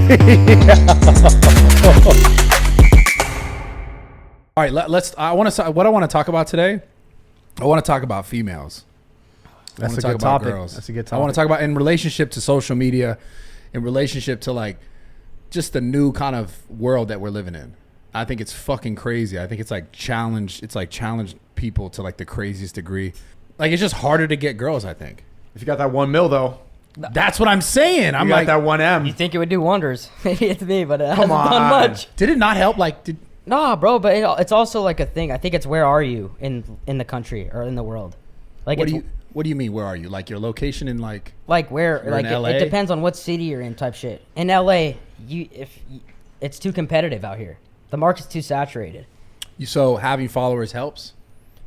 All right, what I want to talk about today. I want to talk about females. That's a good topic. That's a good topic. I want to talk about in relationship to social media, in relationship to like just the new kind of world that we're living in. I think it's fucking crazy. I think it's like challenged people to like the craziest degree. Like it's just harder to get girls, I think. If you got that $1 million though. That's what I'm saying. I'm like that $1 M. You think it would do wonders? Maybe it's me, but it Come hasn't on. done much. Did it not help? Nah, bro, but it's also like a thing. I think it's where are you in the country or in the world? Like What do you mean? Where are you? Like your location in like where? You're like in LA? It depends on what city you're in, type shit. In LA, it's too competitive out here. The market's too saturated. So having followers helps.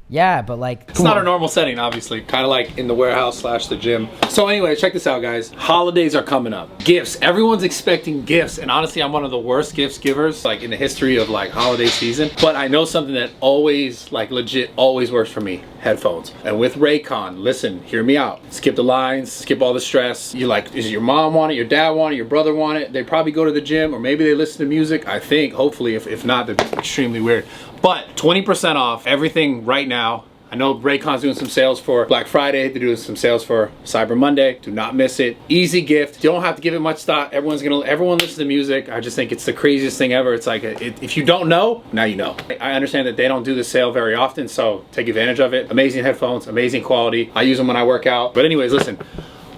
Yeah, but like it's not a normal setting, obviously. Kind of like in the warehouse / the gym. So anyway, check this out, guys. Holidays are coming up. Gifts. Everyone's expecting gifts, and honestly, I'm one of the worst gifts givers like in the history of like holiday season. But I know something that always, like legit, always works for me. Headphones. And with Raycon, listen, hear me out. Skip the lines, skip all the stress. You like, is your mom want it, your dad want it, your brother want it? They probably go to the gym, or maybe they listen to music. I think, hopefully, if not, they're extremely weird. But 20% off everything right now. I know Raycon's doing some sales for Black Friday. They're doing some sales for Cyber Monday. Do not miss it. Easy gift. You don't have to give it much thought. Everyone listens to music. I just think it's the craziest thing ever. It's like, if you don't know, now you know. I understand that they don't do this sale very often, so take advantage of it. Amazing headphones, amazing quality. I use them when I work out. But anyways, listen.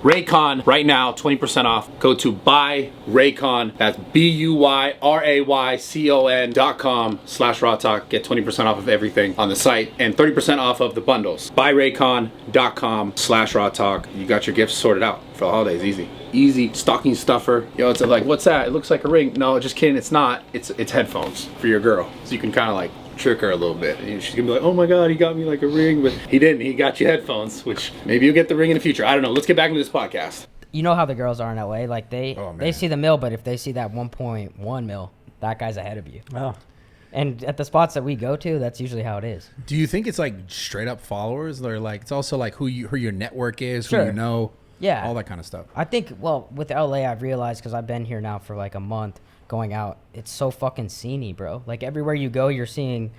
Raycon right now, 20% off. Go to buy Raycon. That's BUYRAYCON.com/RAWTALK. Get 20% off of everything on the site and 30% off of the bundles. BuyRaycon.com/RAWTALK. You got your gifts sorted out for the holidays. Easy stocking stuffer. Yo, it's like, what's that? It looks like a ring. No, just kidding. It's not. It's headphones for your girl. So you can kind of like trick her a little bit, and she's gonna be like, oh my god, he got me like a ring, but he didn't. He got you headphones, which maybe you'll get the ring in the future. I don't know. Let's get back into this podcast. You know how the girls are in LA, like they see the mill, but if they see that 1.1 mil, that guy's ahead of you. Oh. And at the spots that we go to, that's usually how it is. Do you think it's like straight up followers, or like it's also like who your network is, Sure. who you know, yeah, all that kind of stuff? I think, well, with LA, I've realized, because I've been here now for like a month going out, it's so fucking sceney, bro. Like everywhere you go, you're seeing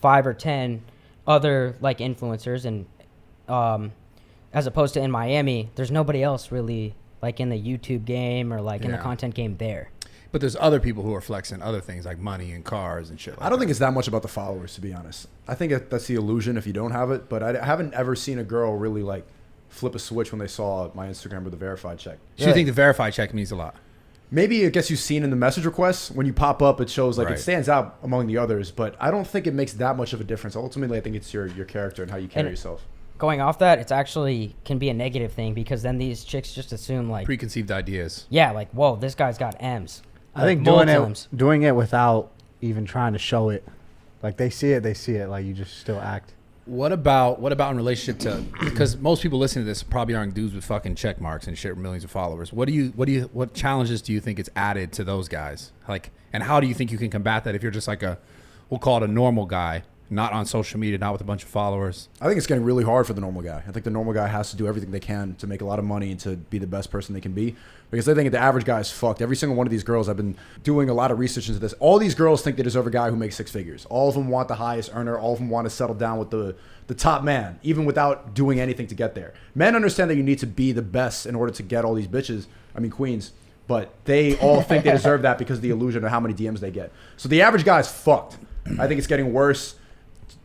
5 or 10 other like influencers, and as opposed to in Miami, there's nobody else really like in the YouTube game or like in the content game there. But there's other people who are flexing other things like money and cars and shit like I don't think it's that much about the followers, to be honest. I think that's the illusion if you don't have it, but I haven't ever seen a girl really like flip a switch when they saw my Instagram with the verified check. So you think the verified check means a lot? Maybe I guess you've seen in the message requests, when you pop up, it shows like Right. it stands out among the others, but I don't think it makes that much of a difference. Ultimately, I think it's your character and how you carry yourself. Going off that, it's actually can be a negative thing, because then these chicks just assume like, Preconceived ideas. yeah, like, whoa, this guy's got M's. I think doing it without even trying to show it, like they see it, like you just still act. What about in relationship to, because most people listening to this probably aren't dudes with fucking check marks and shit with millions of followers. What challenges do you think it's added to those guys? Like, and how do you think you can combat that if you're just like we'll call it a normal guy, not on social media, not with a bunch of followers? I think it's getting really hard for the normal guy. I think the normal guy has to do everything they can to make a lot of money and to be the best person they can be, because I think the average guy is fucked. Every single one of these girls, I've been doing a lot of research into this. All these girls think they deserve a guy who makes 6 figures. All of them want the highest earner. All of them want to settle down with the top man, even without doing anything to get there. Men understand that you need to be the best in order to get all these bitches, queens, but they all think they deserve that because of the illusion of how many DMs they get. So the average guy is fucked. I think it's getting worse.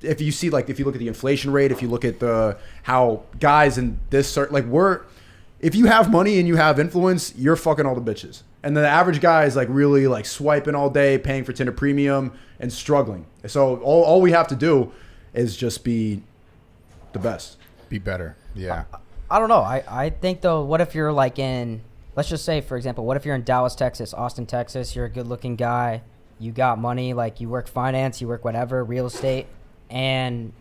If you look at the inflation rate, if you look at how guys in this if you have money and you have influence, you're fucking all the bitches. And then the average guy is like really like swiping all day, paying for Tinder Premium and struggling. So all we have to do is just be the best. Be better. Yeah. I don't know. I think though, what if you're like in, let's just say, for example, what if you're in Dallas, Texas, Austin, Texas, you're a good looking guy, you got money, like you work finance, you work whatever, real estate, and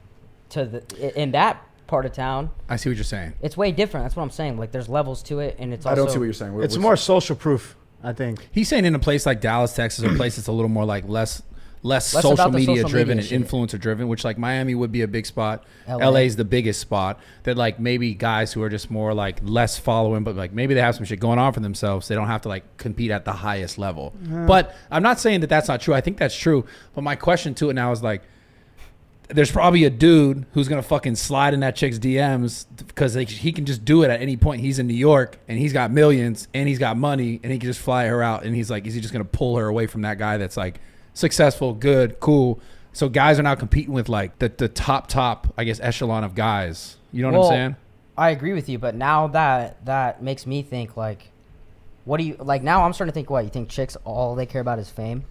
in that part of town, I see what you're saying. it's way different. That's what I'm saying. Like there's levels to it, and it's also, I don't see what you're saying. It's more social proof, I think. He's saying in a place like Dallas, Texas, or a place that's a little more like less less Less social about the media social driven media and shit. influencer driven, which like Miami would be a big spot. LA. LA's the biggest spot. That like maybe guys who are just more like less following, but like maybe they have some shit going on for themselves. They don't have to like compete at the highest level. But I'm not saying that that's not true. I think that's true. But my question to it now is like, there's probably a dude who's gonna fucking slide in that chick's DMs because he can just do it at any point. He's in New York and he's got millions and he's got money and he can just fly her out. And he's like, is he just gonna pull her away from that guy that's like successful, good, cool? So guys are now competing with like the top, I guess, echelon of guys. You know what I'm saying? I agree with you, but now that makes me think like, what do you like? Now I'm starting to think, what you think chicks all they care about is fame?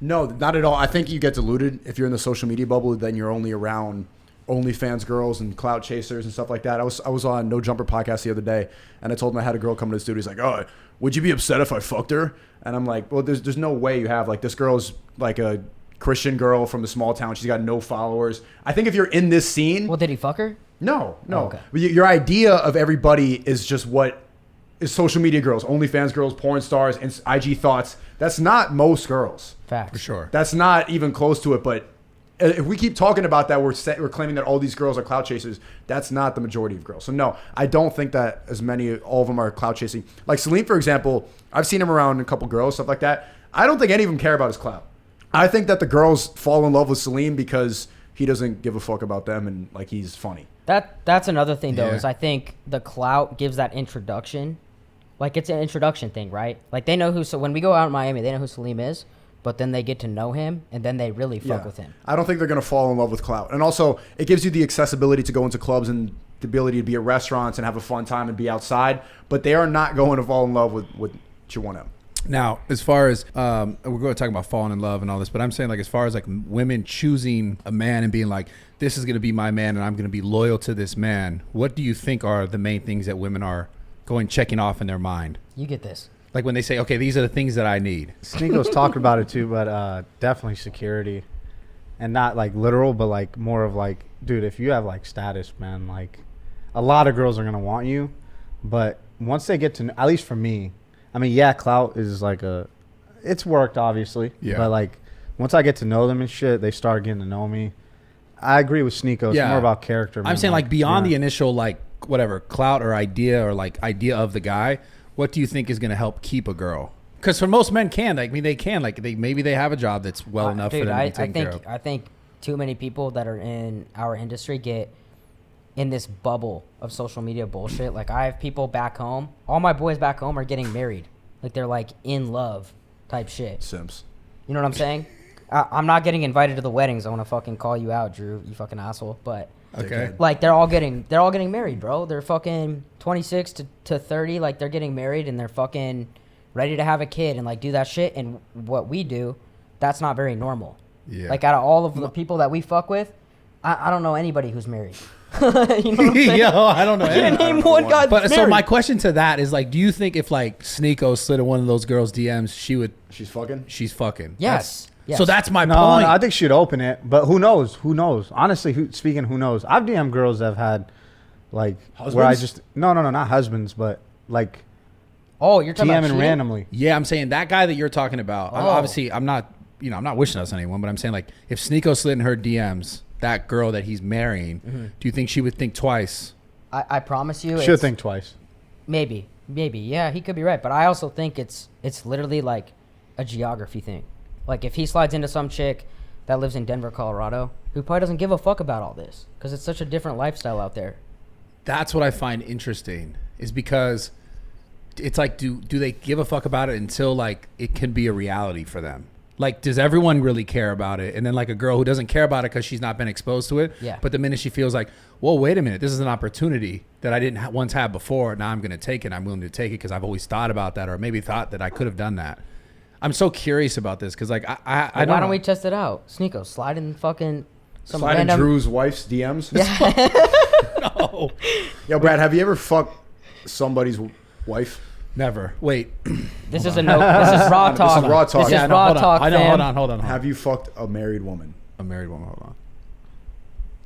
No, not at all. I think you get deluded if you're in the social media bubble. Then you're only around OnlyFans girls and clout chasers and stuff like that. I was on No Jumper podcast the other day, and I told him I had a girl come to the studio. He's like, "Oh, would you be upset if I fucked her?" And I'm like, "Well, there's no way you have like this girl's like a Christian girl from the small town. She's got no followers. I think if you're in this scene, Well, did he fuck her? no. Oh, okay. But your idea of everybody is just what is social media girls, OnlyFans girls, porn stars, and IG thoughts. That's not most girls. Facts. For sure. That's not even close to it. But if we keep talking about that, we're claiming that all these girls are clout chasers. That's not the majority of girls. So no, I don't think that all of them are clout chasing. Like Salim, for example, I've seen him around a couple girls, stuff like that. I don't think any of them care about his clout. I think that the girls fall in love with Salim because he doesn't give a fuck about them and like he's funny. That's another thing though, Yeah. is I think the clout gives that introduction. Like it's an introduction thing, right? Like they know so when we go out in Miami, they know who Salim is, but then they get to know him and then they really fuck with him. I don't think they're going to fall in love with clout. And also, it gives you the accessibility to go into clubs and the ability to be at restaurants and have a fun time and be outside. But they are not going to fall in love with Chihuahua. Now, as far as we're going to talk about falling in love and all this, but I'm saying like as far as like women choosing a man and being like, this is going to be my man and I'm going to be loyal to this man. What do you think are the main things that women are checking off in their mind? You get this. Like when they say, okay, these are the things that I need. Sneako's talked about it too, but definitely security, and not like literal, but like more of like, dude, if you have like status, man, like a lot of girls are gonna want you, but once they get to, at least for me, I mean, yeah, clout is like it's worked obviously, Yeah. but like once I get to know them and shit, they start getting to know me. I agree with Sneako. It's Yeah. more about character. I'm man. saying like beyond yeah. the initial like whatever clout or idea of the guy, what do you think is going to help keep a girl? Because for most men maybe they have a job that's well enough Dude, for them to be taken care of. I think too many people that are in our industry get in this bubble of social media bullshit. Like I have people back home. All my boys back home are getting married. Like they're like in love type shit. Sims. You know what I'm saying? I'm not getting invited to the weddings. I want to fucking call you out, Drew. You fucking asshole. But Okay. like they're all getting married, bro. They're fucking 26 to 30. Like they're getting married and they're fucking ready to have a kid and like do that shit. And what we do, that's not very normal. Yeah. Like out of all of the people that we fuck with, I don't know anybody who's married. You know what I'm saying? Yo, I don't know. I can't any. name one guy that's But so married. my question to that is like, do you think if like Sneako slid in one of those girls' DMs, She's fucking? she's fucking? Yes. Yes. So that's my No, point. I think she'd open it, but who knows? Who knows? Honestly, who knows? I've DM'd girls that have had, like, where I Husbands? just no, not husbands, but like Oh, you're talking about DMing cheating? randomly. Yeah, I'm saying that guy that you're talking about. Oh. Obviously, I'm not wishing us anyone, but I'm saying like if Sneako slid in her DMs, that girl that he's marrying, do you think she would think twice? I promise you. Should it's- think twice. Maybe. Yeah, he could be right. But I also think it's literally like a geography thing. Like if he slides into some chick that lives in Denver, Colorado, who probably doesn't give a fuck about all this because it's such a different lifestyle out there. That's what I find interesting, is because it's like, do they give a fuck about it until like it can be a reality for them? Like, does everyone really care about it? And then like a girl who doesn't care about it because she's not been exposed to it. Yeah. But the minute she feels like, whoa, wait a minute, this is an opportunity that I didn't once have before. Now I'm going to take it. I'm willing to take it because I've always thought about that, or maybe thought that I could have done that. I'm so curious about this because like I Why don't don't we test it out? Sneako, slide in fucking some Slide in random. Drew's wife's DMs? know. Yo, Brad, have you ever fucked somebody's wife? Never. Wait. This is a no. This is raw talk. This is raw talk. This Yeah, is raw hold on. talk, I know. fam. Hold on. Have you fucked a married woman? A married woman. Hold on.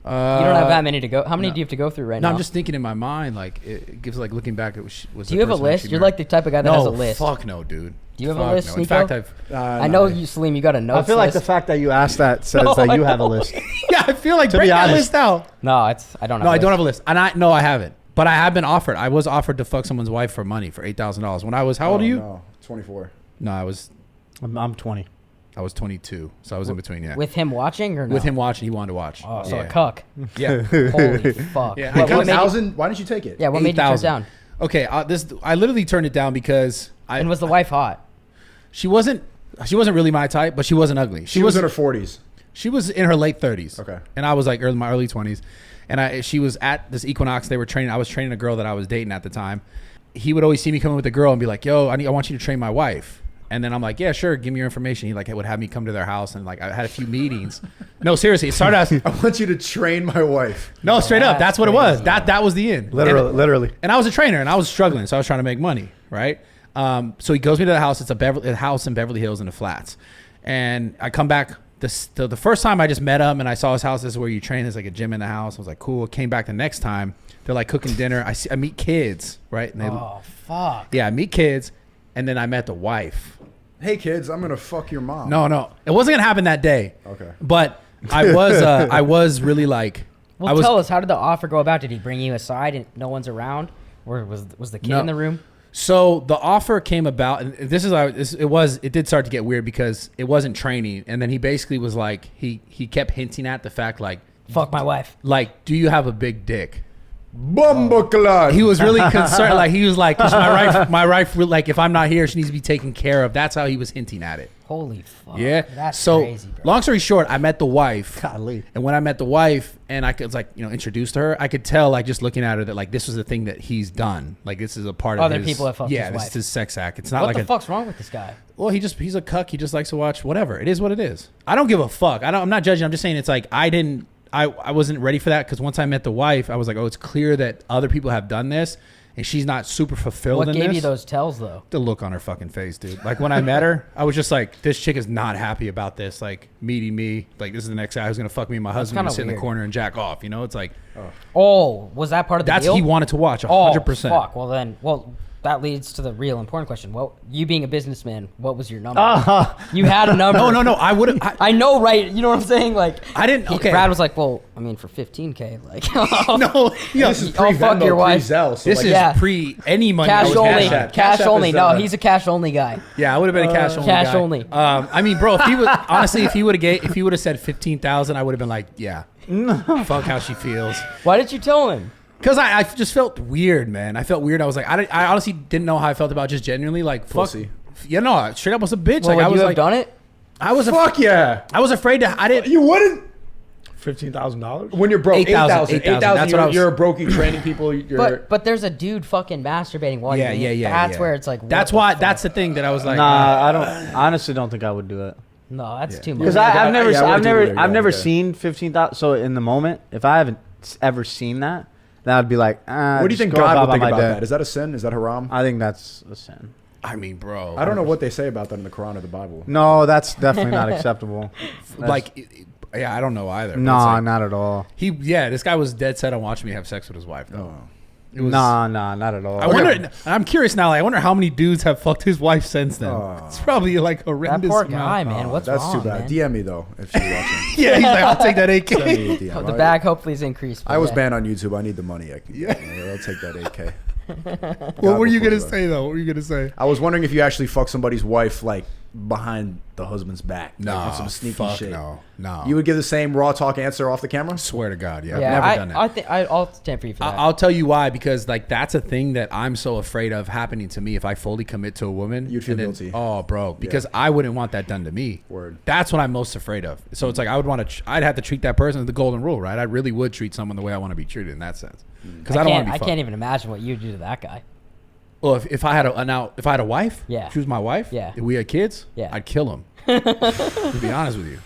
You don't have that many to go. How many do you have to go through right No, now? I'm just thinking in my mind, like it gives like looking back. It was Do you have a list? You're like the type of guy that has a list. Fuck no, dude. Do you have Fuck a list, no. Sneako? In fact, I've. I know you, Salim. You got a notes I feel like the list. fact that you asked that says No, that I you have a don't. list. Yeah, I feel like To break be that honest. list out. No, I don't have. No, I don't have a list, and I haven't. But I have been offered. I was offered to fuck someone's wife for money for $8,000 when I was. How old are you? No, 24. No, I was. I'm 20. I was 22, so I was in between. Yeah. With him watching or no? With him watching, he wanted to watch. Oh, so yeah. a cuck. Yeah. Holy fuck. Yeah, What made you- 1,000? Why didn't you take it? Yeah, what made you turn it 8,000. down? Okay, I literally turned it down because And was the wife hot? she wasn't really my type, but she wasn't ugly. She was in her 40s. She was in her late 30s. Okay. And I was like my early 20s. And she was at this Equinox. They were training. I was training a girl that I was dating at the time. He would always see me coming with a girl and be like, yo, I want you to train my wife. And then I'm like, yeah, sure. Give me your information. He would have me come to their house. And like, I had a few meetings. No, seriously. It started as, I want you to train my wife. no, straight up. That's That's what it was. crazy. That was the end. Literally. And I was a trainer and I was struggling. So I was trying to make money. Right. So he goes me to the house. It's a house in Beverly Hills in the flats. And I come back. The first time I just met him and I saw his house. This is where you train. There's like a gym in the house. I was like, cool. Came back the next time. They're like cooking dinner. I meet kids. Right. And they, Oh fuck. yeah, I meet kids. And then I met the wife. Hey, kids, I'm going to fuck your mom. No. It wasn't going to happen that day. Okay. But I was really like, Well, tell us, how did the offer go about? Did he bring you aside and no one's around, or was the kid No. in the room? So the offer came about, and it did start to get weird because it wasn't training, and then he basically was like, he kept hinting at the fact like, Fuck my wife. do you have a big dick? Bumbleclad. He was really concerned, like he was like, 'cause my wife, like if I'm not here, she needs to be taken care of. That's how he was hinting at it. Holy fuck. Yeah. That's so crazy, bro. long story short, I met the wife. Golly. And when I met the wife and I was like, introduced to her, I could tell like just looking at her that like this was the thing that he's done. Like this is a part of Other his, people have fucked yeah, his this wife. is his sex act. It's not What like the fuck's wrong with this guy? well, he's a cuck. He just likes to watch whatever. It is what it is. I don't give a fuck. I'm not judging. I'm just saying it's like I wasn't ready for that because once I met the wife, I was like, oh, it's clear that other people have done this and she's not super fulfilled What in gave this. you those tells though? The look on her fucking face, dude. Like when I met her, I was just like, this chick is not happy about this. Like meeting me, like this is the next guy who's gonna fuck me and my husband kinda and sit in the weird. corner and jack off. It's like Oh, was that part of the that's deal? he wanted to watch 100%. Oh, fuck. Well, that leads to the real important question. Well, you being a businessman, what was your number? You had a number. No. I would have. I know, right? You know what I'm saying? Like, I didn't. Okay. Brad was like, well, I mean, for 15K, like, No. Yo, This is I'll fuck pre-Venmo, your wife. pre-Zelle. So this like, is Yeah. pre any money. I cash was only. cash app. Cash Cash app only. is, No, he's a cash only guy. Yeah, I would have been a cash only. Cash guy. only. I mean, bro, if he would honestly, if he would have said 15,000, I would have been like, yeah, fuck how she feels. Why didn't you tell him? Because I just felt weird, man. I felt weird. I was like, I honestly didn't know how I felt about just genuinely like Pussy. fuck. Yeah, no, straight up was a bitch. Well, like would I you was have like, done it? I was fuck yeah. I was afraid to. I didn't. You wouldn't? $15,000. When you're broke, 8,000, 8,000. that's what I was- You're a brokey training people. You're, But there's a dude fucking masturbating while you're doing it. That's where it's like. what That's the why. fuck? That's the thing that I was like. Nah, I don't. Honestly, don't think I would do it. No, that's too much. Because Yeah, I've never, yeah, I I've would do never, it, I've yeah, never yeah. seen 15,000. So in the moment, if I haven't ever seen that, then I'd be like, what do you just think go God would about think my about day. that? Is that a sin? Is that haram? I think that's a sin. I mean, bro. I don't know what they say about that in the Quran or the Bible. No, that's definitely not acceptable. Like, yeah, I don't know either. but No, it's like, not at all. this guy was dead set on watching me have sex with his wife, though. Oh. It was, Nah, not at all. I wonder. I'm curious now. Like, I wonder how many dudes have fucked his wife since then. Oh. It's probably like that horrendous. poor amount. guy, man. What's That's wrong, too bad. man? DM me though if she's watching. Yeah, he's like, I'll take that AK. Send me a DM, Oh, the right? bag hopefully is increased. I was yeah. banned on YouTube. I need the money. I'll take that 8K. What were you God, gonna before say though? What were you gonna say? I was wondering if you actually fuck somebody's wife like behind the husband's back. No, like, on some sneaky fuck shit. no. You would give the same raw talk answer off the camera? Swear to God, yeah. Yeah, I've never done that. I think I'll stand for you for that. I'll tell you why, because like that's a thing that I'm so afraid of happening to me if I fully commit to a woman. You'd feel and then- guilty. Oh, bro, because I wouldn't want that done to me. Word. That's what I'm most afraid of. So it's like I would want to. I'd have to treat that person as the golden rule, right? I really would treat someone the way I want to be treated in that sense. Because I don't want to be. I fucked. can't even imagine what you'd do to that guy. Well, if I had if I had a wife, Yeah. she was my wife. Yeah. If we had kids, Yeah. I'd kill him. To be honest with you.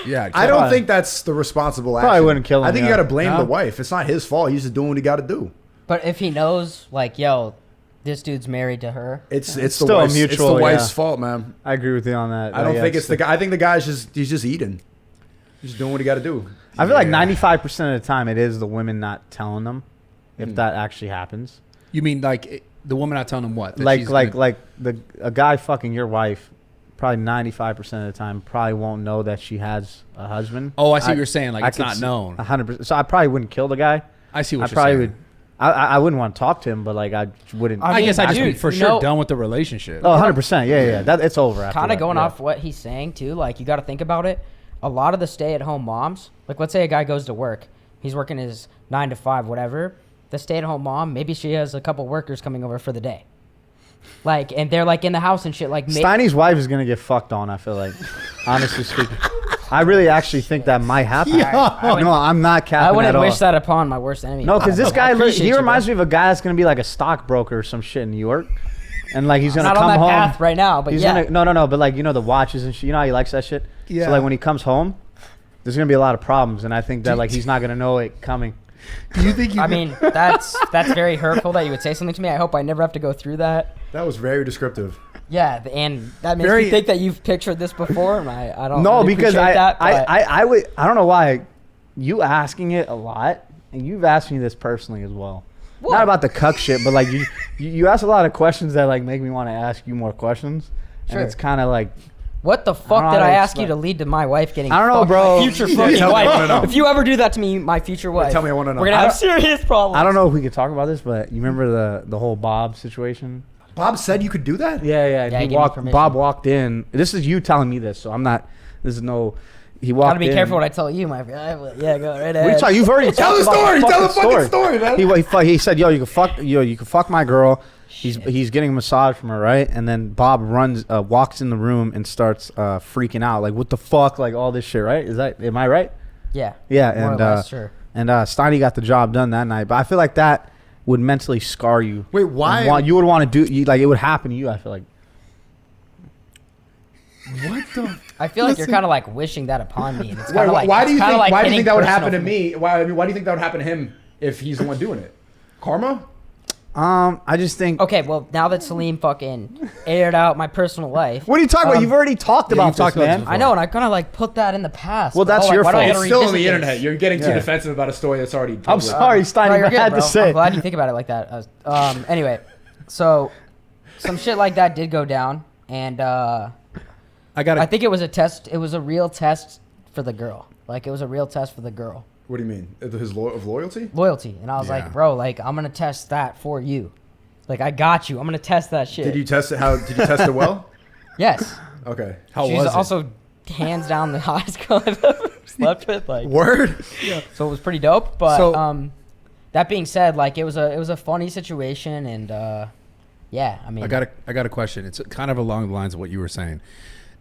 Yeah, I'd kill I don't him. think that's the responsible action. Probably wouldn't kill him, I think you yeah. got to blame No? the wife. It's not his fault. He's just doing what he got to do. But if he knows, like, yo, this dude's married to her. It's still the a wife's, mutual, it's the wife's yeah. fault, man. I agree with you on that. I don't Yeah, think it's the guy. I think the guy's he's just eating. He's just doing what he got to do. I feel like 95% of the time it is the women not telling them if that actually happens. You mean like The woman not telling him what? That Like she's like gonna- like a guy fucking your wife, probably 95% of the time, probably won't know that she has a husband. Oh, I see what you're saying. Like, it's could not see- known. 100%. So I probably wouldn't kill the guy. I see what I you're probably saying. would. I wouldn't want to talk to him, but like I wouldn't. I I mean, guess I just dude, be for you sure know- done with the relationship. Oh, 100%. Yeah. That it's over. after Kind of that, going yeah. off what he's saying too, like you got to think about it. A lot of the stay-at-home moms, like let's say a guy goes to work, he's working his 9 to 5, whatever. The stay-at-home mom, maybe she has a couple workers coming over for the day, like, and they're like in the house and shit. Like, Steiny's wife is gonna get fucked on. I feel like, honestly speaking, I really actually think that might happen. No, I'm not capping I at wouldn't all. wish that upon my worst enemy. No, because this guy, appreciate he you, reminds bro. me of a guy that's gonna be like a stockbroker or some shit in New York, and like he's gonna Not come on that home. path right now, but He's yeah. gonna no, but like the watches and shit. You know how he likes that shit. Yeah. So like when he comes home, there's gonna be a lot of problems, and I think that like he's not gonna know it coming. Do you think you? I mean, that's very hurtful that you would say something to me. I hope I never have to go through that. That was very descriptive. Yeah, and that makes Very- me think that you've pictured this before, and I don't. No, really because appreciate that, but- I would I don't know why you asking it a lot, and you've asked me this personally as well. What? Not about the cuck shit, but like you ask a lot of questions that like make me want to ask you more questions, Sure. and it's kind of like What the I don't fuck know did how I to ask you explain- to lead to my wife getting? I don't know, fucked, bro. My future Yeah, fucking tell me, I wanna know. wife. If you ever do that to me, my future wife. Tell me, I want to know. We're gonna have serious problems. I don't know if we could talk about this, but you remember the whole Bob situation? Bob said you could do that? Yeah. Yeah, he gave me walked. permission. Bob walked in. This is you telling me this, so I'm not. This is no. He walked. Gotta be in. careful what I tell you, my friend. Yeah, go right What are you ahead. talking? You've already Tell the talked about story. Tell the fucking story. story, man. He said, you can fuck my girl. He's getting a massage from her, right? And then Bob walks in the room and starts freaking out, like what the fuck, like all this shit, right? Am I right? Yeah. Yeah, More and or less, sure. and Steiny got the job done that night, but I feel like that would mentally scar you. Wait, why? And you would want to do like it would happen to you. I feel like. What the? I feel like you're kind of like wishing that upon me. And it's Why, kind of like why do you think? like Why do you hitting think that would personal happen to for me? Why do you think that would happen to him if he's the one doing it? Karma? I just think. Okay, well now that Salim fucking aired out my personal life, What are you talking about? You've already talked yeah, about you've talked this, about man. this I know, and I kind of like put that in the past. Well, bro. that's Like, your why do I fault. gotta It's still on revisit the this? internet. You're getting too Yeah. defensive about a story that's already. I'm public. sorry, Steiny. No, You you're good, had bro. to say. I'm glad you think about it like that. Anyway, so some shit like that did go down, and I think it was a test. It was a real test for the girl. Like it was a real test for the girl. What do you mean? Of loyalty? Loyalty. And I was Yeah. like, bro, like I'm gonna test that for you. Like I got you. I'm gonna test that shit. Did you test it? Did you test it well? Yes. Okay. How She's was it? also hands down the hottest girl I've ever slept with. Like, Word. so it was pretty dope. But So- that being said, like it was a funny situation, and yeah, I mean, I got a question. It's kind of along the lines of what you were saying.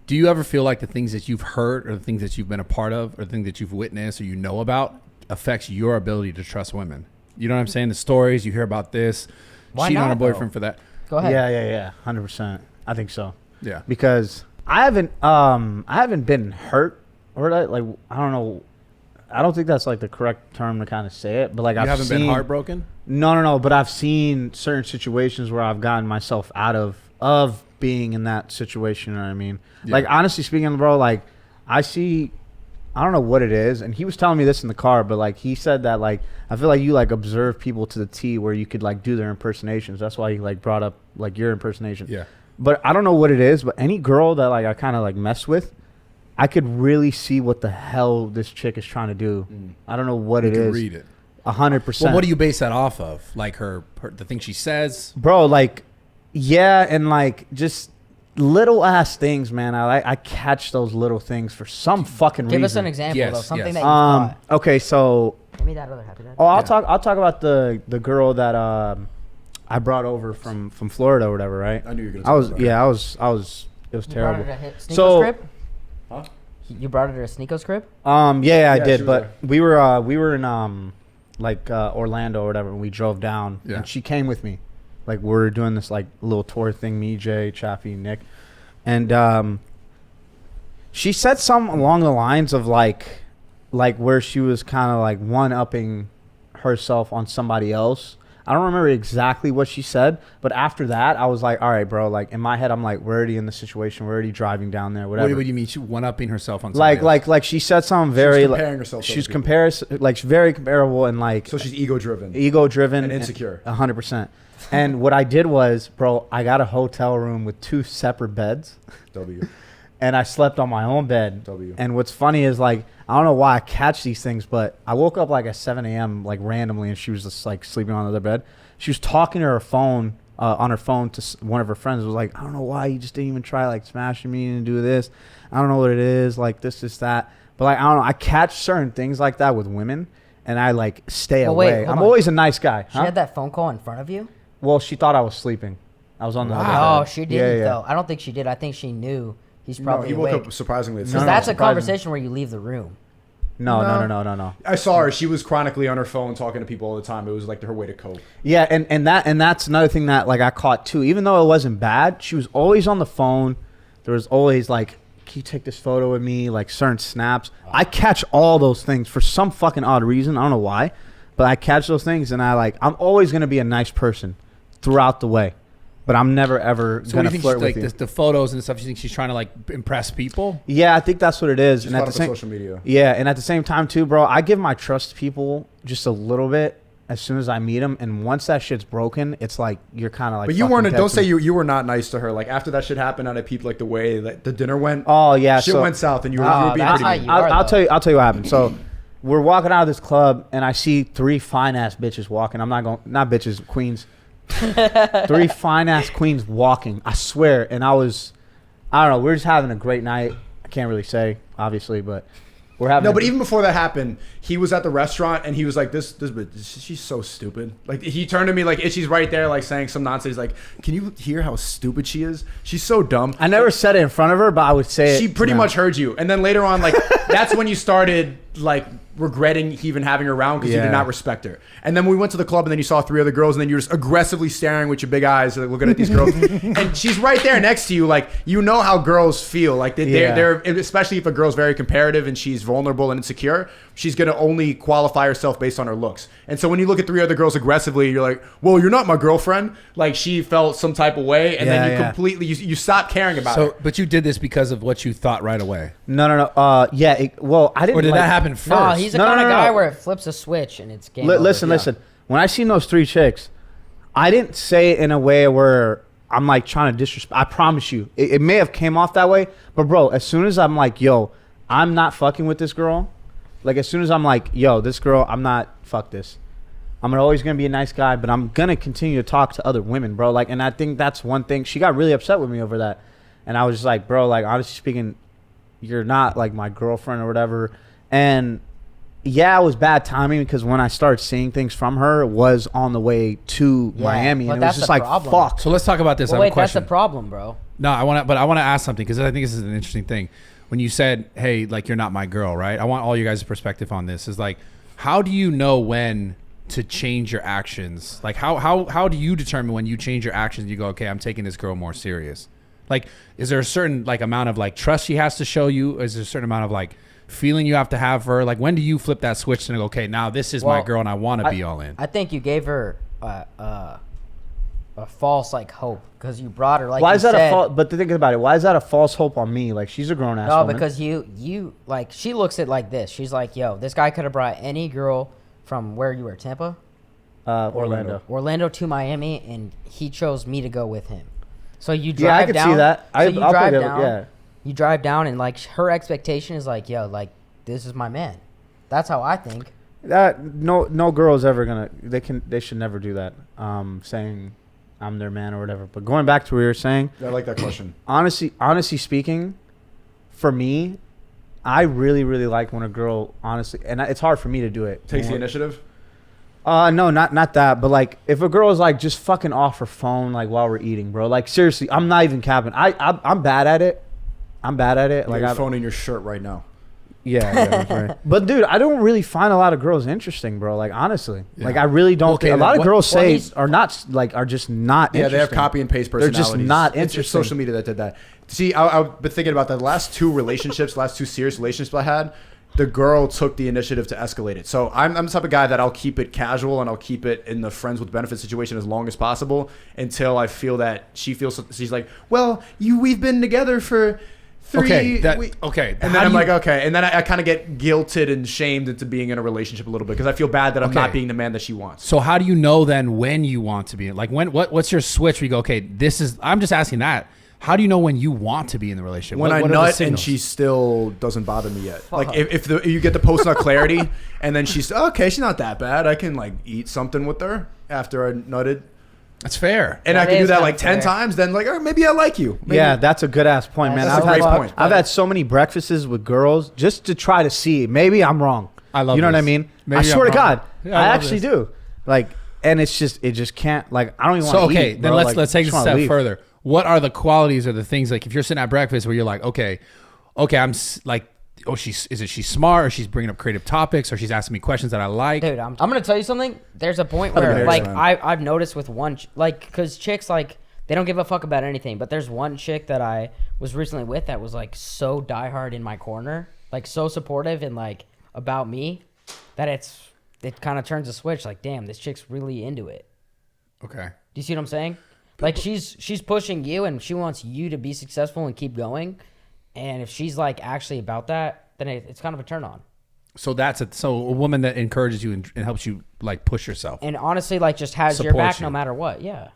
Do you ever feel like the things that you've heard or the things that you've been a part of or the things that you've witnessed or you know about affects your ability to trust women? You know what I'm saying? The stories you hear about this, Why cheating on a not, boyfriend though? for that. go ahead. Yeah. 100%. I think so. Yeah. Because I haven't been hurt or like I don't know. I don't think that's like the correct term to kind of say it, but like You I've haven't seen, been heartbroken? No. But I've seen certain situations where I've gotten myself out of being in that situation. You know what I mean? Yeah. Like honestly speaking, bro, like I don't know what it is, and he was telling me this in the car, but like he said that like I feel like you like observe people to the T where you could like do their impersonations. That's why he like brought up like your impersonation. Yeah. But I don't know what it is, but any girl that like I kind of like mess with, I could really see what the hell this chick is trying to do. I don't know what You it can is. read it. 100%. Well, what do you base that off of? Like the thing she says? Bro, like, yeah, and like just little ass things, man. I catch those little things for some fucking reason. Give us an example Yes, though, something yes. that you thought. Okay, so Give me that other happy dad. I'll talk about the girl that I brought over from Florida or whatever, right? I knew you were gonna. I talk was about yeah, I was it was You terrible. brought her to Sneako's So- crib? Huh? You brought her to Sneako's crib? Yeah, I Yeah, she did, was but we were in like Orlando or whatever, and we drove down, Yeah. and she came with me. Like we're doing this like little tour thing, me, Jay, Chaffee, Nick, and she said something along the lines of like where she was kind of like one upping herself on somebody else. I don't remember exactly what she said, but after that, I was like, all right, bro. Like in my head, I'm like, we're already in the situation. We're already driving down there. Whatever. What do you mean? She one-upping herself on somebody else? Like she said something very comparing herself to She's other people. like very comparable and like So she's ego driven and insecure. 100%. And what I did was, bro, I got a hotel room with 2 separate beds. W. And I slept on my own bed. W. And what's funny is like, I don't know why I catch these things, but I woke up like at 7 a.m. like randomly, and she was just like sleeping on the other bed. She was talking to her phone, on her phone to one of her friends. It was like, I don't know why you just didn't even try like smashing me and do this. I don't know what it is. Like this, that. But like, I don't know. I catch certain things like that with women, and I like stay away. I'm always a nice guy. She had that phone call in front of you? Well, she thought I was sleeping. I was on the other bed. Oh, she didn't Yeah. though. I don't think she did. I think she knew he's No, probably he woke awake. up surprisingly. Because that's a conversation where you leave the room. No. I saw her. She was chronically on her phone talking to people all the time. It was like her way to cope. Yeah, and that's another thing that like I caught too. Even though it wasn't bad, she was always on the phone. There was always like, can you take this photo with me? Like certain snaps. I catch all those things for some fucking odd reason. I don't know why, but I catch those things, and I'm always gonna be a nice person throughout the way. But I'm never ever So what gonna do you think? flirt She's, with like you. the photos and stuff. You think she's trying to like impress people? Yeah, I think that's what it is. She's And at caught the up same with social media. Yeah, and at the same time too, bro, I give my trust to people just a little bit as soon as I meet them, and once that shit's broken, it's like you're kind of like. But you fucking weren't. dead Don't to say me. you were not nice to her. Like after that shit happened, I peeped like the way that the dinner went. Oh yeah, shit so went south, and you were being that's pretty how mean. you are, I'll though. tell you what happened. So we're walking out of this club, and I see 3 fine ass bitches walking. I'm not bitches, queens. 3 fine ass queens walking. I swear. And I don't know. We're just having a great night. I can't really say, obviously, but we're having. No, but even before that happened, he was at the restaurant and he was like, "This bitch, she's so stupid." Like he turned to me like she's right there, like saying some nonsense. He's like, "Can you hear how stupid she is? She's so dumb." I never said it in front of her, but I would say She it. pretty No. much heard you, and then later on, like that's when you started like regretting even having her around because you Yeah. did not respect her. And then we went to the club, and then you saw 3 other girls, and then you're just aggressively staring with your big eyes, like looking at these girls, and she's right there next to you. Like you know how girls feel. Like they're especially if a girl's very comparative and she's vulnerable and insecure, she's gonna only qualify herself based on her looks. And so when you look at 3 other girls aggressively, you're like, well, you're not my girlfriend. Like she felt some type of way, and then you completely you stop caring about her. So, but you did this because of what you thought right away, No. Yeah. Well, I didn't. or did like, that happen first? No, he's the No, kind no, of no, guy no. where it flips a switch and it's game Listen. When I seen those 3 chicks, I didn't say it in a way where I'm like trying to disrespect. I promise you, it may have came off that way, but bro, as soon as I'm like, yo, I'm not fucking with this girl. Like as soon as I'm like, yo, this girl, I'm not. Fuck this. I'm always gonna be a nice guy, but I'm gonna continue to talk to other women, bro. Like, and I think that's one thing. She got really upset with me over that, and I was just like, bro, like honestly speaking, you're not like my girlfriend or whatever. And yeah, it was bad timing because when I started seeing things from her, it was on the way to Miami, but and it was that's just the like, problem. fuck. So let's talk about this. Well, I have a wait, that's the question. problem, bro. No, I want to ask something because I think this is an interesting thing. When you said, "Hey, like you're not my girl," right? I want all you guys' perspective on this. Is like, how do you know when to change your actions? Like, how do you determine when you change your actions? You go, "Okay, I'm taking this girl more serious." Like, is there a certain like amount of like trust she has to show you? Is there a certain amount of like feeling you have to have for her? Like, when do you flip that switch and go, "Okay, now this is my Well, girl and I want to be all in"? I think you gave her a false like hope because you brought her like. Why you is that said, a false? But thinking about it, why is that a false hope on me? Like she's a grown ass. No, woman. because you like she looks at it like this. She's like, yo, this guy could have brought any girl from where you were, Tampa, Orlando. to Miami, and he chose me to go with him. So you Yeah, I drive could down. see that. So you I'll drive put it- down. yeah. You drive down, and like her expectation is like, yo, like this is my man. That's how I think. That no girl's ever gonna. They should never do that. Saying I'm their man or whatever. But going back to what you were saying, I like that question. honestly speaking, for me, I really like when a girl honestly, and it's hard for me to do it. Takes the initiative. No, not that, but like if a girl is like just fucking off her phone like while we're eating, bro. Like seriously, I'm not even capping. I'm bad at it. Like Your I phone in your shirt right now. Yeah, that's right. But dude, I don't really find a lot of girls interesting, bro. Like honestly, Yeah. like I really don't. Okay, a lot of what- girls well, say he's- are not like are just not. Yeah, they have interesting. copy and paste They're personalities. just not It's interesting. social media that did that. See, I've been thinking about that. The last 2 relationships, last 2 serious relationships I had, the girl took the initiative to escalate it. So I'm the type of guy that I'll keep it casual and I'll keep it in the friends with benefits situation as long as possible until I feel that she's like, well, we've been together for 3 okay. And then I'm like, okay. And then I kind of get guilted and shamed into being in a relationship a little bit because I feel bad that I'm not being the man that she wants. So how do you know then when you want to be like what's your switch where you go, okay, I'm just asking that. How do you know when you want to be in the relationship? When I nut and she still doesn't bother me yet. Fuck. Like if you get the post nut clarity and then she's okay, she's not that bad. I can like eat something with her after I nutted. That's fair. And I can do that like 10 times. Then like, maybe I like you. Maybe. Yeah, that's a good ass point, man. That's a great point. I've had so many breakfasts with girls just to try to see. Maybe I'm wrong. I love. You know this. what I mean? Maybe I swear to God, yeah, I actually do. Like, and it just can't. Like, I don't even want to eat. Okay, then bro. let's take it a step further. What are the qualities or the things like if you're sitting at breakfast where you're like, okay, I'm like, oh, she's smart or she's bringing up creative topics or she's asking me questions that I like. Dude, I'm gonna tell you something. There's a point where like I've noticed with one like because chicks like they don't give a fuck about anything. But there's one chick that I was recently with that was like so diehard in my corner, like so supportive and like about me that it kind of turns a switch. Like, damn, this chick's really into it. Okay. Do you see what I'm saying? Like she's pushing you and she wants you to be successful and keep going. And if she's like actually about that, then it's kind of a turn on. So so a woman that encourages you and helps you like push yourself. And honestly, like just has your back no matter what. Yeah.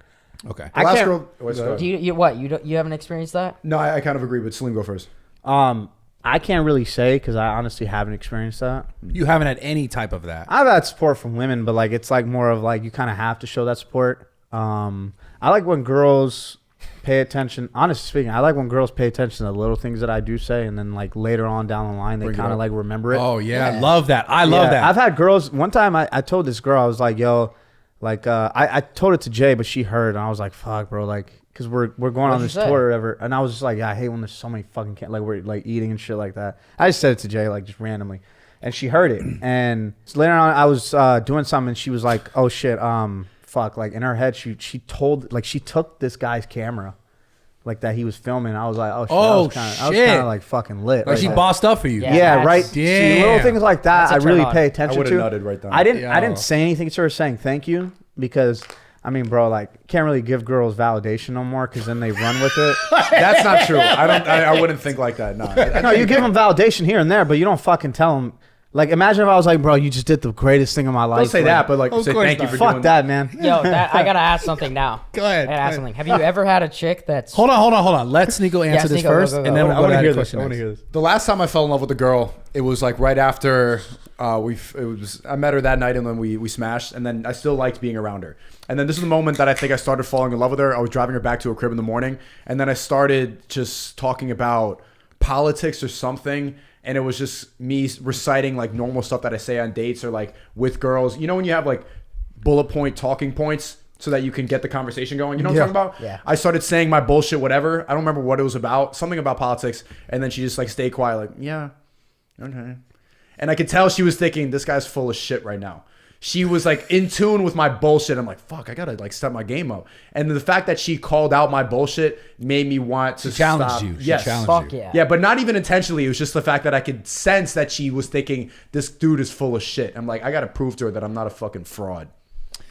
Okay. Do you haven't experienced that? No, I kind of agree, but Salim, go first. I can't really say because I honestly haven't experienced that. You haven't had any type of that. I've had support from women, but like it's like more of like you kind of have to show that support. I like when girls pay attention. Honestly speaking, I like when girls pay attention to the little things that I do say, and then like later on down the line, they kind of like remember it. Oh yeah, I love that. I love that. I've had girls. One time, I told this girl, I was like, "Yo," like I told it to Jay, but she heard, and I was like, "Fuck, bro," like because we're going on this tour or whatever, and I was just like, yeah, I hate when there's so many fucking like we're like eating and shit like that. I just said it to Jay like just randomly, and she heard it, and so later on, I was doing something, and she was like, "Oh shit, fuck," like in her head, she took this guy's camera. Like that he was filming. I was like, oh shit. I was kind of like fucking lit. Like she bossed up for you. Yeah, right. See, little things like that I really pay attention to. I would have nutted right then. I didn't say anything to her saying thank you because I mean, bro, like can't really give girls validation no more because then they run with it. That's not true. I wouldn't think like that. No, you give them validation here and there, but you don't fucking tell them. Like, imagine if I was like, bro, you just did the greatest thing in my life. Don't say that, but like, say thank you for doing Fuck that, man. Yo, I gotta ask something now. Go ahead. I gotta ask something. Have you ever had a chick that's... Hold on. Let Sneako answer this first, go. and then we'll go to the question. I want to hear this. The last time I fell in love with a girl, it was like right after I met her that night, and then we smashed, and then I still liked being around her. And then this is the moment that I think I started falling in love with her. I was driving her back to her crib in the morning, and then I started just talking about politics or something. And it was just me reciting like normal stuff that I say on dates or like with girls. You know when you have like bullet point talking points so that you can get the conversation going? You know what I'm talking about? Yeah. I started saying my bullshit, whatever. I don't remember what it was about. Something about politics. And then she just like stayed quiet like, yeah, okay. And I could tell she was thinking, this guy's full of shit right now. She was like in tune with my bullshit. I'm like, fuck, I gotta like step my game up. And the fact that she called out my bullshit made me want to challenge stop. you. Yes. Fuck yeah. Yeah, but not even intentionally. It was just the fact that I could sense that she was thinking, this dude is full of shit. I'm like, I gotta prove to her that I'm not a fucking fraud.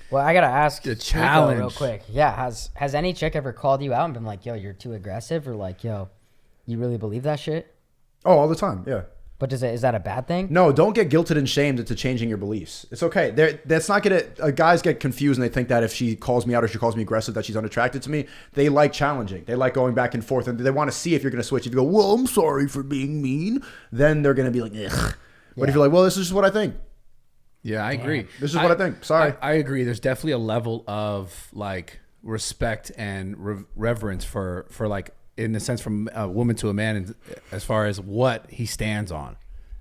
Well, I gotta ask the Sneako challenge real quick. Yeah, has any chick ever called you out and been like, yo, you're too aggressive, or like, yo, you really believe that shit? Oh, all the time, yeah. But is that a bad thing? No, don't get guilted and shamed into changing your beliefs. It's okay. That's not gonna. Guys get confused and they think that if she calls me out or she calls me aggressive, that she's unattracted to me. They like challenging. They like going back and forth, and they want to see if you're gonna switch. If you go, well, I'm sorry for being mean, then they're gonna be like, ugh. But if you're like, well, this is just what I think. Yeah, I agree. This is what I think. Sorry. I agree. There's definitely a level of like respect and reverence for like, in the sense from a woman to a man, as far as what he stands on.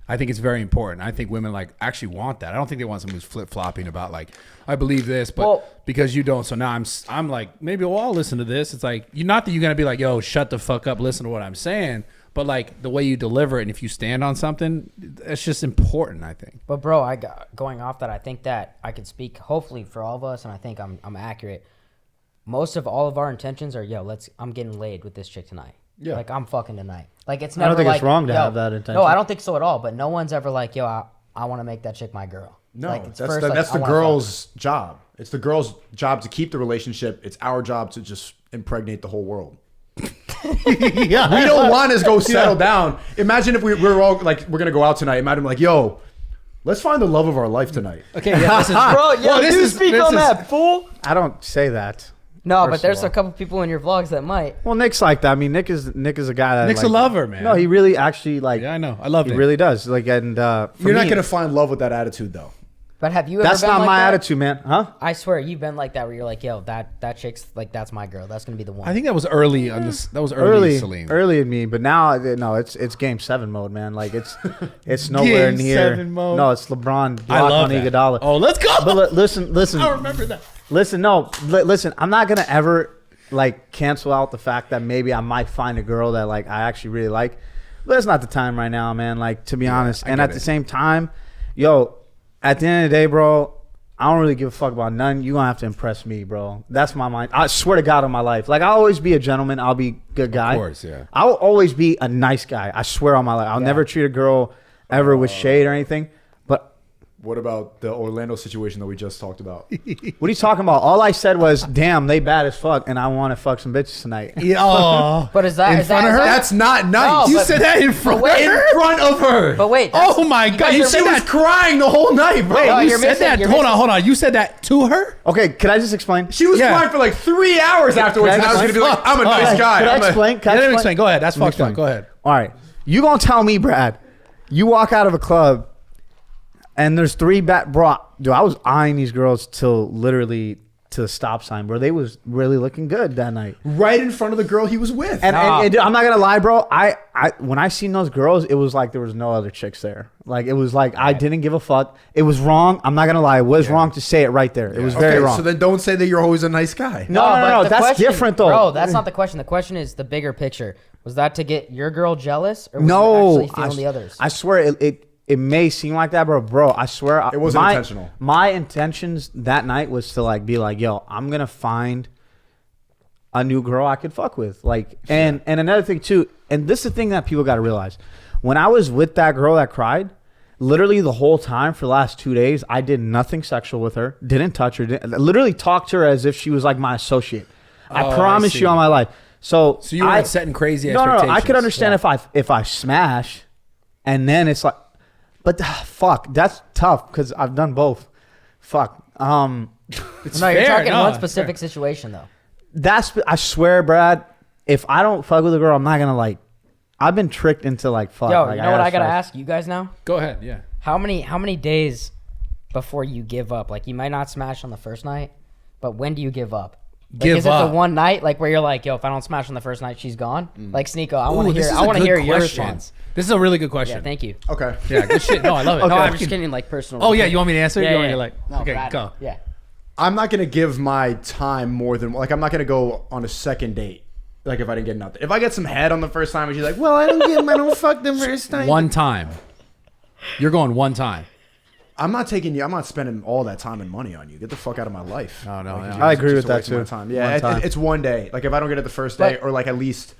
I think it's very important. I think women like actually want that. I don't think they want someone who's flip-flopping about like, I believe this, but because you don't. So now I'm like, maybe I'll listen to this. It's like, not that you're going to be like, yo, shut the fuck up, listen to what I'm saying. But like the way you deliver it, and if you stand on something, that's just important, I think. But bro, going off that, I think that I can speak hopefully for all of us, and I think I'm accurate. Most of all of our intentions are, yo, I'm getting laid with this chick tonight. Yeah. Like, I'm fucking tonight. Like, it's I never don't think like, it's wrong to yo, have that intention. No, I don't think so at all. But no one's ever like, yo, I want to make that chick my girl. No, like, it's that's first, the, like, that's I the wanna fuck girl's job. It's the girl's job to keep the relationship. It's our job to just impregnate the whole world. Yeah. We don't want to go settle down. Imagine if we're all like, we're going to go out tonight. Imagine like, yo, let's find the love of our life tonight. Okay, yeah, this is Bro, yeah, Well, this you is- speak this on is- that, fool. I don't say that. No, First but of there's all. a couple people in your vlogs that might. Well, Nick's like that. I mean, Nick is a guy that Nick's like, a lover, man. No, he really actually like. Yeah, I know. I love He it. really does. Like, and for You're not me, going to find love with that attitude, though. But have you ever That's been not like my that? attitude, man. Huh? I swear, you've been like that where you're like, yo, that chick's like, that's my girl. That's going to be the one. I think that was early on this. That was early, Salim. Early in me, but now no, it's game 7 mode, man. Like it's nowhere Game near. 7 mode. No, it's LeBron I block love on that. Iguodala. Oh, let's go. But listen. I remember that. Listen, no, listen. I'm not gonna ever like cancel out the fact that maybe I might find a girl that like I actually really like. But it's not the time right now, man. Like, to be honest. I And get at the it. same time, yo, at the end of the day, bro, I don't really give a fuck about none. You gonna have to impress me, bro. That's my mind. I swear to God on my life. Like, I'll always be a gentleman. I'll be a good guy. Of course, yeah. I'll always be a nice guy. I swear on my life. I'll never treat a girl ever with shade or anything. But What about the Orlando situation that we just talked about? what are you talking about? All I said was, damn, they bad as fuck, and I want to fuck some bitches tonight. Yeah. Oh. But is that In is front that, of is her? that- That's not nice. No, You but- said that in front wait. of her? In front of her. But wait. Oh my God! guys You are- said She was that. crying the whole night, bro. No, You you're said missing- that. you're Hold missing- on, hold on. You said that to her? Okay, could I just explain? She was Yeah. crying for like 3 hours afterwards, and I was going to be like, I'm a nice Could guy. I I'm a- explain? Can I Yeah, let me explain? explain. Go ahead. That's Let me fucked up. explain. Go ahead. All right. You gonna tell me, Brad, you walk out of a club and there's 3 bro, dude, I was eyeing these girls till literally to the stop sign, bro. They was really looking good that night. right in front of the girl he was with. And dude, I'm not gonna lie, bro. I when I seen those girls, it was like there was no other chicks there. Like, it was like I didn't give a fuck. It was wrong. I'm not gonna lie. It was wrong to say it right there. It was very wrong. So then don't say that you're always a nice guy. no, but the that's question- different though. Bro, that's not the question. The question is the bigger picture. Was that to get your girl jealous, or was No, you actually feeling the others? I swear it may seem like that, bro. I swear It wasn't intentional. My intentions that night was to like be like, yo, I'm gonna find a new girl I could fuck with. Like, and another thing too, and this is the thing that people gotta realize. When I was with that girl that cried, literally the whole time for the last 2 days, I did nothing sexual with her, didn't touch her, literally talked to her as if she was like my associate. Oh, I I promise see. you on my life. So you weren't setting crazy no, expectations. I could understand if I smash, and then it's like, but fuck, that's tough because I've done both. Fuck. It's no, you're fair, talking no, one it's specific situation though. I swear, Brad. If I don't fuck with a girl, I'm not gonna like. I've been tricked into like fuck. Yo, like, you know what I gotta try- ask you guys now? fair. Go ahead. Yeah. How many days before you give up? Like, you might not smash on the first night, but when do you give up? Like, Give is it up. the one night like where you're like, yo, if I don't smash on the first night, she's gone? Like, Sneako, I want Ooh, to this hear. is I a want to good hear your question. response. This is a really good question. Yeah, thank you. Okay. Yeah, good shit. No, I love it. Okay. No, I'm Okay. just getting like personal. Oh yeah, you want me to answer? Yeah, you want yeah. me to like? No, okay, Brad. go. Yeah. I'm not going to give my time more than, like, I'm not going to go on a second date. Like, if I didn't get nothing. If I get some head on the first time and she's like, well, I don't fuck the first time. One time. You're going one time. I'm not spending all that time and money on you. Get the fuck out of my life. No, no, Like, yeah. you're I just- agree just with that, wasting my too. time. Yeah, One time. it's one day. Like, if I don't get it the first day, But- or like at least,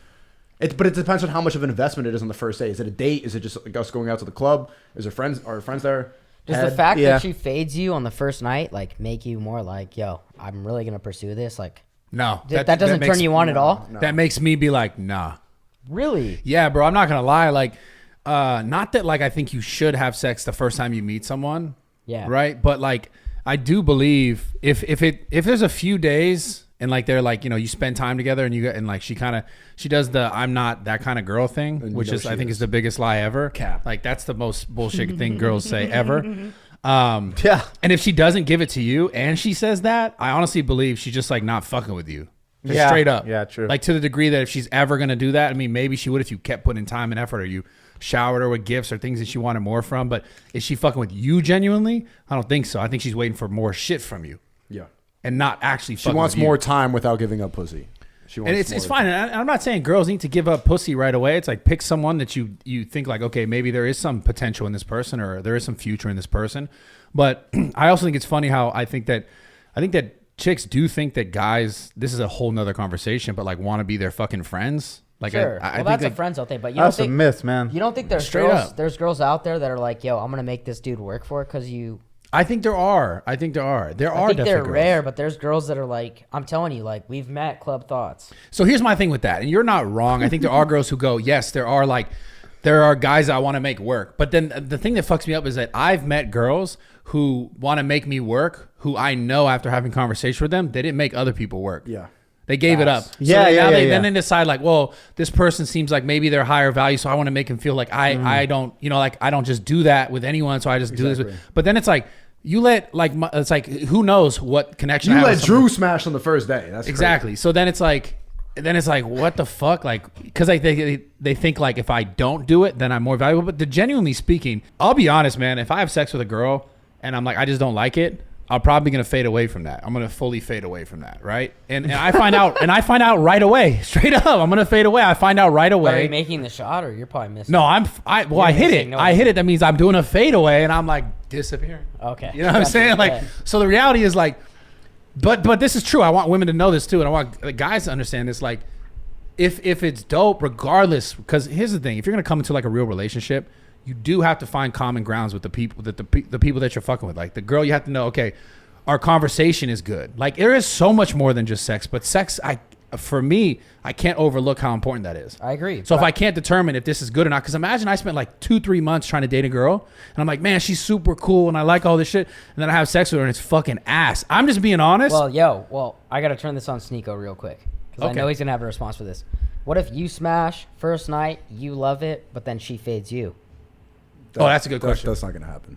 but it depends on how much of an investment it is on the first day. Is it a date? Is it just like us going out to the club? Is there friends? Are friends there? Does Head? the fact Yeah. that she fades you on the first night like make you more like, yo, I'm really gonna pursue this? Like, No, that doesn't makes- turn you on at all? No. That makes me be like, nah. Really? Yeah, bro. I'm not gonna lie. Like, not that like I think you should have sex the first time you meet someone. Yeah. Right. But like, I do believe if there's a few days and like they're like, you know, you spend time together and like she does the I'm not that kind of girl thing, And you which know is she I think is. is the biggest lie ever. Cap. Like that's the most bullshit thing girls say ever. Yeah. And if she doesn't give it to you and she says that, I honestly believe she's just like not fucking with you. Just Yeah. straight up. Yeah, true. Like to the degree that if she's ever going to do that, I mean, maybe she would if you kept putting time and effort or you showered her with gifts or things that she wanted more from. But is she fucking with you genuinely? I don't think so. I think she's waiting for more shit from you Yeah. and not actually She fucking wants with you. more time without giving up pussy. She wants And it's more- fine. And I'm not saying girls need to give up pussy right away. It's like pick someone that you think like, okay, maybe there is some potential in this person or there is some future in this person. But I also think it's funny how I think that chicks do think that guys, this is a whole nother conversation, but like want to be their fucking friends. Like, Sure. I Well, think that's a like, friend zone thing, but you That's don't a think myth, man. you don't think there's Straight girls up. there's girls out there that are like, yo, I'm gonna make this dude work for it because you. I think there are. There are I think definitely they're girls. rare, but there's girls that are like, I'm telling you, like we've met Club Thoughts. So here's my thing with that, and you're not wrong. I think there are girls who go, yes, there are guys I want to make work. But then the thing that fucks me up is that I've met girls who want to make me work, who I know after having conversation with them, they didn't make other people work. Yeah. They gave it up. So Yeah, then yeah, now yeah, Then yeah. they decide like, well, this person seems like maybe they're higher value, so I want to make him feel like I don't, like I don't just do that with anyone, so I just do this. But then it's like, you let it's like, who knows what connection I You have let with someone. Drew smash on the first day. That's Exactly. crazy. So then it's like, what the fuck? Like, because like they think like if I don't do it, then I'm more valuable. But genuinely speaking, I'll be honest, man. If I have sex with a girl and I'm like, I just don't like it, I'm probably gonna fade away from that. I'm gonna fully fade away from that, right? And I find out, right away, straight up. I'm gonna fade away. I find out right Are you away. making the shot, or you're probably missing? No, I hit missing it. no I one. hit it. That means I'm doing a fade away, and I'm like disappearing. Okay. You know what I'm Gotcha. saying? Like, Yeah. so the reality is like, but this is true. I want women to know this too, and I want the guys to understand this. Like, if it's dope, regardless, because here's the thing: if you're gonna come into like a real relationship, you do have to find common grounds with the people that the people that you're fucking with. Like the girl, you have to know, okay, our conversation is good. Like there is so much more than just sex, but sex, for me, I can't overlook how important that is. I agree. So if but I can't determine if this is good or not, because imagine I spent like 2-3 months trying to date a girl, and I'm like, man, she's super cool, and I like all this shit, and then I have sex with her, and it's fucking ass. I'm just being honest. Well, I gotta turn this on Sneako real quick because Okay. I know he's gonna have a response for this. What if you smash first night, you love it, but then she fades you? That's a good question. That's not gonna happen.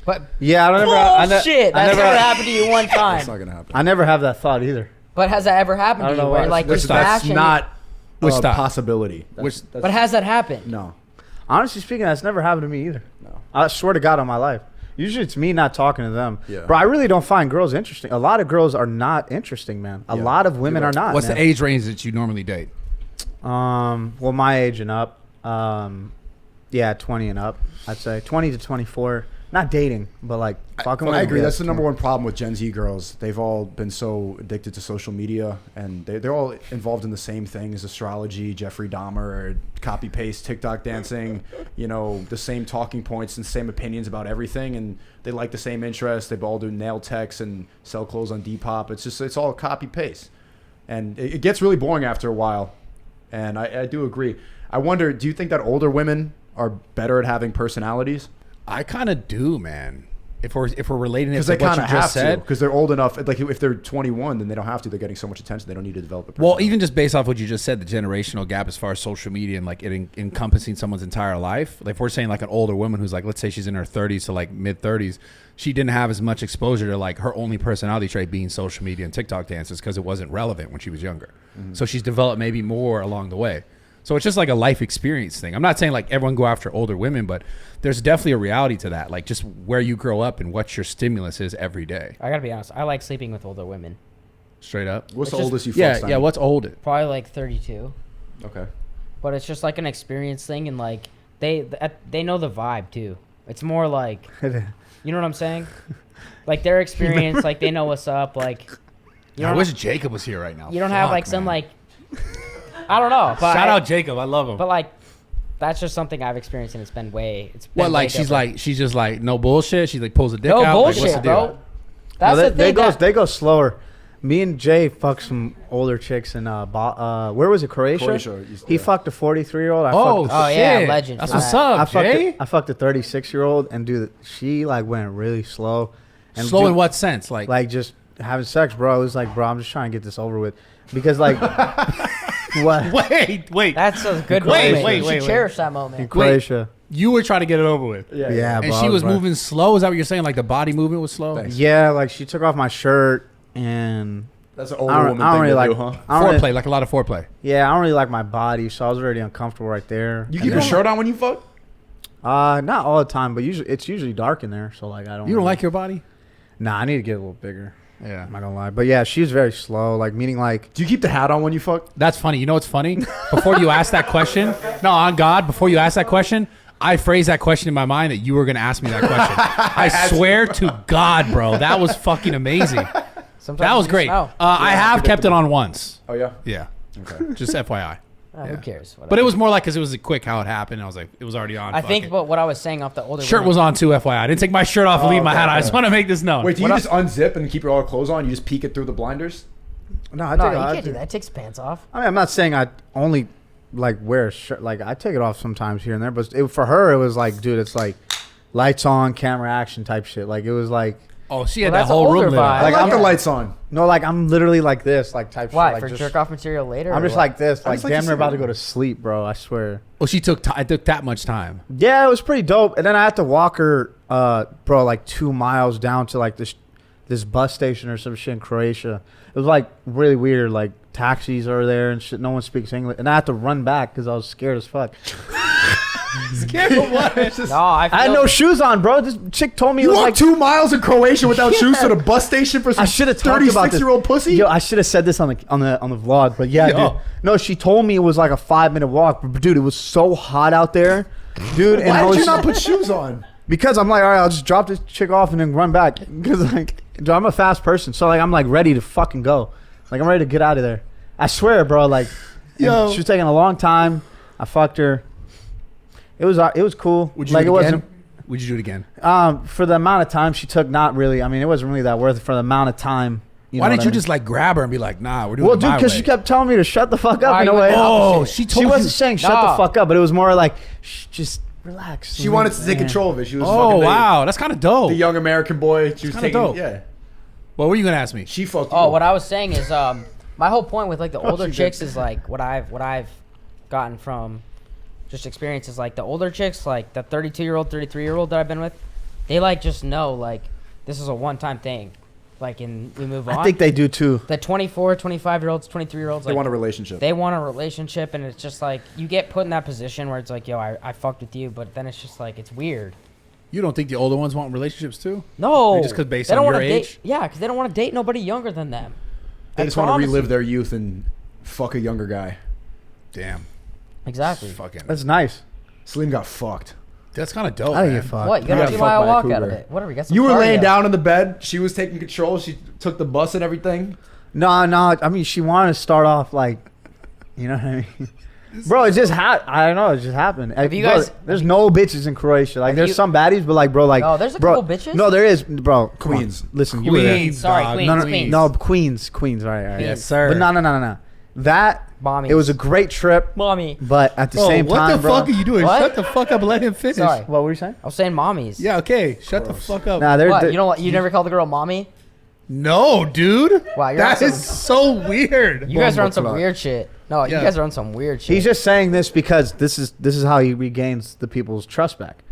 But Yeah, I don't bullshit. That's never happened to you one That's time. not gonna happen. I never have that thought either. But has that ever happened I to don't you? know Where why. like you That's smash and not Which a stop? possibility. Which- but has that happened? No. Honestly speaking, that's never happened to me either. No. I swear to God on my life. Usually it's me not talking to them. Yeah. Bro, I really don't find girls interesting. A lot of girls are not interesting, man. A Yeah. lot of women You're are right. not. What's man. the age range that you normally date? Well, my age and up. Yeah, 20 and up. I'd say 20 to 24. Not dating, but like fucking with I agree. them. That's the number one problem with Gen Z girls. They've all been so addicted to social media, and they're all involved in the same things: astrology, Jeffrey Dahmer, copy paste, TikTok dancing. The same talking points and same opinions about everything, and they like the same interests. They all do nail techs and sell clothes on Depop. It's all copy paste, and it gets really boring after a while. And I do agree. I wonder, do you think that older women are better at having personalities? I kind of do, man. If we're relating it Because to they what kind you of just have to. said. Because they're old enough. Like if they're 21, then they don't have to. They're getting so much attention. They don't need to develop a personality. Well, even just based off what you just said, the generational gap as far as social media and like it encompassing someone's entire life. Like if we're saying like an older woman who's like, let's say she's in her 30s to like mid 30s, she didn't have as much exposure to like her only personality trait being social media and TikTok dances because it wasn't relevant when she was younger. So she's developed maybe more along the way. So it's just like a life experience thing. I'm not saying like everyone go after older women, but there's definitely a reality to that. Like just where you grow up and what your stimulus is every day. I gotta be honest. I like sleeping with older women. Straight up. What's It's the just- oldest you Yeah, fucked? yeah. What's oldest? Probably like 32. Okay. But it's just like an experience thing, and like they know the vibe too. It's more like, you know what I'm saying? Like their experience, like they know what's up. Like you I don't, wish Jacob was here right now. you don't have Fuck, like some man. like I don't know. But Shout out Jacob. I love him. But like that's just something I've experienced, and it's been What, way like she's different. like she's just like no bullshit. She like pulls a dick no out. Like, bullshit, what's the deal? bro. That's No, the thing. they go slower. Me and Jay fucked some older chicks in where was it? Croatia. Croatia. He fucked a 43-year-old. Oh, Oh, yeah, shit. legend That's for what's that. up, Jay. I fucked a 36-year-old, and dude, she like went really slow. And Slow dude, in what sense? Like just having sex, bro. It was like, bro, I'm just trying to get this over with, because like, what wait. That's a good Wait, moment. wait, You should wait. cherish that in moment. Croatia? You were trying to get it over with. Yeah, And bro, she was bro. moving slow. Is that what you're saying? Like the body movement was slow? Thanks. Yeah, like she took off my shirt, and That's an I older don't, woman I don't thing really to like. do, huh? I don't Foreplay, really, like a lot of foreplay. yeah, I don't really like my body, so I was already uncomfortable right there. You And keep your then- shirt on when you fuck? Not all the time, but it's usually dark in there, so like I don't. You don't really- like your body? Nah, I need to get a little bigger. Yeah. I'm not gonna lie, but yeah, she was very slow. Like meaning like Do you keep the hat on when you fuck? That's funny. You know what's funny? Before you ask that question, no, on God, before you ask that question, I phrased that question in my mind that you were going to ask me that question. I swear to God, bro. That was fucking amazing. Sometimes That was you great. smell. I have kept it on once. Oh, yeah? Yeah. Okay. Just FYI. Who cares? But it was more like because it was quick how it happened. I was like, it was already on. I fuck think, it. but what I was saying off the older Shirt women- was on too, FYI. I didn't take my shirt off and leave my hat on. I just want to make this known. Wait, do you just unzip and keep your all clothes on? You just peek it through the blinders? No, I No, take you it. can't do that. Take his pants off. I mean, I'm not saying I only like wear a shirt. Like I take it off sometimes here and there, but for her, it was like, dude, it's like lights on, camera action type shit. Like it was like, Oh, she had Well, that that's whole an room older lit up. vibe. I like I'm- the lights on. no, like I'm literally like this, like type Why? shit. Like For just, jerk off material later? I'm or just what? like this, I like just like damn to near see about it. to go to sleep, bro. I swear. Well, she took it took that much time. Yeah, it was pretty dope. And then I had to walk her, bro, like 2 miles down to like this bus station or some shit in Croatia. It was like really weird. Like taxis are there and shit. No one speaks English, and I had to run back because I was scared as fuck. Scared of what? No, I I had feel- no shoes on, bro. This chick told me it You was walked like 2 miles in Croatia without shoes to the bus station for some I should have talked about this. 36-year-old pussy? Yo, I should have said this on the vlog, but yeah, Yo. dude. No, she told me it was like a 5-minute walk, but dude, it was so hot out there, dude. And I Why was did you not put shoes on? because I'm like, all right, I'll just drop this chick off and then run back because like, dude, I'm a fast person, so like I'm like ready to fucking go, like I'm ready to get out of there. I swear, bro. Like, Yo. she was taking a long time. I fucked her. It was cool. Would you like do it it again? Would you do it again? wasn't for the amount of time she took. Not really. I mean, it wasn't really that worth it for the amount of time. Why know didn't what I you mean? just like grab her and be like, nah, we're doing Well, it dude, my because way? she kept telling me to shut the fuck up Why in a you way. went Oh, opposite? she She told wasn't you. saying shut Nah. the fuck up, but it was more like, just relax. She wanted to take control of it. She was Oh, fucking wow. That's kind of dope. the young American boy. She was kinda taking dope. yeah. What were you going to ask me? She fucked you. Oh, what I was saying is, my whole point with like the older she chicks did. is like what I've gotten from just experiences. Like the older chicks, like the 32-year-old, 33-year-old that I've been with, they like just know like this is a one-time thing. Like, and we move on. I think they do too. The 24, 25-year-olds, 23-year-olds, They like, want a relationship. they want a relationship, and it's just like you get put in that position where it's like, yo, I fucked with you, but then it's just like it's weird. You don't think the older ones want relationships too? No, Maybe just 'cause based they don't on wanna your date, age? yeah, because they don't want to date nobody younger than them. They I just want to promise relive you. their youth and fuck a younger guy. Damn. Exactly. Fucking. That's nice. Salim got fucked. That's kind of dope, I man. think you fuck. What? You You got got a 2 fucked mile by a walk out of cougar. it. Whatever. You got some You were laying cardio. down in the bed. She was taking control. She took the bus and everything. No. I mean, she wanted to start off like, you know what I mean? Bro, it just I don't know. It just happened. Have you Bro, guys- there's no bitches in Croatia. Like, Have there's you- some baddies, but like, bro, like, Oh, there's a bro, couple bitches? No, there is, bro. Come on. Queens. Listen, you were there. Queens, Sorry, dog. Queens, No, no, Queens. no, Queens. All right. Yes, sir. But no. That Mommies. it was a great trip, Mommy. but at the Bro, same what time, the bro. fuck are you doing? What? Shut the fuck up and let him finish. Sorry. What were you saying? I was saying mommies. Yeah, okay. Shut the fuck up. Nah, What? they're You don't. You never called the girl mommy? No, dude. Wow, you're That on is so weird. You guys are on some Bumble weird shit. No, Yeah. you guys are on some weird shit. He's just saying this because this is how he regains the people's trust back.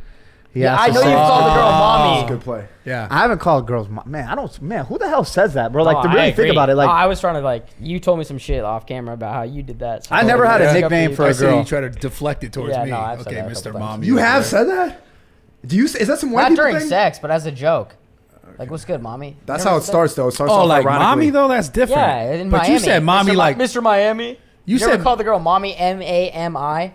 He Yeah, has I to know say- you called the girl Oh. mommy. Good play. Yeah. I haven't called girls. Man, who the hell says that, bro? Like, No, to I really think agree. about it, like, No, I was trying to like. You told me some shit off camera about how you did that. so I never had a stick up nickname you. for I a see girl. you try to deflect it towards Yeah, me. no, I've said Okay, that a Mr. couple times. Mommy. You over have there. said that? Do you? Is that some white Not people during thing? sex, but as a joke. Like, what's good, mommy? That's You how never it said- starts, though. It starts Oh, off like ironically. mommy though? That's different. Yeah, in but Miami. you said mommy Mr. like Mr. Miami. you never said called the girl mommy MAMI.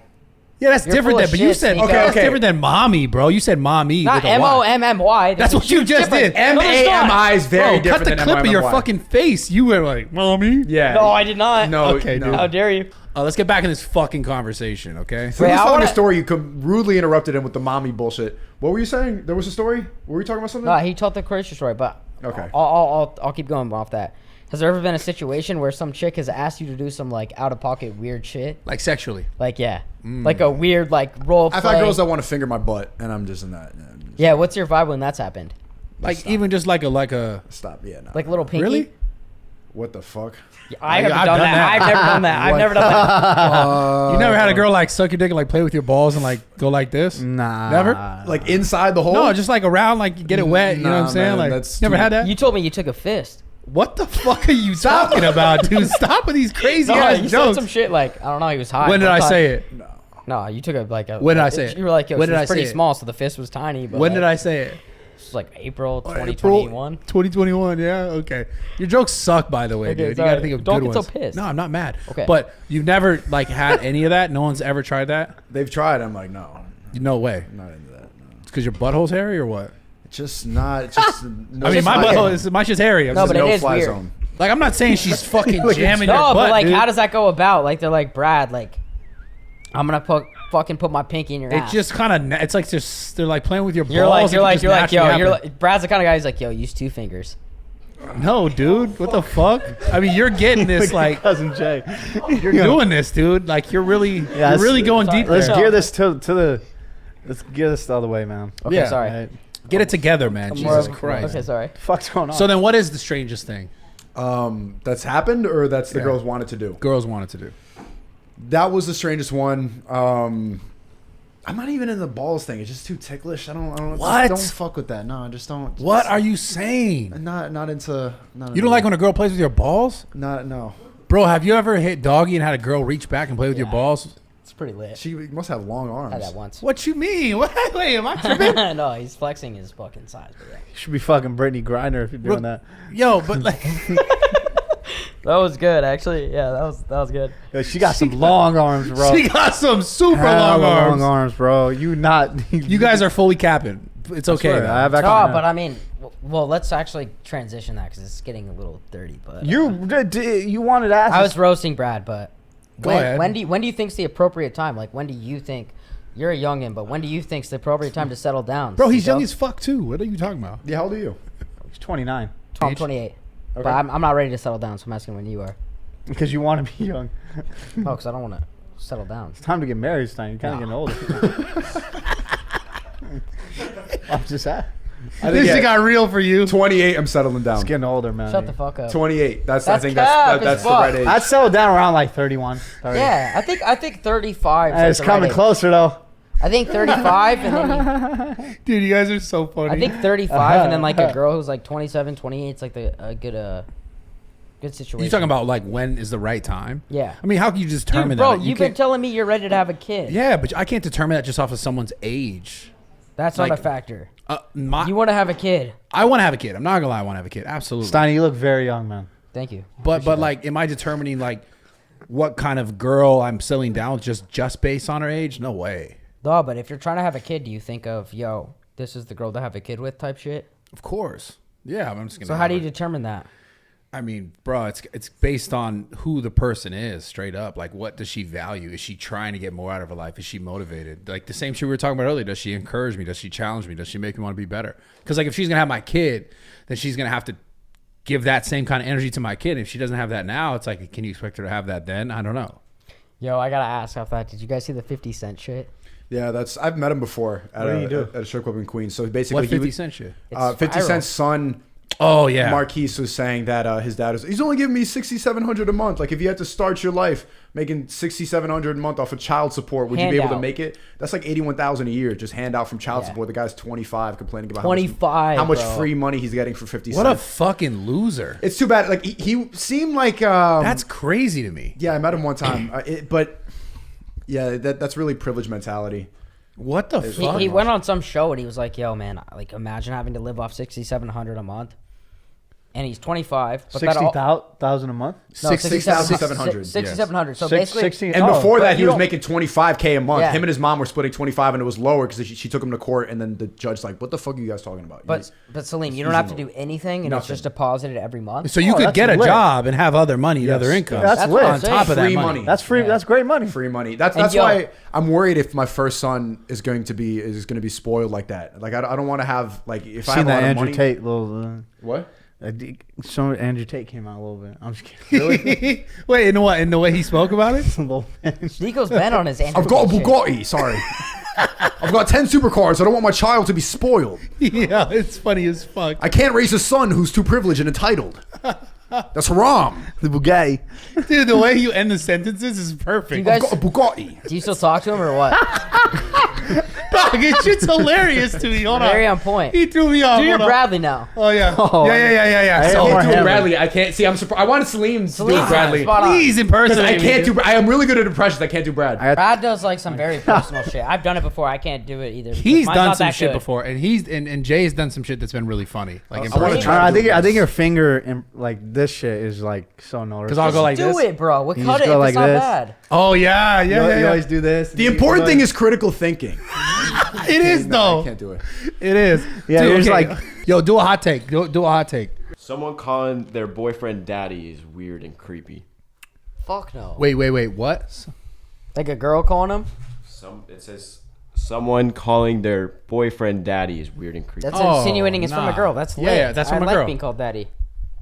yeah. That's You're different full than. of But you shit, said Sneako. that's Okay. different than mommy, bro. You said mommy Not with a Y. MOMMY. That's what you just did. M-A-M-I is very Bro, different cut the than clip of your M-I-M-Y. fucking face. You were like mommy. Yeah. No, I did not. No. Okay, no. dude. How dare you? Let's get back in this fucking conversation, okay? So Wait, he was I telling wanna- a story. You rudely interrupted him with the mommy bullshit. What were you saying? There was a story? Were we talking about something? No, he told the Croatia story, but Okay. I'll keep going off that. Has there ever been a situation where some chick has asked you to do some like out of pocket weird shit? Like sexually. Like like a weird like role play. I've had girls that want to finger my butt, and I'm just in that. Yeah, I'm just- Yeah, what's your vibe when that's happened? Like even just like a Stop. Yeah. No. Like little pinky? really? What the fuck? Yeah, I haven't I've done done that. that. I've never done that. I've never done that. You never had a girl like suck your dick and like play with your balls and like go like this? Nah. Never? Like inside the hole? No, just like around, like get it wet. You know what I'm Nah, saying? man, Like that's never too- had that. You told me you took a fist. What the fuck are you talking about, dude? Stop with these crazy No, ass you said jokes. some shit like I don't know. He was high. When did one I time. say it? No, you took a like a. When did I say it? You were like, yo, When she did was I say pretty it? small, so the fist was tiny. But When like, did I say it? This was like April April 2021. 2021, yeah, okay. Your jokes suck, by the way, Okay, dude. You sorry. gotta think of Don't good get so ones. pissed. No, I'm not mad. Okay. But you've never like had any of that? No one's ever tried that? They've tried. I'm like, no. No way. I'm not into that. No. It's because your butthole's hairy or what? It's just not. It's just. No, I mean, my it's butthole is my shit's hairy. I'm No, just- but it is no-fly weird. zone. like I'm not saying she's fucking jamming your No, butt, but like, dude. how does that go about? Like, they're like, Brad, like, I'm gonna fucking put my pinky in your It ass. just kind of, it's like they're like playing with your balls. You're like, It you're can like, just you're like, yo, naturally you're happen. like, Brad's the kind of guy who's like, yo, use 2 fingers. No, dude. What the fuck? I mean, you're getting this like cousin Jay. you're doing this, dude. Like you're really going deep. Let's there. gear this to the. Let's gear this the other way, man. Okay, Yeah. sorry. Right. Get it together, man. More Jesus of- Christ. Okay, sorry. Fuck's going on? So then, what is the strangest thing That's happened, or that's the Yeah. girls wanted to do? girls wanted to do? That was the strangest one. I'm not even in the balls thing. It's just too ticklish. I don't. What? Don't fuck with that. No, just don't. What are you saying? Not into. Not You don't like when a girl plays with your balls, No. bro? Have you ever hit doggy and had a girl reach back and play with your Yeah. balls? It's pretty lit. She must have long arms. Had that once. What you mean? What? Wait, am I tripping? No, he's flexing his fucking size. But yeah. You should be fucking Brittany Griner if you're doing that. Yo, but like, That was good, actually. Yeah, that was good. Yo, she got some long arms, bro. she got some super Hella long arms. long arms, bro. You not. You guys are fully capping. It's okay. swear, man. I have No, actually- but I mean, well, let's actually transition that because it's getting a little dirty. But You wanted to ask. I was roasting Brad, but Go ahead. when do you think's the appropriate time? Like, when do you think you're a youngin', but when do you think's the appropriate time to settle down? Bro, he's Sneako? young as fuck too. What are you talking about? Yeah, how old are you? He's 29 I'm 28, but I'm not ready to settle down. So I'm asking when you are. because you want to be young. Oh, because I don't want to settle down. It's time to get married, Stein. You're kind of No. getting older. I'm just at. I This think shit got real for you. 28. I'm settling down. It's getting older, man. Shut the fuck up. 28. I That's think cap that's as the fuck. right age. I'd settle down around like 31. 30. Yeah, I think 35. is Hey, like it's the coming right age. closer though. I think 35, and then Dude, you guys are so funny. I think 35, and then like a girl who's like 27, 28. It's like a good situation. you talking about like when is the right time? Yeah. I mean, how can you just determine Dude, bro, that? you've been can't- telling me you're ready to have a kid. Yeah, but I can't determine that just off of someone's age. That's like- not a factor. You want to have a kid. I want to have a kid. I'm not gonna lie, I want to have a kid. Absolutely. Steiny, you look very young, man. Thank you. But like, am I determining like what kind of girl I'm settling down with just based on her age? No way. No, but if you're trying to have a kid, do you think of, yo, this is the girl to have a kid with type shit? Of course. Yeah, I'm just gonna. So how do you determine that? I mean, bro, it's based on who the person is, straight up. Like, what does she value? Is she trying to get more out of her life? Is she motivated? Like the same shit we were talking about earlier. Does she encourage me? Does she challenge me? Does she make me want to be better? Because like, if she's gonna have my kid, then she's gonna have to give that same kind of energy to my kid. If she doesn't have that now, it's like, can you expect her to have that then? I don't know. Yo, I gotta ask off that. Did you guys see the 50 Cent shit? Yeah, I've met him before at What do you do? at a strip club in Queens. So basically, What 50 Cent shit? It's 50 viral. Cent's son. Oh yeah, Marquise was saying that his dad he's only giving me $6,700 a month. Like if you had to start your life making $6,700 a month off of child support, would you be able to Handout. make it? That's like $81,000 a year, just handout from child Yeah. support. The guy's 25, complaining about 25, how much bro. free money he's getting for 50 what a Cent. fucking loser. It's too bad. Like he seemed like That's crazy to me. yeah. I met him one time, but yeah, that's really privileged mentality. What the fuck? He went on some show and he was like, yo, man, like imagine having to live off $6,700 a month. And he's 25. But that all- 60,000 a month. No, 6,700. 6,700. So Six- basically, 16 And oh, before but that, he you was don't- making $25K a month. Yeah. Him and his mom were splitting 25, and it was lower because she took him to court. And then the judge's like, "What the fuck are you guys talking about?" but Salim, you don't have to do anything, and it's Nothing. just deposited every month. So you Oh, could that's get a lit. job and have other money, Yes. other income. That's That's lit. what I'm on saying. top of that Free money. money. That's free. Yeah. That's great money. free money. That's And yo- why I'm worried if my first son is going to be spoiled like that. Like I don't want to have like if I Seen have a that lot of Andrew money. Tate little. What? So Andrew Tate came out a little bit. I'm just kidding. Really? Wait, in what? In the way he spoke about it? a little bit. Sneako's been on his Andrew I've got a Tate shit. Bugatti. Sorry. I've got 10 supercars. I don't want my child to be spoiled. Yeah, it's funny as fuck. I can't raise a son who's too privileged and entitled. That's wrong. The Bugatti. Dude, the way you end the sentences is perfect. You guys- I've got a Bugatti. Do you still talk to him or what? Dog, it's just hilarious to me. Hold Very on. on point. He threw me off. Do your Hold on. Bradley now. Oh, yeah. Oh, yeah. I So, don't want Do him. Bradley. I can't see. I'm surprised. I wanted Salim to do Salim's Bradley. spot on. please Because impersonate I can't me, do. I am really good at impressions. I can't do Brad. Brad does like some very personal shit. I've done it before. I can't do it either. because He's mine's done not some that shit good. before, and and Jay's done some shit that's been really funny. Like, I wanna impersonate. try- I think your finger in, like this shit is like so noticeable. 'Cause I'll go like Do this. it, bro. We'll You cut just it. go It's like not this. bad. Oh, yeah. You always do this. The important thing is critical thinking. It is, No, though. I can't do it. It is. Yeah, Dude, it's okay. like- Yo, do a hot take. Do a hot take. Someone calling their boyfriend daddy is weird and creepy. Fuck no. Wait. What? Like a girl calling him? It says someone calling their boyfriend daddy is weird and creepy. That's insinuating it's from a nah. girl. That's lit. Yeah, that's from I a like girl. being called daddy.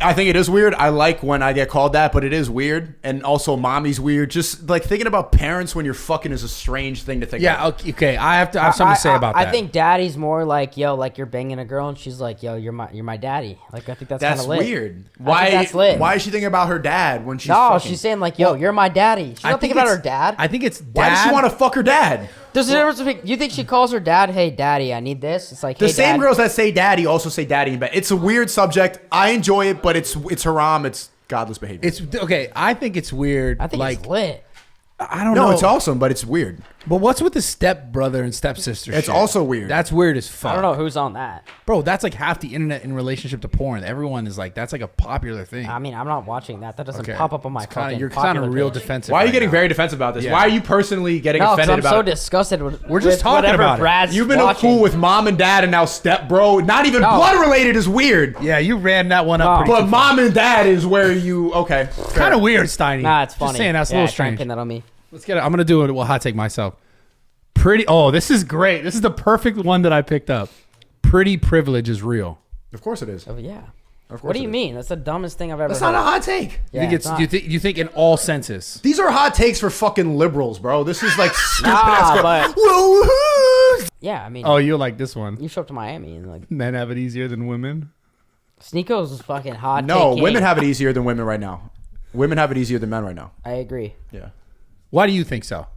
I think it is weird. I like when I get called that, but it is weird. And also, mommy's weird. Just like thinking about parents when you're fucking is a strange thing to think about. Yeah, okay. I have something to say about that. I think daddy's more like, yo, like you're banging a girl and she's like, yo, you're my daddy. Like I think that's kind That's of lit. weird. I think that's lit. Why is she thinking about her dad when she's No, fucking? she's saying like, yo, you're my daddy. She's not thinking about her dad. I think it's dad. Why does she want to fuck her dad? There's a difference between, you think she calls her dad, hey, daddy, I need this? It's like, The hey, same dad. girls that say daddy also say daddy in bed. It's a weird subject. I enjoy it, but it's haram. It's godless behavior. It's okay. I think it's weird. I think like, it's lit. I don't know. No, it's awesome, but it's weird. But what's with the step brother and stepsister? It's shit? also weird. That's weird as fuck. I don't know who's on that. Bro, that's like half the internet in relationship to porn. Everyone is like, that's like a popular thing. I mean, I'm not watching that. That doesn't Okay. pop up on my It's kinda- fucking You're kind of popular real page. defensive. Why are you right getting now. very defensive about this? Yeah. Why are you personally getting No, because offended I'm about so it? disgusted with We're just with talking whatever about it. Brad's You've been watching. cool with mom and dad and now step bro. Not even No. blood related is weird. Yeah, you ran that one up. No. Pretty But mom and dad is where you okay. kind of weird, Steiny. Nah, it's funny. Just saying, that's a yeah, little try and strange. pin that on me. Let's get it. I'm gonna do it. Well, hot take myself. Pretty. Oh, this is great. This is the perfect one that I picked up. Pretty privilege is real. Of course it is. Oh, yeah. Of course What do it you is. mean? That's the dumbest thing I've ever That's heard. not a hot take. You Yeah, think it's? not. You think in all senses? These are hot takes for fucking liberals, bro. This is like stupid Nah, ass. but Woo-hoo! yeah, I mean, Oh, you like this one? you show up to Miami and like Men have it easier than women. Sneako's is fucking hot. No, take women king. have it easier than women right now. Women have it easier than men right now. I agree. Yeah. Why do you think so?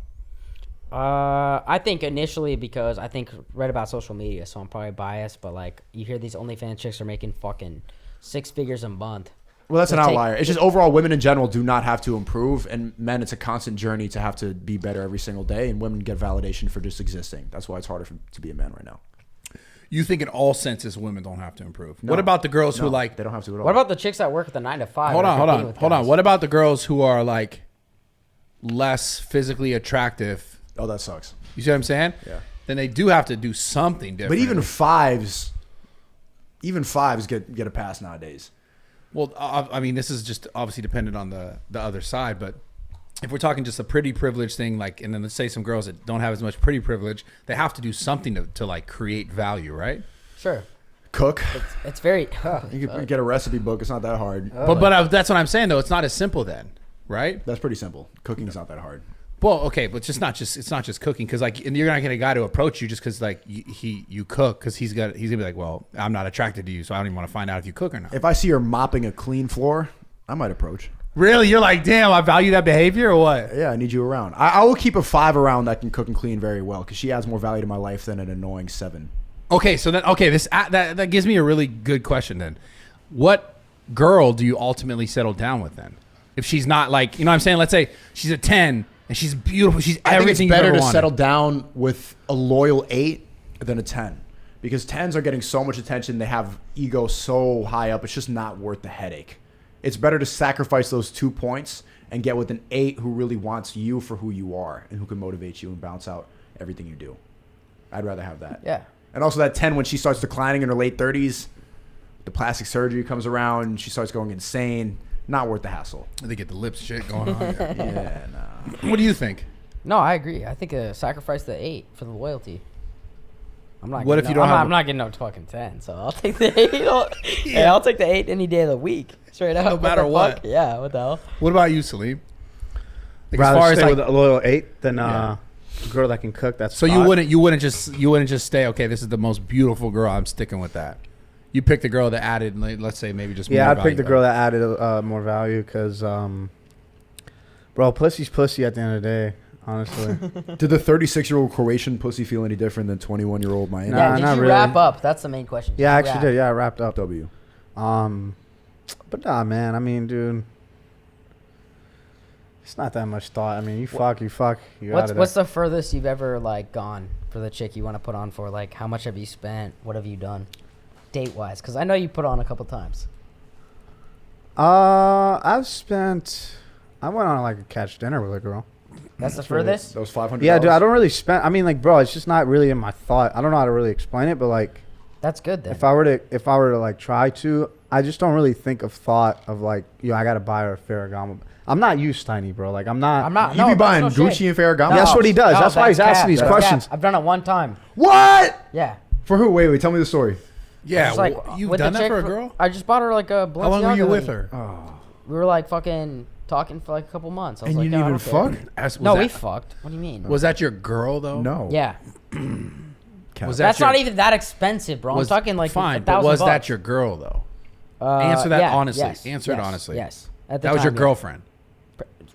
I think initially because I think read about social media, so I'm probably biased. But like, you hear these OnlyFans chicks are making fucking 6 figures a month. Well, that's So an take- outlier. It's just overall, women in general do not have to improve, and men, it's a constant journey to have to be better every single day. And women get validation for just existing. That's why it's harder to be a man right now. You think in all senses women don't have to improve? No. What about the girls who No, like? they don't have to at all. What about the chicks that work at the 9 to 5? Hold and on, are hold competing on, with hold on. guys? What about the girls who are like less physically attractive? Oh, that sucks. You see what I'm saying? Yeah. Then they do have to do something different. But even fives get a pass nowadays. well, I mean, this is just obviously dependent on the other side. But if we're talking just a pretty privilege thing, like, and then let's say some girls that don't have as much pretty privilege, they have to do something to like create value, right? Sure. Cook. It's very. You can get a recipe book. It's not that hard. But that's what I'm saying though. It's not as simple then, right? That's pretty simple. Cooking's not that hard. Well, okay, but it's not just cooking because like, and you're not gonna get a guy to approach you just because like you cook because he's gonna be like, well, I'm not attracted to you, so I don't even want to find out if you cook or not. If I see her mopping a clean floor, I might approach. Really, you're like, damn, I value that behavior or what? Yeah, I need you around. I will keep a 5 around that can cook and clean very well because she adds more value to my life than an annoying 7. Okay, so then this that gives me a really good question then. What girl do you ultimately settle down with then? If she's not like, you know what I'm saying? Let's say she's a 10 and she's beautiful. She's I think everything it's better you've to ever wanted. settle down with a loyal 8 than a 10 because 10s are getting so much attention. They have ego so high up. It's just not worth the headache. It's better to sacrifice those 2 points and get with an 8 who really wants you for who you are and who can motivate you and bounce out everything you do. I'd rather have that. Yeah. And also that 10, when she starts declining in her late 30s, the plastic surgery comes around, she starts going insane. Not worth the hassle. They get the lips shit going on. Yeah, nah. What do you think? No, I agree. I think sacrifice the 8 for the loyalty. I'm not. What getting if you no, don't have I'm not getting no fucking 10, so I'll take the 8. Hey, I'll take the 8 any day of the week. Straight up. No matter the what. fuck? Yeah. What the hell? What about you, Salim? Like, Rather stay like, with a loyal 8 than a girl that can cook. That's so you wouldn't just stay, okay, this is the most beautiful girl, I'm sticking with that. You picked the girl that added, like, let's say maybe just Yeah, more I'd pick the value. girl that added more value because, bro, pussy's pussy at the end of the day, honestly. Did the 36-year-old Croatian pussy feel any different than 21-year-old Miami? Nah, Yeah. Did not you really. wrap up? That's the main question. Yeah, I you actually wrap? did. Yeah, I wrapped up. W. But nah, man. I mean, dude, it's not that much thought. I mean, you fuck. You out of What's there. the furthest you've ever like gone for the chick you want to put on for? Like, how much have you spent? What have you done, date wise? Because I know you put on a couple times. I went on like a catch dinner with a girl. That's the furthest. That was $500. Yeah, dude, I don't really spend. I mean, like, bro, it's just not really in my thought. I don't know how to really explain it, but like, That's good then. if I were to like try to, I just don't really think of thought of like, I gotta buy her a Ferragamo. I'm not you, Steiny, bro. Like I'm not. You be buying Gucci and Ferragamo? That's what he does. That's why he's asking these questions. I've done it one time. What? Yeah. For who? Wait, tell me the story. Yeah, Just, like, you've with done the that chick for a girl? I just bought her like a Balenciaga How long were you with hoodie. her? We were like fucking talking for like a couple months. I was And like, you "No, I didn't even don't fuck? care." Was No, that, we fucked. What do you mean? Was that your girl though? No. Yeah. Was That's your- not even that expensive, bro. was- I'm talking like fine, $1,000 but was that bucks. your girl though? Answer that honestly. Answer it honestly. Yes. At the That was your time, yeah. girlfriend.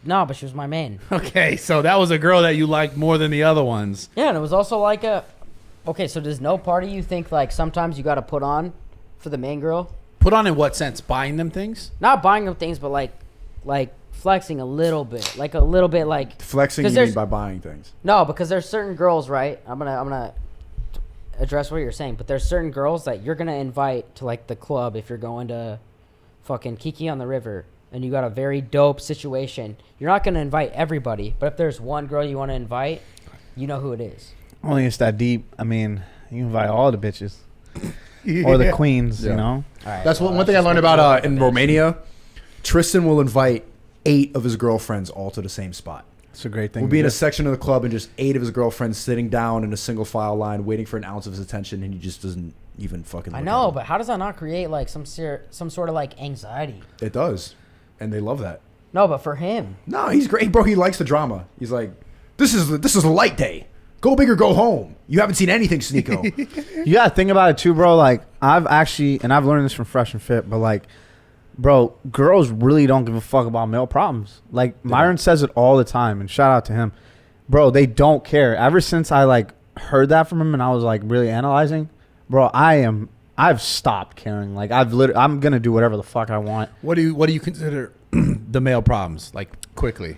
No, but she was my main. Okay, so that was a girl that you liked more than the other ones. Yeah, and it was also like a. Okay, so does no party you think like sometimes you got to put on for the main girl? Put on in what sense? Buying them things? Not buying them things, but like flexing a little bit, like Flexing 'cause you mean there's- by buying things. No, because there's certain girls, right? I'm gonna address what you're saying, but there's certain girls that you're gonna invite to like the club if you're going to fucking Kiki on the River and you got a very dope situation. You're not gonna invite everybody, but if there's one girl you want to invite, you know who it is. Only it's that deep. I mean, you invite all the bitches or the queens, Yeah. you know. All right, That's well, one thing I just learned making about sure in bitch. Romania. Tristan will invite 8 of his girlfriends all to the same spot. It's a great thing. We'll to be in do. a section of the club and just 8 of his girlfriends sitting down in a single file line waiting for an ounce of his attention, and he just doesn't even fucking I look know, at them. but how does that not create like some sort of like anxiety? It does, and they love that. No, but for him, No, he's great, bro. He likes the drama. He's like, this is a light day. Go big or go home. You haven't seen anything, Sneako. You gotta think about it too, bro. Like I've learned this from Fresh and Fit, but like, bro, girls really don't give a fuck about male problems. Like Myron says it all the time, and shout out to him, bro. They don't care. Ever since I like heard that from him, and I was like really analyzing, bro. I've stopped caring. Like I'm gonna do whatever the fuck I want. What do you consider the male problems? Like quickly.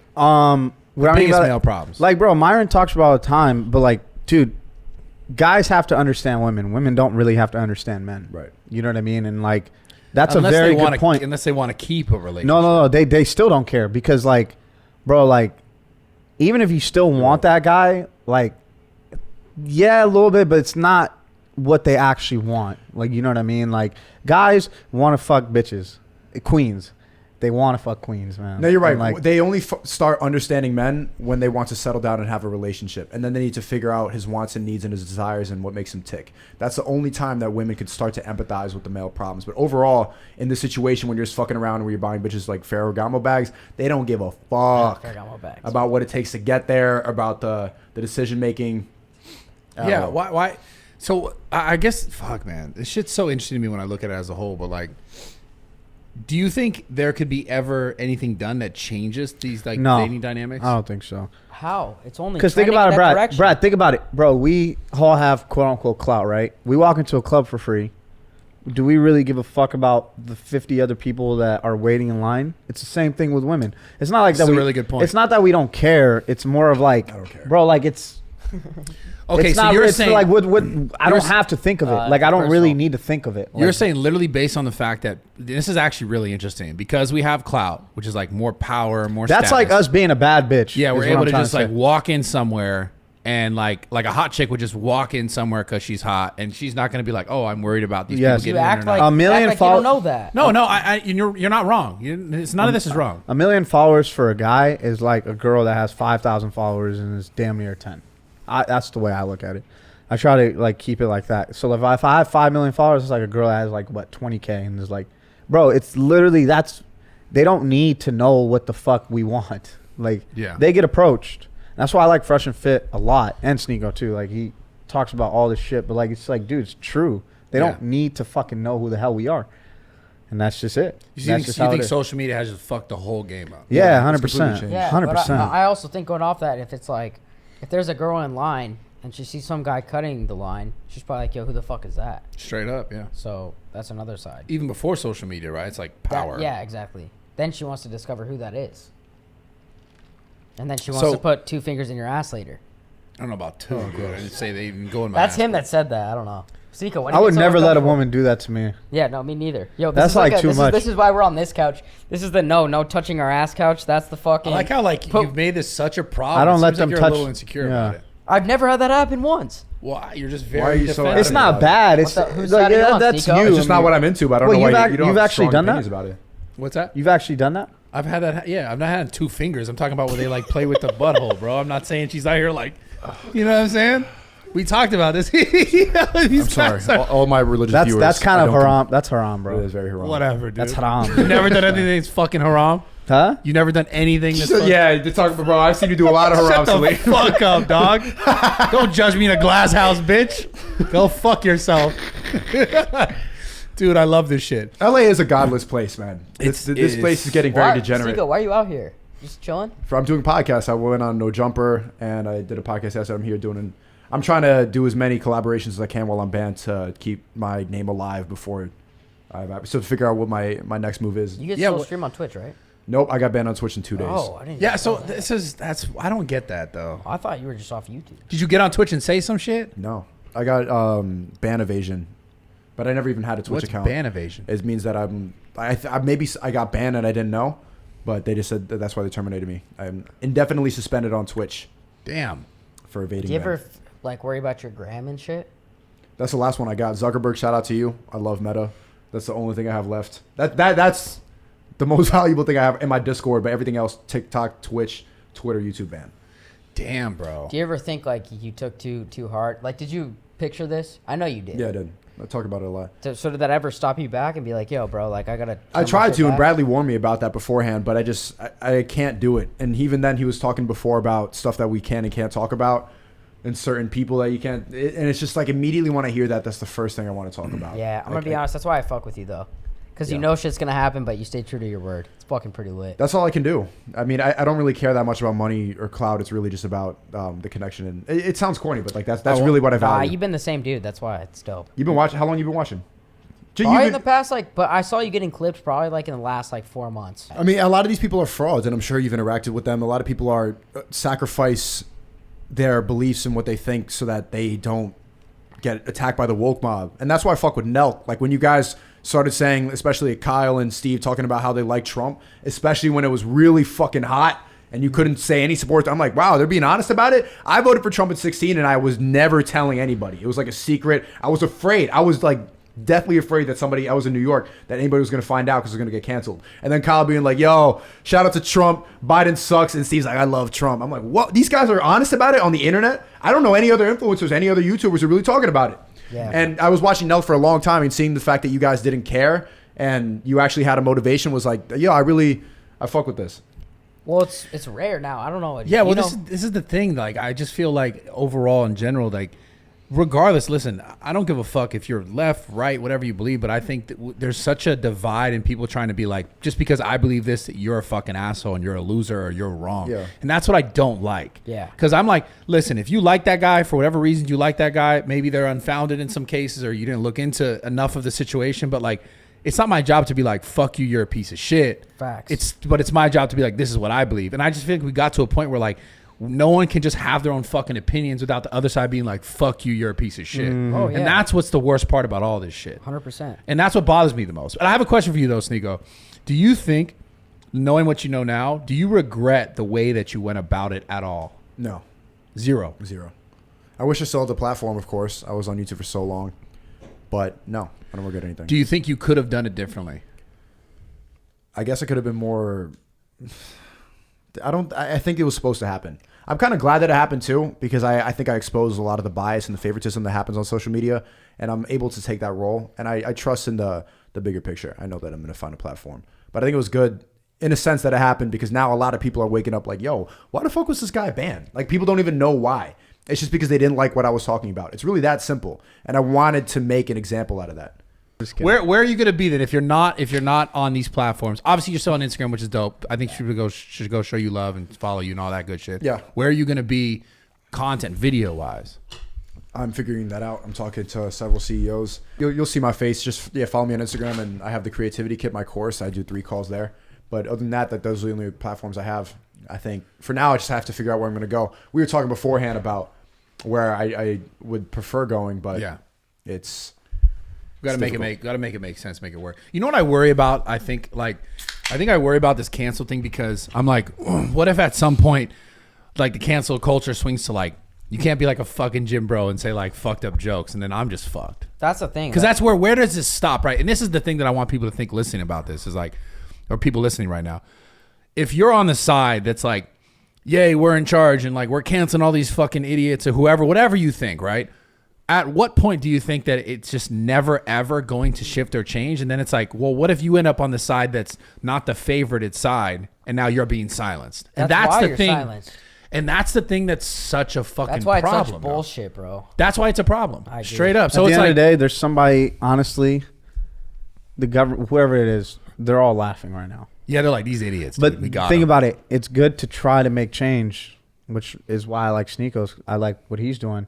What I mean Biggest about it- male problems. Like, bro, Myron talks about all the time, but like, dude, guys have to understand women. Women don't really have to understand men. Right. You know what I mean? And like, that's Unless a very they wanna, good point. Unless they want to keep a relationship. No. They still don't care because, like, bro, like, even if you still want that guy, like, yeah, a little bit, but it's not what they actually want. Like, you know what I mean? Like, guys want to fuck bitches, queens. They want to fuck queens, man. No, you're right. And, like, They only start understanding men when they want to settle down and have a relationship. And then they need to figure out his wants and needs and his desires and what makes him tick. That's the only time that women could start to empathize with the male problems. But overall, in this situation when you're just fucking around where you're buying bitches like Ferragamo bags, they don't give a fuck Ferragamo bags. about what it takes to get there, about the decision making. Yeah. Why? So I guess, fuck, man, this shit's so interesting to me when I look at it as a whole. But like, do you think there could be ever anything done that changes these like No. dating dynamics? I don't think so. How? It's only Because think trending about in it, that Brad. direction. Brad, think about it, bro. We all have quote unquote clout, right? We walk into a club for free. Do we really give a fuck about the 50 other people that are waiting in line? It's the same thing with women. It's not like That's that. a really good point. It's not that we don't care. It's more of like, I don't care. bro. Like it's. Okay, it's so not, you're it's saying like I don't have to think of it. Like I don't really personal. need to think of it. You're Like, saying literally based on the fact that this is actually really interesting because we have clout, which is like more power, more. that's status. like us being a bad bitch. Yeah, is we're what able I'm to trying just like say. walk in somewhere and like a hot chick would just walk in somewhere because she's hot and she's not going to be like, oh, I'm worried about these Yes. people You getting in act or like not. A million you act like follow- you don't know that. No, you're not wrong. None of this is wrong. 1 million followers for a guy is like a girl that has 5,000 followers and is damn near 10. That's the way I look at it. I try to like keep it like that. So if I have 5 million followers, it's like a girl that has like what 20K and is like, bro, it's literally they don't need to know what the fuck we want. Like Yeah. they get approached. That's why I like Fresh and Fit a lot and Sneako too. Like he talks about all this shit, but like it's like, dude, it's true. They Yeah. don't need to fucking know who the hell we are, and that's just it. You That's think, just you how it think is. social media has just fucked the whole game up? Yeah, it's 100%. completely changed. Yeah, 100%. but I also think going off that, if it's like, if there's a girl in line and she sees some guy cutting the line, she's probably like, yo, who the fuck is that? Straight up, yeah. So that's another side. Even before social media, right? It's like That- power. yeah, exactly. Then she wants to discover who that is. And then she wants So- to put 2 fingers in your ass later. I don't know about two. I didn't say they even go in my That's ass, him but- that said that. I don't know. Sneako, when I he would gets never let a uncomfortable- woman do that to me. Yeah, no, me neither. Yo, this That's is like too this much. This is why we're on this couch. This is the no touching our ass couch. That's the I fucking. like how like Put- you've made this such a problem. I don't It let seems like them you're touch. a little insecure yeah. about it. I've never had that happen once. Why? You're just Why are very you so defensive. It's not bad. It's Who's like, adding yeah, on, that's Sneako? you. It's just not what I'm into, but I don't Well, know why you've you don't you've have actually strong done opinions that? about it. What's that? You've actually done that? I've had that. Yeah, I've not had 2 fingers. I'm talking about where they like play with the butthole, bro. I'm not saying she's out here like, you know what I'm saying? We talked about this. I'm sorry. All my religious viewers. That's kind I of don't haram. That's haram, It bro. is very haram. Whatever, dude. That's haram. You've never done anything that's fucking haram. Huh? You never done anything that's fucking Yeah, to talk, bro. I've seen you do a lot of haram. Shut the Salim. fuck up, dog. Don't judge me in a glass house, bitch. Go fuck yourself. Dude, I love this shit. LA is a godless place, man. This is. place is getting very degenerate. Sneako, why are you out here? Just chilling? I'm doing podcasts. I went on No Jumper and I did a podcast. I said I'm here doing. I'm trying to do as many collaborations as I can while I'm banned to keep my name alive before so to figure out what my next move is. You can Yeah, still what- stream on Twitch, right? Nope, I got banned on Twitch in 2 days. Oh, I didn't. Yeah, know so that. I don't get that though. I thought you were just off YouTube. Did you get on Twitch and say some shit? No, I got ban evasion, but I never even had a Twitch What's account. ban evasion? It means that maybe I got banned and I didn't know, but they just said that's why they terminated me. I'm indefinitely suspended on Twitch Damn. for evading. Do you ban. ever like worry about your gram and shit? That's the last one I got. Zuckerberg, shout out to you. I love Meta. That's the only thing I have left. That's the most valuable thing I have in my Discord, but everything else, TikTok, Twitch, Twitter, YouTube ban. Damn, bro. Do you ever think like you took too hard? Like, did you picture this? I know you did. Yeah, I did. I talk about it a lot. So did that ever stop you back and be like, yo, bro, like I gotta? I tried to, and Bradley warned me about that beforehand, but I can't do it. And even then, he was talking before about stuff that we can and can't talk about, and certain people that you can't. And it's just like immediately when I hear that, that's the first thing I want to talk about. Yeah, I'm gonna be honest. That's why I fuck with you though, because you Yeah. know shit's gonna happen, but you stay true to your word. It's fucking pretty lit. That's all I can do. I mean, I don't really care that much about money or clout. It's really just about the connection. And it sounds corny, but like that's really what I Nah, value. you've been the same dude. That's why it's dope. You've been watching. How long you been watching? Probably in the past, like, but I saw you getting clipped probably like in the last like 4 months. I mean, a lot of these people are frauds, and I'm sure you've interacted with them. A lot of people are sacrifice their beliefs and what they think so that they don't get attacked by the woke mob. And that's why I fuck with Nelk. Like when you guys started saying, especially Kyle and Steve talking about how they like Trump, especially when it was really fucking hot and you couldn't say any support. I'm like, wow, they're being honest about it. I voted for Trump at 16 and I was never telling anybody. It was like a secret. I was afraid. I was like deathly afraid that I was in New York, that anybody was going to find out because it was going to get canceled. And then Kyle being like, yo, shout out to Trump. Biden sucks. And Steve's like, I love Trump. I'm like, what? These guys are honest about it on the internet? I don't know any other influencers, any other YouTubers who are really talking about it. Yeah. And I was watching Nell for a long time and seeing the fact that you guys didn't care and you actually had a motivation was like, yo, I fuck with this. Well, it's rare now. I don't know. Yeah, well, this is the thing. Like, I just feel like overall in general, like, regardless, listen, I don't give a fuck if you're left, right, whatever you believe, but I think that there's such a divide in people trying to be like, just because I believe this, that you're a fucking asshole and you're a loser or you're wrong. Yeah. And that's what I don't like. Yeah. Because I'm like, listen, if you like that guy for whatever reasons you like that guy, maybe they're unfounded in some cases or you didn't look into enough of the situation, but like, it's not my job to be like, fuck you, you're a piece of shit. Facts. But it's my job to be like, this is what I believe. And I just feel like we got to a point where like, no one can just have their own fucking opinions without the other side being like, fuck you, you're a piece of shit. Oh, yeah. And that's what's the worst part about all this shit. 100%. And that's what bothers me the most. But I have a question for you though, Sneako. Do you think, knowing what you know now, do you regret the way that you went about it at all? No. Zero. I wish I still had the platform, of course. I was on YouTube for so long. But no, I don't regret anything. Do you think you could have done it differently? I guess I could have been more. I think it was supposed to happen. I'm kind of glad that it happened too, because I think I exposed a lot of the bias and the favoritism that happens on social media, and I'm able to take that role. And I trust in the bigger picture. I know that I'm going to find a platform, but I think it was good in a sense that it happened because now a lot of people are waking up like, yo, why the fuck was this guy banned? Like people don't even know why. It's just because they didn't like what I was talking about. It's really that simple. And I wanted to make an example out of that. Where are you gonna be then if you're not on these platforms? Obviously, you're still on Instagram, which is dope. I think you should go show you love and follow you and all that good shit. Yeah. Where are you gonna be, content video wise? I'm figuring that out. I'm talking to several CEOs. You'll see my face. Just follow me on Instagram, and I have the Creativity Kit, my course. I do 3 calls there. But other than that, those are the only platforms I have. I think for now, I just have to figure out where I'm going to go. We were talking beforehand about where I would prefer going, but Yeah. it's Got to make it make sense, make it work. You know what I worry about? I think I worry about this cancel thing because I'm like, what if at some point, like the cancel culture swings to like You can't be like a fucking gym bro and say like fucked up jokes and then I'm just fucked. That's the thing. Because that's where does this stop, right? And this is the thing that I want people to think listening about this is like, or people listening right now. If you're on the side that's like, yay, we're in charge and like we're canceling all these fucking idiots or whoever, whatever you think, right? At what point do you think that it's just never ever going to shift or change? And then it's like, well, what if you end up on the side that's not the favorited side and now you're being silenced? And that's why the you're thing. Silenced. And that's the thing that's such a fucking That's why it's problem. such bullshit, bro. That's why it's a problem. I agree. Straight up. So At the it's end like of the day, there's somebody, honestly, the government, whoever it is, they're all laughing right now. yeah, they're like these idiots. But Dude. We got think 'em. about it. It's good to try to make change, which is why I like Sneako's. I like what he's doing.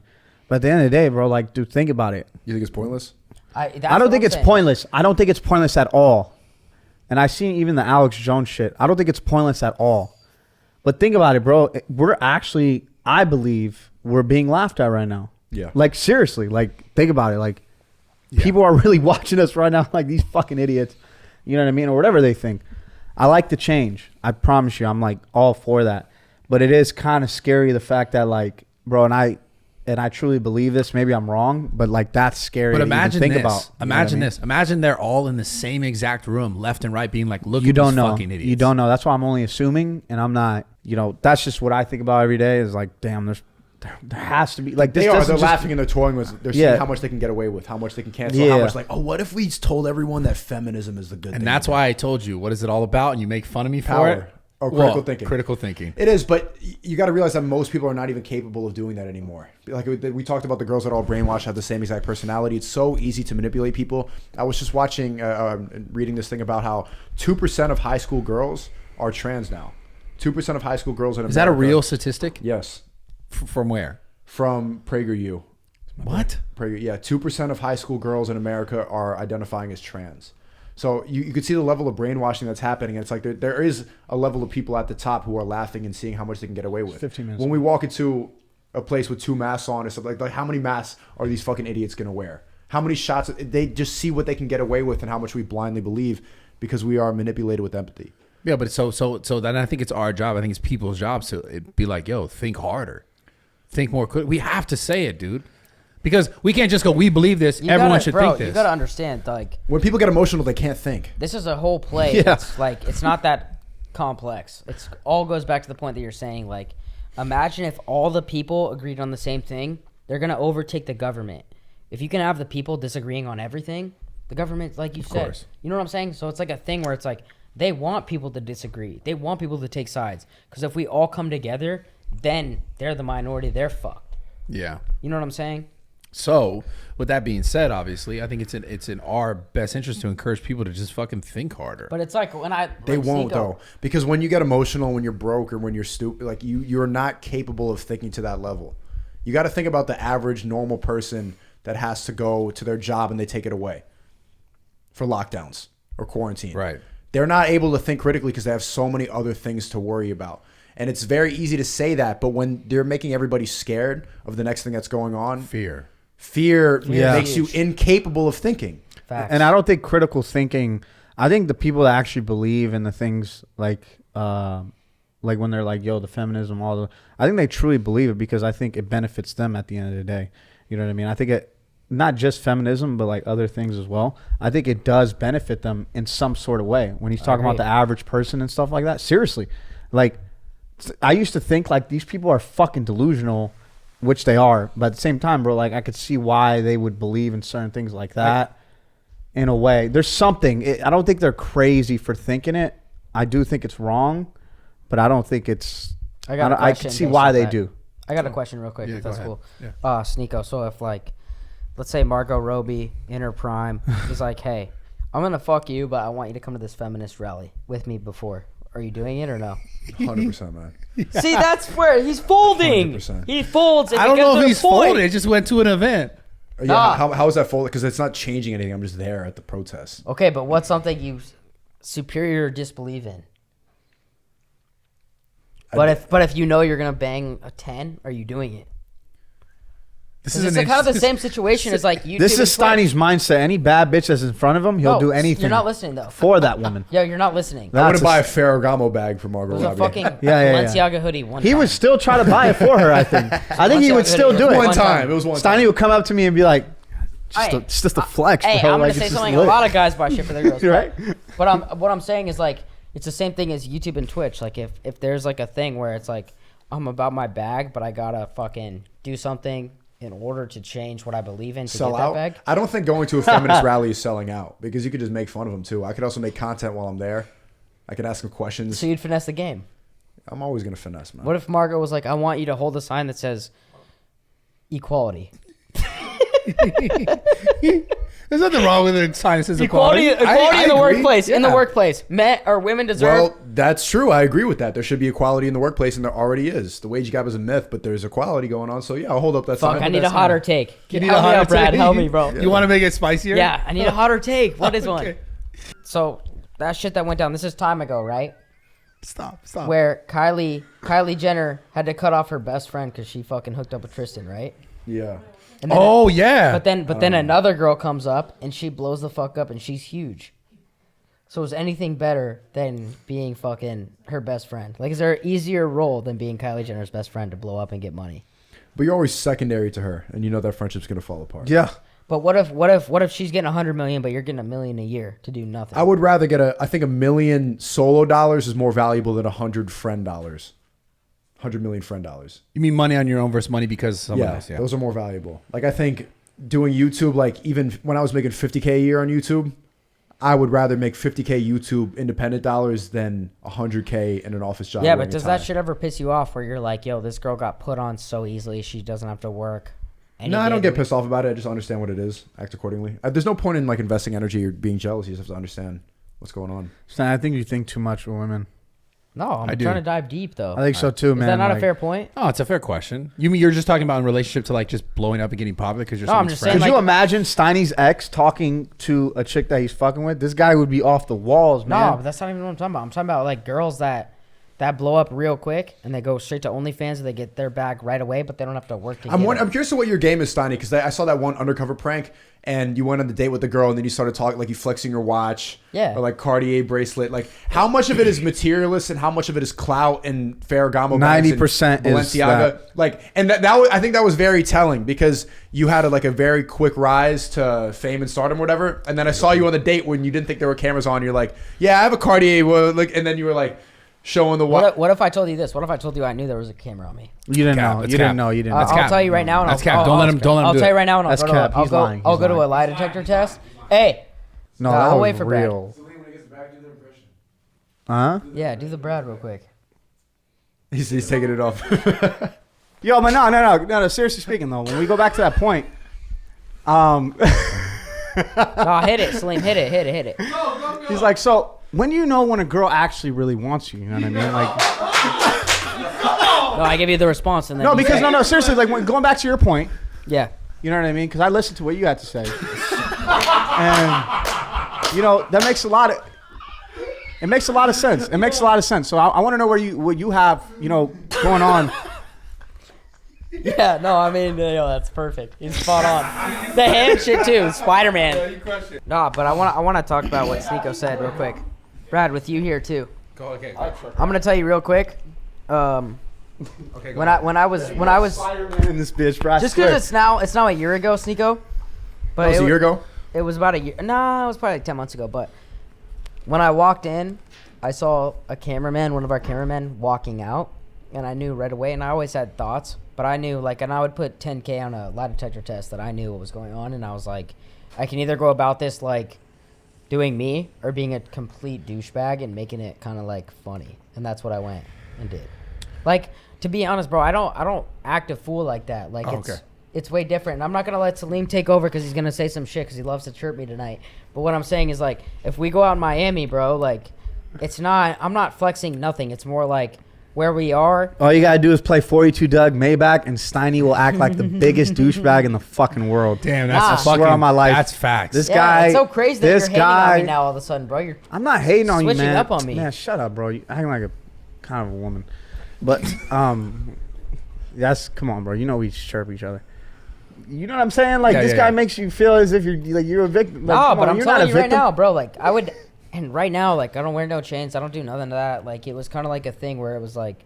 But at the end of the day, bro, like, dude, think about it. You think it's pointless? I don't think it's pointless. I don't think it's pointless at all. And I seen even the Alex Jones shit. I don't think it's pointless at all. But think about it, bro. We're actually, I believe, we're being laughed at right now. Yeah. Like, seriously. Like, think about it. Like, Yeah. people are really watching us right now like these fucking idiots. You know what I mean? Or whatever they think. I like the change. I promise you. I'm, like, all for that. But it is kind of scary, the fact that, like, bro, and I truly believe this. Maybe I'm wrong, but like that's scary. But to even imagine think this. about. You know what I Imagine mean? this. Imagine they're all in the same exact room, left and right, being like, look You at don't these know. fucking idiots. You don't know. That's why I'm only assuming, and I'm not. You know, that's just what I think about every day. Is like, damn, there has to be like this. They are. doesn't They're just- laughing and they're toying with. They're Yeah. seeing how much they can get away with, how much they can cancel, Yeah. how much like, oh, what if we told everyone that feminism is the good thing? And that's why I told you, what is it all about? And you make fun of me for Power. it? Or critical thinking. Critical thinking. It is, but you got to realize that most people are not even capable of doing that anymore. Like we talked about, the girls that are all brainwashed have the same exact personality. It's so easy to manipulate people. I was just watching, reading this thing about how 2% of high school girls are trans now. 2% of high school girls in America. Is that a real statistic? Yes. From where? From PragerU. What? Prager, yeah, 2% of high school girls in America are identifying as trans. So you could see the level of brainwashing that's happening. And it's like there is a level of people at the top who are laughing and seeing how much they can get away with. 15 minutes. When we walk into a place with 2 masks on or something, like how many masks are these fucking idiots going to wear? How many shots? They just see what they can get away with and how much we blindly believe because we are manipulated with empathy. Yeah, but so then I think it's our job. I think it's people's jobs to be like, yo, think harder. Think more. We have to say it, dude. Because we can't just go, we believe this. Everyone should think this. You gotta understand, like, When people get emotional, they can't think. this is a whole play. Yeah. It's like it's not that complex. It's all goes back to the point that you're saying. Like, imagine if all the people agreed on the same thing. They're gonna overtake the government. If you can have the people disagreeing on everything, the government, like you said, course. you know what I'm saying. So it's like a thing where it's like they want people to disagree. They want people to take sides. Because if we all come together, then they're the minority. They're fucked. Yeah. You know what I'm saying? So, with that being said, obviously, I think it's in our best interest to encourage people to just fucking think harder. But it's like when They like won't Sneako- though, because when you get emotional, when you're broke, or when you're stupid, like you're not capable of thinking to that level. You got to think about the average normal person that has to go to their job and they take it away for lockdowns or quarantine. Right. They're not able to think critically because they have so many other things to worry about. And it's very easy to say that, but when they're making everybody scared of the next thing that's going on, Fear. Yeah. makes you incapable of thinking. Facts. And I don't think critical thinking. I think the people that actually believe in the things like when they're like, yo, the feminism, all the. I think they truly believe it because I think it benefits them at the end of the day. You know what I mean? I think it, not just feminism, but like other things as well. I think it does benefit them in some sort of way. When he's talking about agree. the average person and stuff like that. Seriously, like I used to think like these people are fucking delusional. Which they are, but at the same time, bro, like I could see why they would believe in certain things like that. In a way, there's something. I don't think they're crazy for thinking it. I do think it's wrong, but I don't think it's. I got a I question can see based why on they that. do. I got a question real quick, Yeah, if go that's ahead. cool. Yeah. Sneako, so if like, let's say Margot Robbie in her prime is like, hey, I'm gonna fuck you, but I want you to come to this feminist rally with me before. Are you doing it or no? 100%, man. See, that's where he's folding. 100%. He folds. And I don't he gets know to if the he's point. folded. It just went to an event. Yeah, Nah. how is that folded? Because it's not changing anything. I'm just there at the protest. Okay, but what's something you superior disbelieve in? But if you know you're gonna bang a 10, are you doing it? This It's kind of the same situation as like YouTube. This is and Twitch. Steiny's mindset. Any bad bitch that's in front of him, he'll No, do anything. You're not listening though. For that woman. Yo, you're not listening. I That's wouldn't buy a Ferragamo bag for It Margot was a Robbie. fucking Yeah. Balenciaga hoodie one He time. would still try to buy it for her, I think. I think he would still do it. one One time. time. It was one Steiny time. would come up to me and be like, Hey, it's just a flex, Hey, bro. I'm gonna Like, say it's just something. lit. A lot of guys buy shit for their girls, Right? But what I'm saying is like it's the same thing as YouTube and Twitch. Like if there's like a thing where it's like I'm about my bag, but I gotta fucking do something in order to change what I believe in to Sell get out. that bag. I don't think going to a feminist rally is selling out because you could just make fun of them too. I could also make content while I'm there. I could ask them questions. So you'd finesse the game. I'm always gonna finesse, man. What if Margot was like, I want you to hold a sign that says equality? There's nothing wrong with it. Sign that says Equality equality. in the agree. workplace. In the Yeah. workplace. Men or women deserve. Well, that's true. I agree with that. There should be equality in the workplace, and there already is. The wage gap is a myth, but there's equality going on. So yeah, I'll hold up that Fuck, sign. I need a hotter take. You need Help a me hotter out, Brad. take? Help me, bro. You want to make it spicier? Yeah, I need a hotter take. What is one? Okay. So that shit that went down. This is time ago, right? Stop. Where Kylie Jenner had to cut off her best friend because she fucking hooked up with Tristan, right? Yeah. And then Oh yeah. But then another girl comes up and she blows the fuck up and she's huge. So is anything better than being fucking her best friend? Like, is there an easier role than being Kylie Jenner's best friend to blow up and get money? But you're always secondary to her, and you know that friendship's gonna fall apart. Yeah. But what if she's getting 100 million, but you're getting $1 million a year to do nothing? I would rather get I think $1 million solo dollars is more valuable than 100 friend dollars. 100 million friend dollars. You mean money on your own versus money because someone else? Yeah. Those are more valuable. Like I think doing YouTube, like even when I was making $50K a year on YouTube, I would rather make $50K YouTube independent dollars than $100K in an office job. Yeah, wearing but a does tie. that shit ever piss you off where you're like, yo, this girl got put on so easily, she doesn't have to work? No, I don't get pissed off about it. I just understand what it is. Act accordingly. There's no point in like investing energy or being jealous. You just have to understand what's going on. Steiny, I think you think too much with women. No, I'm I do. trying to dive deep though. I think so too, Is man. that not a Like, fair point? Oh, it's a fair question. You mean you're just talking about in relationship to like just blowing up and getting popular because you're No, I'm someone's just friend? saying, Could you like- imagine Steiny's ex talking to a chick that he's fucking with? This guy would be off the walls, man. No, but that's not even what I'm talking about. I'm talking about like girls that blow up real quick and they go straight to OnlyFans and they get their bag right away, but they don't have to work to get it. I'm curious to what your game is, Steiny, because I saw that one undercover prank, and you went on the date with the girl, and then you started talking like you flexing your watch, Yeah. or like Cartier bracelet. Like, how much of it is materialist, and how much of it is clout and Ferragamo? 90% is Balenciaga. that. Like, and I think that was very telling because you had a very quick rise to fame and stardom, or whatever. And then I saw you on the date when you didn't think there were cameras on. You're like, yeah, I have a Cartier. Well, like, and then you were like showing the watch. What if I told you this? What if I told you I knew there was a camera on me? You didn't cap. know. That's You didn't cap. know. You didn't That's know. I'll cap. tell you right now. And That's I'll, cap. I'll, Don't let I'll- him- don't let him I'll do tell it. you right now, and That's I'll go cap. to He's lying. I'll He's go to a lying. lie detector test. Hey, No, Nah, that I'll was wait for Brad. real. Huh? yeah, do the Brad real quick. He's taking it off. Yo, but no. Seriously speaking, though, when we go back to that point, No, hit it, Salim. Hit it. he's like, so when do you know when a girl actually really wants you? You know what I mean? Like, No, I give you the response and then no, you because say- no, seriously, like going back to your point, Yeah. you know what I mean? Because I listened to what you had to say, and you know that makes a lot of. It makes a lot of sense. It makes a lot of sense. So I want to know what you have, going on. Yeah, no, I mean, yo, that's perfect. He's spot on. The hand shit too, Spider-Man. No, but I want to talk about what Sneako said real quick. Brad, with you here too. Okay. I'm gonna tell you real quick. Okay. When I was In this bitch, bro. I just swear. because it's now a year ago, Sneako. But That was a year ago. It was about a year. No, it was probably like 10 months ago. But when I walked in, I saw one of our cameramen walking out, and I knew right away. And I always had thoughts, but I knew and I would put 10K on a lie detector test that I knew what was going on, and I was like, I can either go about this like doing me or being a complete douchebag and making it kind of like funny, and that's what I went and did. Like, to be honest, bro, I don't act a fool like that. Like, it's way different. And I'm not gonna let Salim take over because he's gonna say some shit because he loves to chirp me tonight. But what I'm saying is, like, if we go out in Miami, bro, like, I'm not flexing nothing. It's more like where we are. All you gotta do is play 42 Doug Maybach, and Steiny will act like the biggest douchebag in the fucking world. Damn, Nah. that's I swear on my life. That's facts. This Yeah, guy. it's so crazy that this you're hating guy, on me now all of a sudden, bro. You're I'm not hating on you, switching man. up on me. Man, shut up, bro. You acting like a kind of a woman. But come on, bro. You know we chirp each other. You know what I'm saying? Like Yeah, this yeah, guy yeah. makes you feel as if you're a victim. Like, No, come but on, I'm you're not telling a you right victim. now, bro. Like I would, and right now, like I don't wear no chains. I don't do none of that. Like it was kind of like a thing where it was like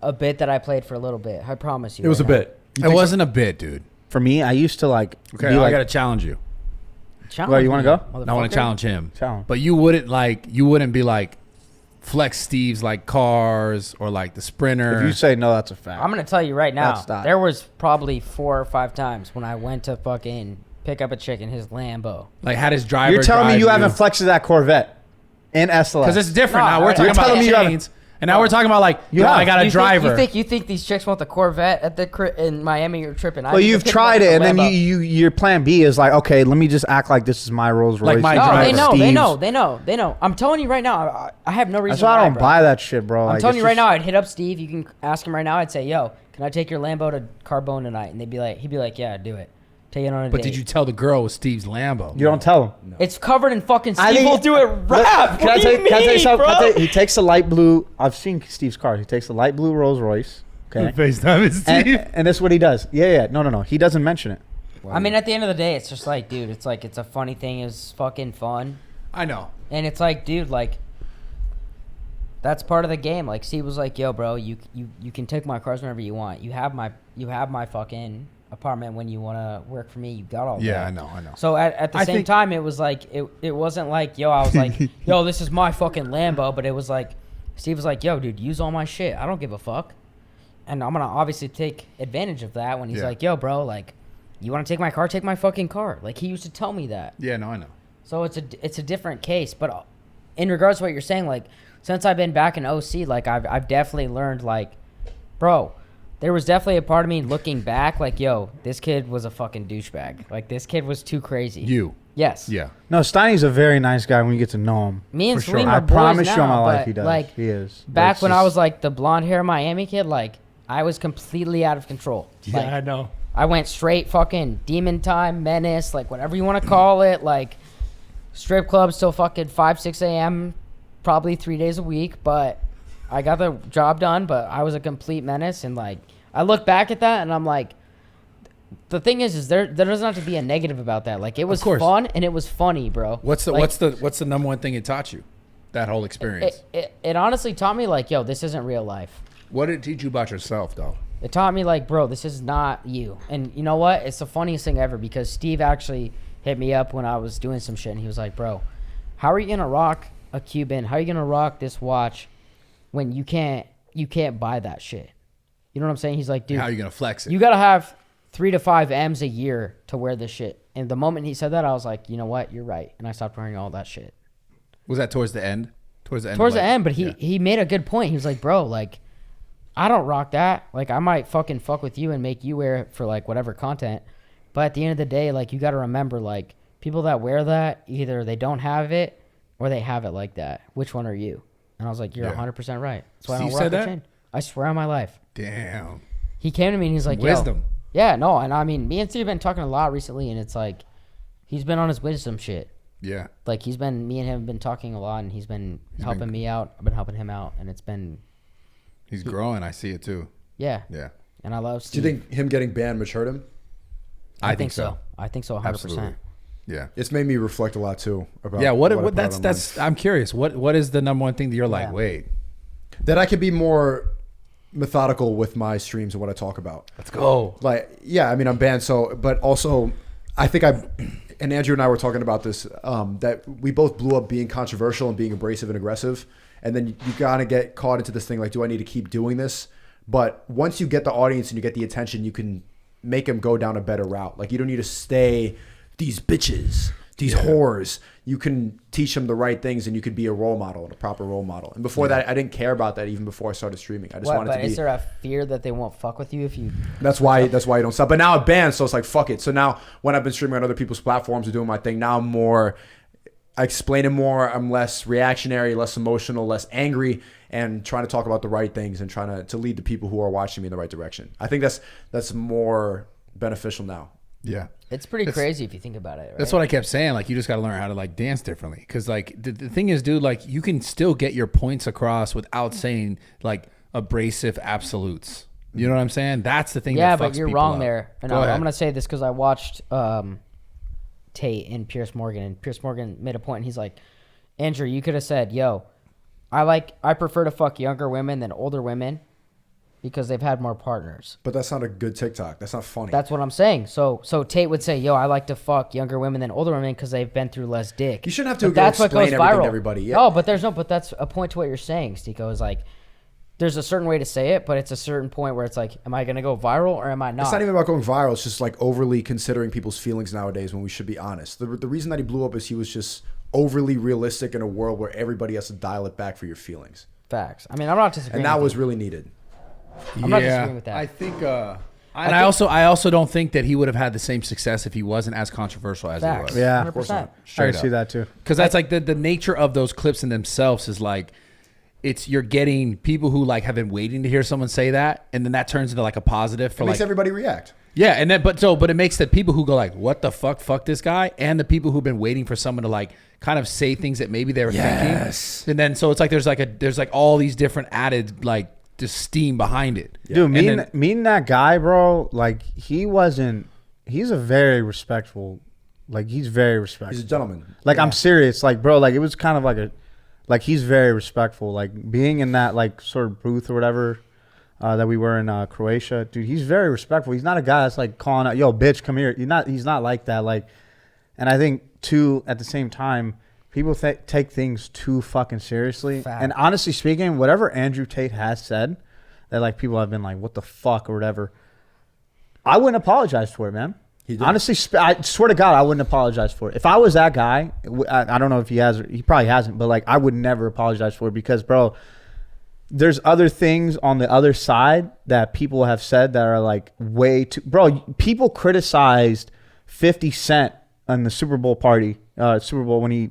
a bit that I played for a little bit. I promise you. It was a right now. bit. It wasn't a bit, dude. For me, I used to like. Okay, be I like, gotta challenge you. Challenge Well, you wanna me, go? I want motherfucker. to challenge him. Challenge. But you wouldn't be like flex Steve's like cars or like the Sprinter. If you say no, that's a fact. I'm gonna tell you right now. That's not- There was probably 4 or 5 times when I went to fucking pick up a chick in his Lambo. like had his driver. You're telling me drive you haven't flexed that Corvette in SLS. because it's different No, now. We're you're talking about telling me you haven't- chains, and now we're talking about like You I have. got a driver. You think these chicks want the Corvette at the in Miami? You're tripping. Well, you've tried it, and then your plan B is like, okay, let me just act like this is my Rolls Royce. Like my No, driver. they know, they Steve's. know, they know, they know. I'm telling you right now, I have no reason. That's why I don't bro. buy that shit, bro. I'm Like, telling it's you right just- now, I'd hit up Steve. You can ask him right now. I'd say, "Yo, can I take your Lambo to Carbone tonight?" And he'd be like, "Yeah, do it. Take it on a But date." did you tell the girl it was Steve's Lambo? You don't tell him. It's covered in fucking I Steve. think- Will do it rap. Can I tell you something? bro? He takes a light blue. I've seen Steve's car. He takes a light blue Rolls Royce. Okay. FaceTime is Steve. And this is what he does. Yeah. No. He doesn't mention it. I mean, at the end of the day, it's just like, dude, it's like it's a funny thing. It's fucking fun, I know. and it's like, dude, like that's part of the game. Like Steve was like, "Yo, bro, you can take my cars whenever you want. You have my fucking apartment when you want to work for me. You got all that." Yeah, I know. So at the I same think- time, it was like it wasn't like, yo, I was like, yo, this is my fucking Lambo, but it was like Steve was like, yo, dude, use all my shit. I don't give a fuck. And I'm gonna obviously take advantage of that when he's Yeah. like, yo, bro, like, you want to take my car? Take my fucking car. Like he used to tell me that. Yeah, no, I know. So it's a different case. But in regards to what you're saying, like since I've been back in OC, like I've definitely learned, like, bro, there was definitely a part of me looking back, like, yo, this kid was a fucking douchebag. Like this kid was too crazy. You. Yes. Yeah. No, Steiny's a very nice guy when you get to know him. Me and For sure. Salim I are boys promise you now, on my life but, he does. Like He is. But back it's when I just- was like the blonde hair Miami kid, like I was completely out of control. Like, know. I went straight fucking demon time, menace, like whatever you want to call it, like strip clubs till fucking 5-6 a.m. probably 3 days a week, but I got the job done. But I was a complete menace, and like I look back at that and I'm like, the thing is there doesn't have to be a negative about that. Like it was course. fun and it was funny, bro. What's the Like, what's the number one thing it taught you? That whole experience. it honestly taught me like, yo, this isn't real life. What did it teach you about yourself, though? It taught me like, bro, this is not you. And you know what? It's the funniest thing ever because Steve actually hit me up when I was doing some shit and he was like, bro, how are you gonna rock a Cuban? How are you gonna rock this watch when you can't buy that shit? You know what I'm saying? He's like, dude, How are you gonna flex it? you gotta have 3 to 5 M's a year to wear this shit. And the moment he said that, I was like, you know what? You're right. And I stopped wearing all that shit. Was that towards the end? Towards the end. Towards of the life? end, but Yeah. he made a good point. He was like, bro, like, I don't rock that. Like, I might fucking fuck with you and make you wear it for, like, whatever content. But at the end of the day, like, you got to remember, like, people that wear that, either they don't have it or they have it like that. Which one are you? And I was like, you're Yeah. 100% right. That's why I Steve don't rock said the that? chain. I swear on my life. Damn. He came to me and he's like, Wisdom. yo. Yeah, no. And I mean, me and Steve have been talking a lot recently, and it's like, he's been on his wisdom shit. Yeah. Like, me and him have been talking a lot, and he's been helping me out. I've been helping him out, and it's been, He's growing. I see it too. yeah. Yeah. And I love Do Steve. you think him getting banned matured him? I think so. I think so 100%. Absolutely. Yeah. It's made me reflect a lot too about. Yeah. I What? put out That's. online. I'm curious. What is the number one thing that you're like? Yeah. Wait. That I could be more methodical with my streams and what I talk about. Let's go. Like, yeah, I mean, I'm banned, so, but also, I think and Andrew and I were talking about this, that we both blew up being controversial and being abrasive and aggressive. And then you gotta get caught into this thing, like, do I need to keep doing this? But once you get the audience and you get the attention, you can make them go down a better route. Like, you don't need to stay these bitches, these whores. You can teach them the right things, and you could be a role model, a proper role model. And before that, I didn't care about that even before I started streaming. I just What, wanted but to be. is there a fear that they won't fuck with you if you... That's why you don't stop. But now I'm banned, so it's like, fuck it. So now when I've been streaming on other people's platforms and doing my thing, now I'm more, I explain it more. I'm less reactionary, less emotional, less angry, and trying to talk about the right things and trying to lead the people who are watching me in the right direction. I think that's more beneficial now. Yeah. It's pretty crazy if you think about it, right? That's what I kept saying. Like, you just got to learn how to like dance differently. Cause like the thing is, dude, like you can still get your points across without saying like abrasive absolutes. You know what I'm saying? That's the thing. Yeah, that fucks but you're people wrong up. there. And Go I'm ahead. going to say this because I watched Tate and Pierce Morgan. And Pierce Morgan made a point. And he's like, Andrew, you could have said, yo, I prefer to fuck younger women than older women because they've had more partners. But that's not a good TikTok. That's not funny. That's what I'm saying. So Tate would say, yo, I like to fuck younger women than older women because they've been through less dick. You shouldn't have to But go that's what explain goes everything viral. to everybody. Yeah. No, but that's a point to what you're saying, Sneako, is like, there's a certain way to say it, but it's a certain point where it's like, am I going to go viral or am I not? It's not even about going viral. It's just like overly considering people's feelings nowadays when we should be honest. The reason that he blew up is he was just overly realistic in a world where everybody has to dial it back for your feelings. Facts. I mean, I'm not disagreeing. And that with was you. really needed. I'm not disagreeing with that. I think, I also don't think that he would have had the same success if he wasn't as controversial as Facts. he was. Yeah. 100%. I Straight can see up. that too. Because that's like the nature of those clips in themselves is like, you're getting people who like have been waiting to hear someone say that, and then that turns into like a positive for It like makes everybody react. yeah, and then but it makes the people who go like, what the fuck this guy, and the people who've been waiting for someone to like kind of say things that maybe they were Yes. thinking, and then so it's like there's like all these different added like just steam behind it. Dude, And then- meeting that guy, bro, like he's a very respectful, like he's very respectful. He's a gentleman. Like I'm serious, like bro, like it was kind of like he's very respectful. Like being in that like sort of booth or whatever that we were in Croatia, dude, he's very respectful. He's not a guy that's like calling out, yo, bitch, come here. He's not like that. Like, and I think too at the same time, people take things too fucking seriously. Fact. And honestly speaking, whatever Andrew Tate has said, that like people have been like, what the fuck or whatever, I wouldn't apologize for it, man. He did. Honestly, I swear to God, I wouldn't apologize for it. If I was that guy, I don't know if he has, or he probably hasn't, but like I would never apologize for it because, bro, there's other things on the other side that people have said that are like way too, bro. People criticized 50 Cent on the Super Bowl when he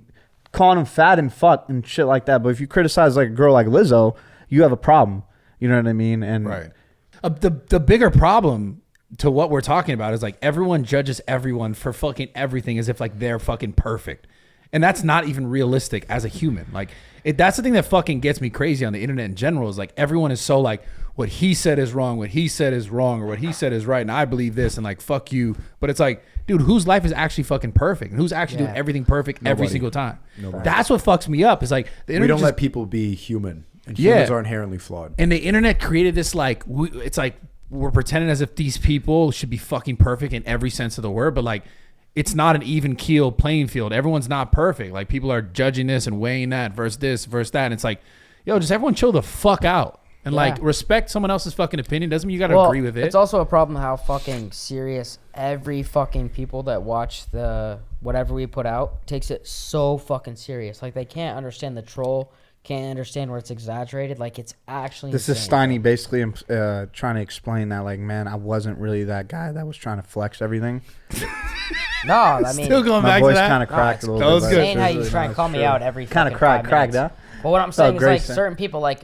calling him fat and fuck and shit like that. But if you criticize like a girl like Lizzo, you have a problem. You know what I mean? And right. The bigger problem to what we're talking about is like everyone judges everyone for fucking everything as if like they're fucking perfect. And that's not even realistic as a human. Like that's the thing that fucking gets me crazy on the internet in general is like everyone is so like what he said is wrong, what he said is wrong, or what he said is right. And I believe this and like, fuck you. But it's like, dude, whose life is actually fucking perfect? And who's actually doing everything perfect every Nobody. single time? Nobody. That's what fucks me up. Is like the internet We don't just- let people be human. And Yeah. humans are inherently flawed. and the internet created this like it's like we're pretending as if these people should be fucking perfect in every sense of the word, but like it's not an even keel playing field. Everyone's not perfect. Like people are judging this and weighing that versus this versus that, and it's like, yo, just everyone chill the fuck out and like respect someone else's fucking opinion. Doesn't mean you got to agree with it. It's also a problem how fucking serious every fucking people that watch the whatever we put out takes it so fucking serious. Like they can't understand the troll. Can't understand where it's exaggerated. Like it's actually this insane. is Steiny basically trying to explain that, like, man, I wasn't really that guy that was trying to flex everything. No, I mean, Still going My back to voice that. kind of cracked a little that bit. was but good. it's insane how you really try and nice, call me true. out every Kind of fucking cracked, 5 minutes. huh? But what I'm saying is like Grayson. certain people like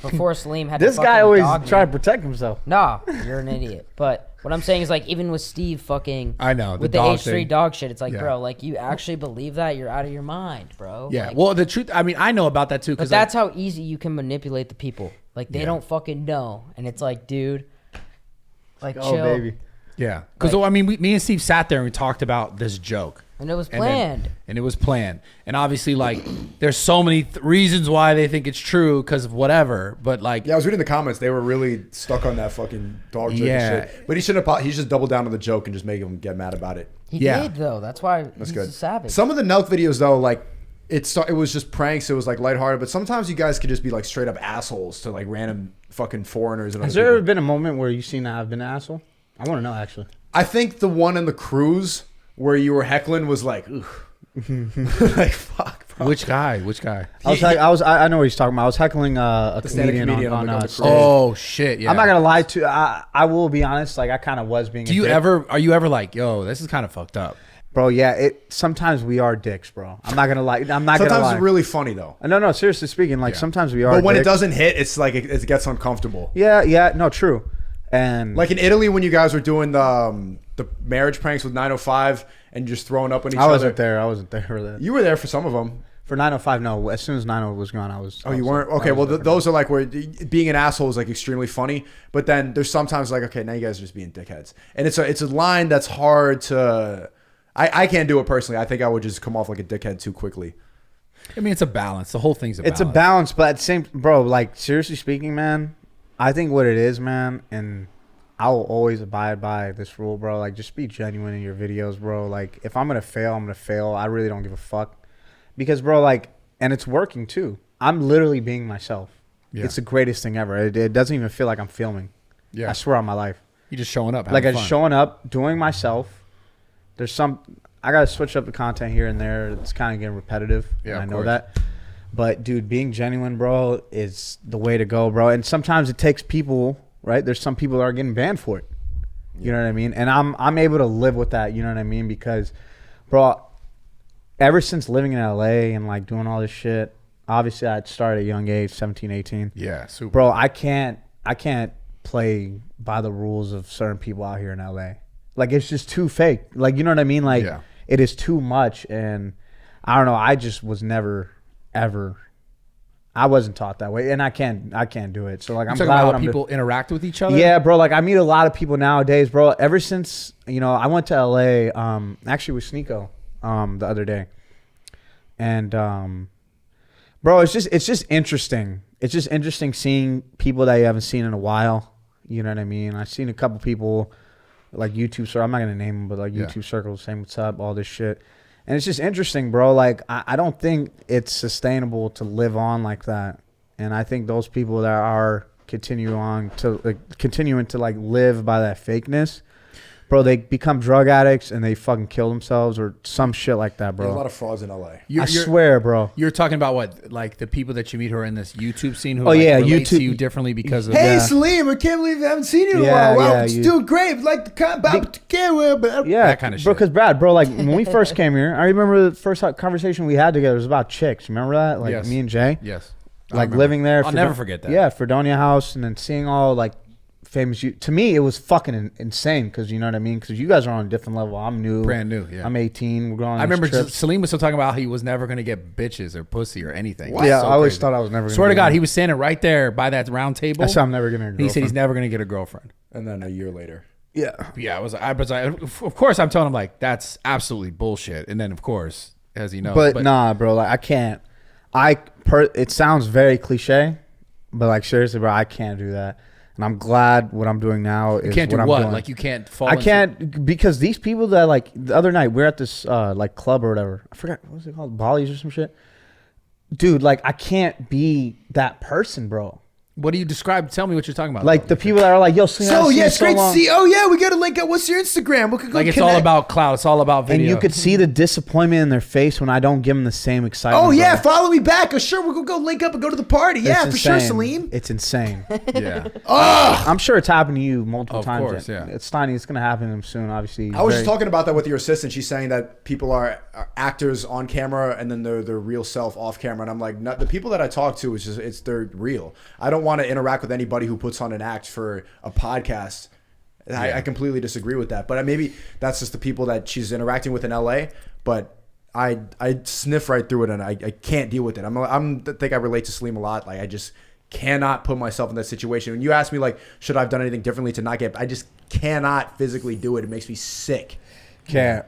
before Salim had This to guy fucking always dog try to me. protect himself. No, you're an idiot. But what I'm saying is like even with Steve fucking I know, the with the dog H3 thing. dog shit, it's like Yeah. bro, like you actually believe that? You're out of your mind, bro. Yeah. Like, Well, the truth, I mean, I know about that too. but that's how easy you can manipulate the people. Like they don't fucking know, and it's like, dude, like Oh, chill. baby. yeah. Because like- I mean, me and Steve sat there and we talked about this joke. And it was And then- planned. And it was planned. And obviously, like, there's so many reasons why they think it's true because of whatever. But like, Yeah, I was reading the comments. They were really stuck on that fucking dog joke Yeah. and shit. But he shouldn't have. He just doubled down on the joke and just make him get mad about it. He Yeah. did though. That's why That's he's good. a savage. Some of the Nelk videos though, like it was just pranks. It was like lighthearted. But sometimes you guys could just be like straight up assholes to like random fucking foreigners and Has other there ever people. been a moment where you've seen that I've been an asshole? I want to know, actually. I think the one in the cruise where you were heckling was like, ugh. Like fuck, bro. which guy? Which guy? I know what he's talking about. I was heckling a stand-up comedian on the stage. cruise. Oh shit! Yeah. I'm not gonna lie to. I will be honest. Like I kind of was being. Do a you dick. are you ever like, yo, this is kind of fucked up? bro? Yeah. Sometimes we are dicks, bro. I'm not gonna lie. I'm not gonna Sometimes lie. it's really funny though. No. Seriously speaking, like sometimes we are. But when it dicks. doesn't hit, it's like it gets uncomfortable. Yeah. No, true. And Like in Italy when you guys were doing the marriage pranks with 905 and just throwing up on each I other. wasn't there. I wasn't there for that. You were there for some of them. For 905, no. As soon as 90 was gone, I was. Oh, you weren't? Okay, well, those are like where being an asshole is like extremely funny. But then there's sometimes like, okay, now you guys are just being dickheads. And it's a line that's hard to... I can't do it personally. I think I would just come off like a dickhead too quickly. I mean, it's a balance. The whole thing's a balance. It's a balance, but at the same... Bro, like, seriously speaking, man, I think what it is, man, and I will always abide by this rule, bro. Like, just be genuine in your videos, bro. Like, if I'm going to fail, I'm going to fail. I really don't give a fuck. Because, bro, like... And it's working, too. I'm literally being myself. Yeah. It's the greatest thing ever. It doesn't even feel like I'm filming. Yeah. I swear on my life. You're just showing up. Like, I'm fun. showing up, doing myself. There's some... I got to switch up the content here and there. It's kind of getting repetitive. Yeah, and I know course. that. But, dude, being genuine, bro, is the way to go, bro. And sometimes it takes people, right? There's some people that are getting banned for it. You know what I mean? And I'm able to live with that, you know what I mean? Because, bro, ever since living in LA and, like, doing all this shit, obviously I started at a young age, 17, 18. Yeah, super. Bro, I can't play by the rules of certain people out here in LA. Like, it's just too fake. Like, you know what I mean? Like, it is too much. And I don't know. I just was never, ever. I wasn't taught that way, and I can't do it. So, like, I'm glad about how people interact with each other. Yeah, bro. Like, I meet a lot of people nowadays, bro. Ever since, you know, I went to LA, actually with Sneako, the other day, and bro, it's just interesting. It's just interesting seeing people that you haven't seen in a while. You know what I mean? I've seen a couple people, like YouTube circles. I'm not gonna name them, but like YouTube circles, saying what's up, all this shit. And it's just interesting, bro. Like, I don't think it's sustainable to live on like that. And I think those people that are continuing to live by that fakeness, bro, they become drug addicts and they fucking kill themselves or some shit like that, bro. There's a lot of frauds in LA. I swear, bro. You're talking about what, like the people that you meet who are in this YouTube scene who relate to you differently because of Salim, I can't believe I haven't seen you in a while. Wow, it's doing great. Like that kind of shit. Bro, because Brad, bro, like when we first came here, I remember the first conversation we had together was about chicks. Remember that? Like me and Jay. Yes. Like living there. I'll never forget that. Yeah, Fredonia House, and then seeing all like famous. To me, it was fucking insane because you know what I mean. Because you guys are on a different level. I'm new, brand new. Yeah, I'm 18. We're going. On I remember trips. Salim was still talking about how he was never going to get bitches or pussy or anything. What? Yeah, I always thought I was never. Swear to God, he was standing right there by that round table. That's why I'm never gonna. He said he's never going to get a girlfriend. And then a year later. Yeah. I was like, of course, I'm telling him like that's absolutely bullshit. And then of course, as you know, but nah, bro, like I can't. It sounds very cliche, but like seriously, bro, I can't do that. And I'm glad what I'm doing now is you can't do what I'm what? doing. Like you can't fall. I can't because these people that like the other night we're at this like club or whatever. I forgot what was it called, Bolly's or some shit. Dude, like I can't be that person, bro. What do you describe? Tell me what you're talking about. Like the people that are like, yo, it's great to see. Oh yeah, we got to link up. What's your Instagram? We could go like it's connect. all about clout. It's all about video. And you could see the disappointment in their face when I don't give them the same excitement. Oh yeah, bro. follow me back. Oh sure, we'll go link up and go to the party. Yeah, for sure, Salim. It's insane. Yeah. I'm sure it's happened to you multiple times. Of course, yeah. It's Steiny. It's gonna happen to him soon. Obviously. I was just talking about that with your assistant. She's saying that people are actors on camera and then their real self off camera. And I'm like, the people that I talk to is just they're real. I don't want to interact with anybody who puts on an act for a podcast. I completely disagree with that. But maybe that's just the people that she's interacting with in LA. But I sniff right through it and I can't deal with it. I think I relate to Salim a lot. Like I just cannot put myself in that situation. When you ask me like, should I have done anything differently to not get? I just cannot physically do it. It makes me sick. Can't.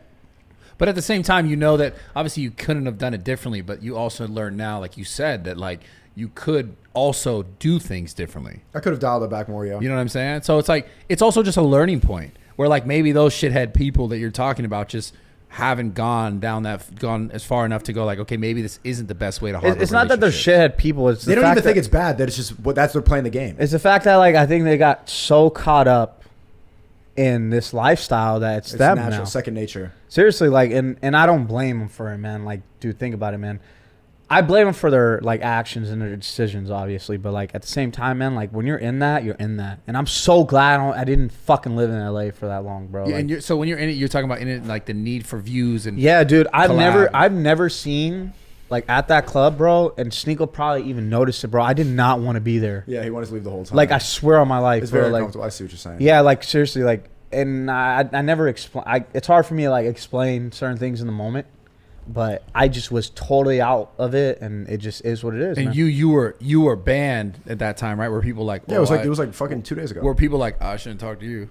But at the same time, you know that obviously you couldn't have done it differently. But you also learn now, like you said, that like you could also do things differently. I could have dialed it back more, yo. You know what I'm saying? So it's like it's also just a learning point where like maybe those shithead people that you're talking about just haven't gone as far enough to go like, okay, maybe this isn't the best way to harbor. It's not that they're shithead people. It's they don't even think it's bad. That it's just that's they're playing the game. It's the fact that like I think they got so caught up in this lifestyle that it's them natural, now. Second nature. Seriously, like, and I don't blame them for it, man. Like, dude, think about it, man. I blame them for their like actions and their decisions, obviously, but like at the same time, man, like when you're in that, you're in that, and I'm so glad I didn't fucking live in LA for that long, bro. Yeah, like, and so when you're in it, you're talking about in it like the need for views and yeah, dude, collab. I've never seen like at that club, bro, and Sneako probably even noticed it, bro. I did not want to be there. Yeah, he wanted to leave the whole time. Like I swear on my life, it's bro. very Like, uncomfortable. I see what you're saying. yeah, like seriously, like, and I never explain. It's hard for me to like explain certain things in the moment. but I just was totally out of it, and it just is what it is. And man. you were banned at that time, right? Where people like, Yeah, it was like fucking 2 days ago. where people like, I shouldn't talk to you.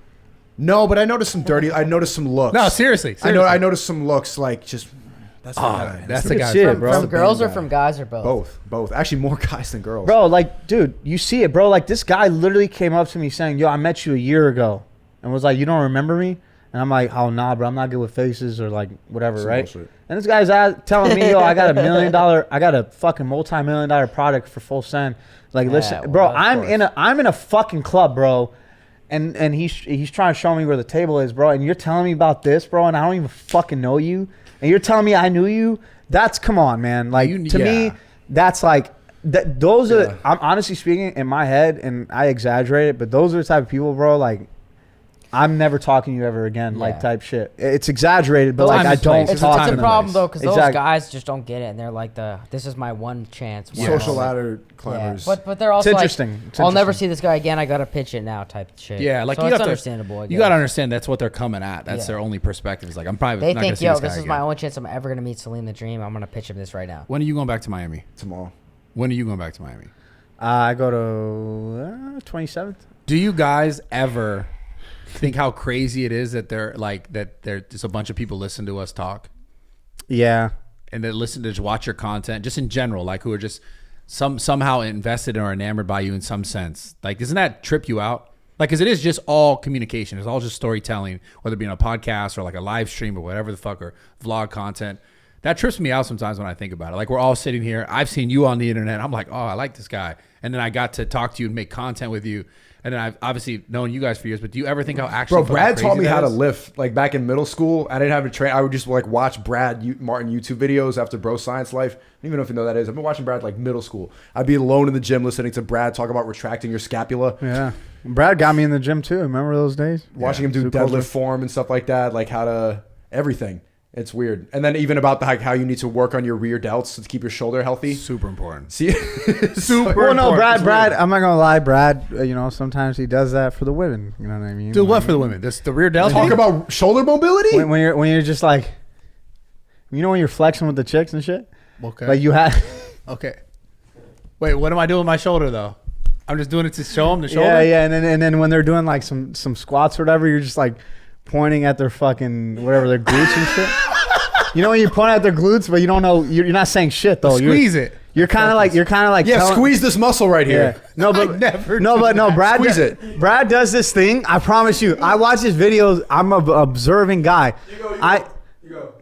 No, but I noticed some dirty. I noticed some looks. No, seriously. I noticed some looks like just. That's the guy. That's Look the at guy. shit, From, bro. from the girls band or guy. from guys or both? Both. Actually, more guys than girls. Bro, like, dude, you see it, bro. Like, this guy literally came up to me saying, yo, I met you a year ago. And was like, you don't remember me? And I'm like, oh, nah, bro, I'm not good with faces or, like, whatever, Some right? bullshit. And this guy's telling me, yo, I got a fucking multi-million-dollar product for full send. Like, Yeah, listen, well, bro, of I'm in a fucking club, bro. And he's trying to show me where the table is, bro. And you're telling me about this, bro, and I don't even fucking know you. And you're telling me I knew you? That's, come on, man. Like, to me, that's like, those are, I'm honestly speaking, in my head, and I exaggerate it, but those are the type of people, bro, like, I'm never talking to you ever again, like, Yeah. type shit. It's exaggerated, but, Those like, I times and don't places. It's, talk it's to a them. problem though, because those Exactly. guys just don't get it, and they're like, this is my one chance. one Social moment." ladder Yeah. climbers. But they're also interesting. like, It's I'll never interesting. see this guy again. I gotta pitch it now, type shit. Yeah, like so you it's have to understandable. I You guess. got to understand that's what they're coming at. That's Yeah. their only perspective. It's like, I'm probably They not going to think, see yo, this this guy is my again. only chance I'm ever gonna meet Salim the Dream. I'm gonna pitch him this right now. When are you going back to Miami? Tomorrow. When are you going back to Miami? I go to 27th. Do you guys ever think how crazy it is that there's a bunch of people listen to us talk Yeah. and that listen to just watch your content just in general, like who are just somehow invested or enamored by you in some sense? Like, doesn't that trip you out? Like, because it is just all communication. It's all just storytelling, whether it be on a podcast or like a live stream or whatever the fuck, or vlog content. That trips me out sometimes when I think about it. Like, we're all sitting here. I've seen you on the internet. I'm like, oh, I like this guy. And then I got to talk to you and make content with you. And then I've obviously known you guys for years. But do you ever think how actually Bro, Brad taught me how to live? lift. Like back in middle school, I didn't have a train. I would just like watch Martyn YouTube videos after Bro Science Life. I don't even know if you know what that is. I've been watching Brad like middle school. I'd be alone in the gym listening to Brad talk about retracting your scapula. Yeah. Brad got me in the gym too. Remember those days? Watching him do Super deadlift culture. form and stuff like that. Like how to everything. It's weird. And then even about how you need to work on your rear delts to keep your shoulder healthy. Super important. See, super. Well, no, important. Brad. I'm not gonna lie, Brad. Sometimes he does that for the women. You know what I mean? Do what for the women? This the rear delta? Talk about shoulder mobility. when you're just like, when you're flexing with the chicks and shit. Okay. Like you have. Okay. Wait, what am I doing with my shoulder though? I'm just doing it to show them the shoulder. Yeah, and then when they're doing like some squats or whatever, you're just like pointing at their fucking whatever their glutes and shit. You know when you point at their glutes, but you don't know you're not saying shit though. Squeeze it. You're kind of like Yeah, telling- squeeze this muscle right here. Yeah. No, but Brad. Squeeze it. Brad does this thing. I promise you. I watch his videos. I'm an observing guy. You go.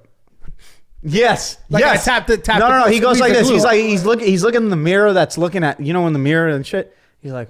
Yes. Like yes. I tap No. He goes squeeze like the this. glute. He's looking in the mirror that's looking at in the mirror and shit. He's like,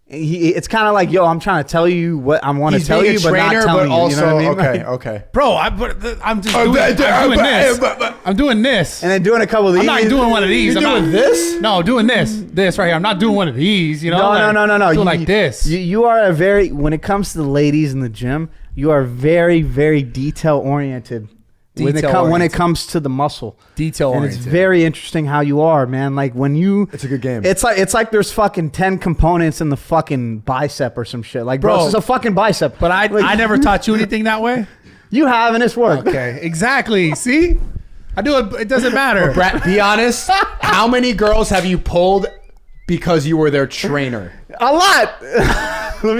it's kind of like, yo, I'm trying to tell you what I want to He's tell being you, a but not trainer, telling but you. also You know what I mean? okay. Bro, I'm just doing this. I'm doing this. And then doing a couple of these. I'm not doing one of these. You're I'm doing not, this? No, doing this. This right here. I'm not doing one of these. You know? No. Doing You- like this. You are a very, when it comes to the ladies in the gym, you are very, very detail oriented. When it comes to the muscle, Detail and oriented. it's very interesting how you are, man. Like when you, It's a good game. It's like there's fucking 10 components in the fucking bicep or some shit. Like, bro, Bro, it's a fucking bicep. But I Like, never taught you anything that way. You have, and it's worked. Okay, exactly. See, I do it. It doesn't matter. Brad, be honest. How many girls have you pulled because you were their trainer? A lot.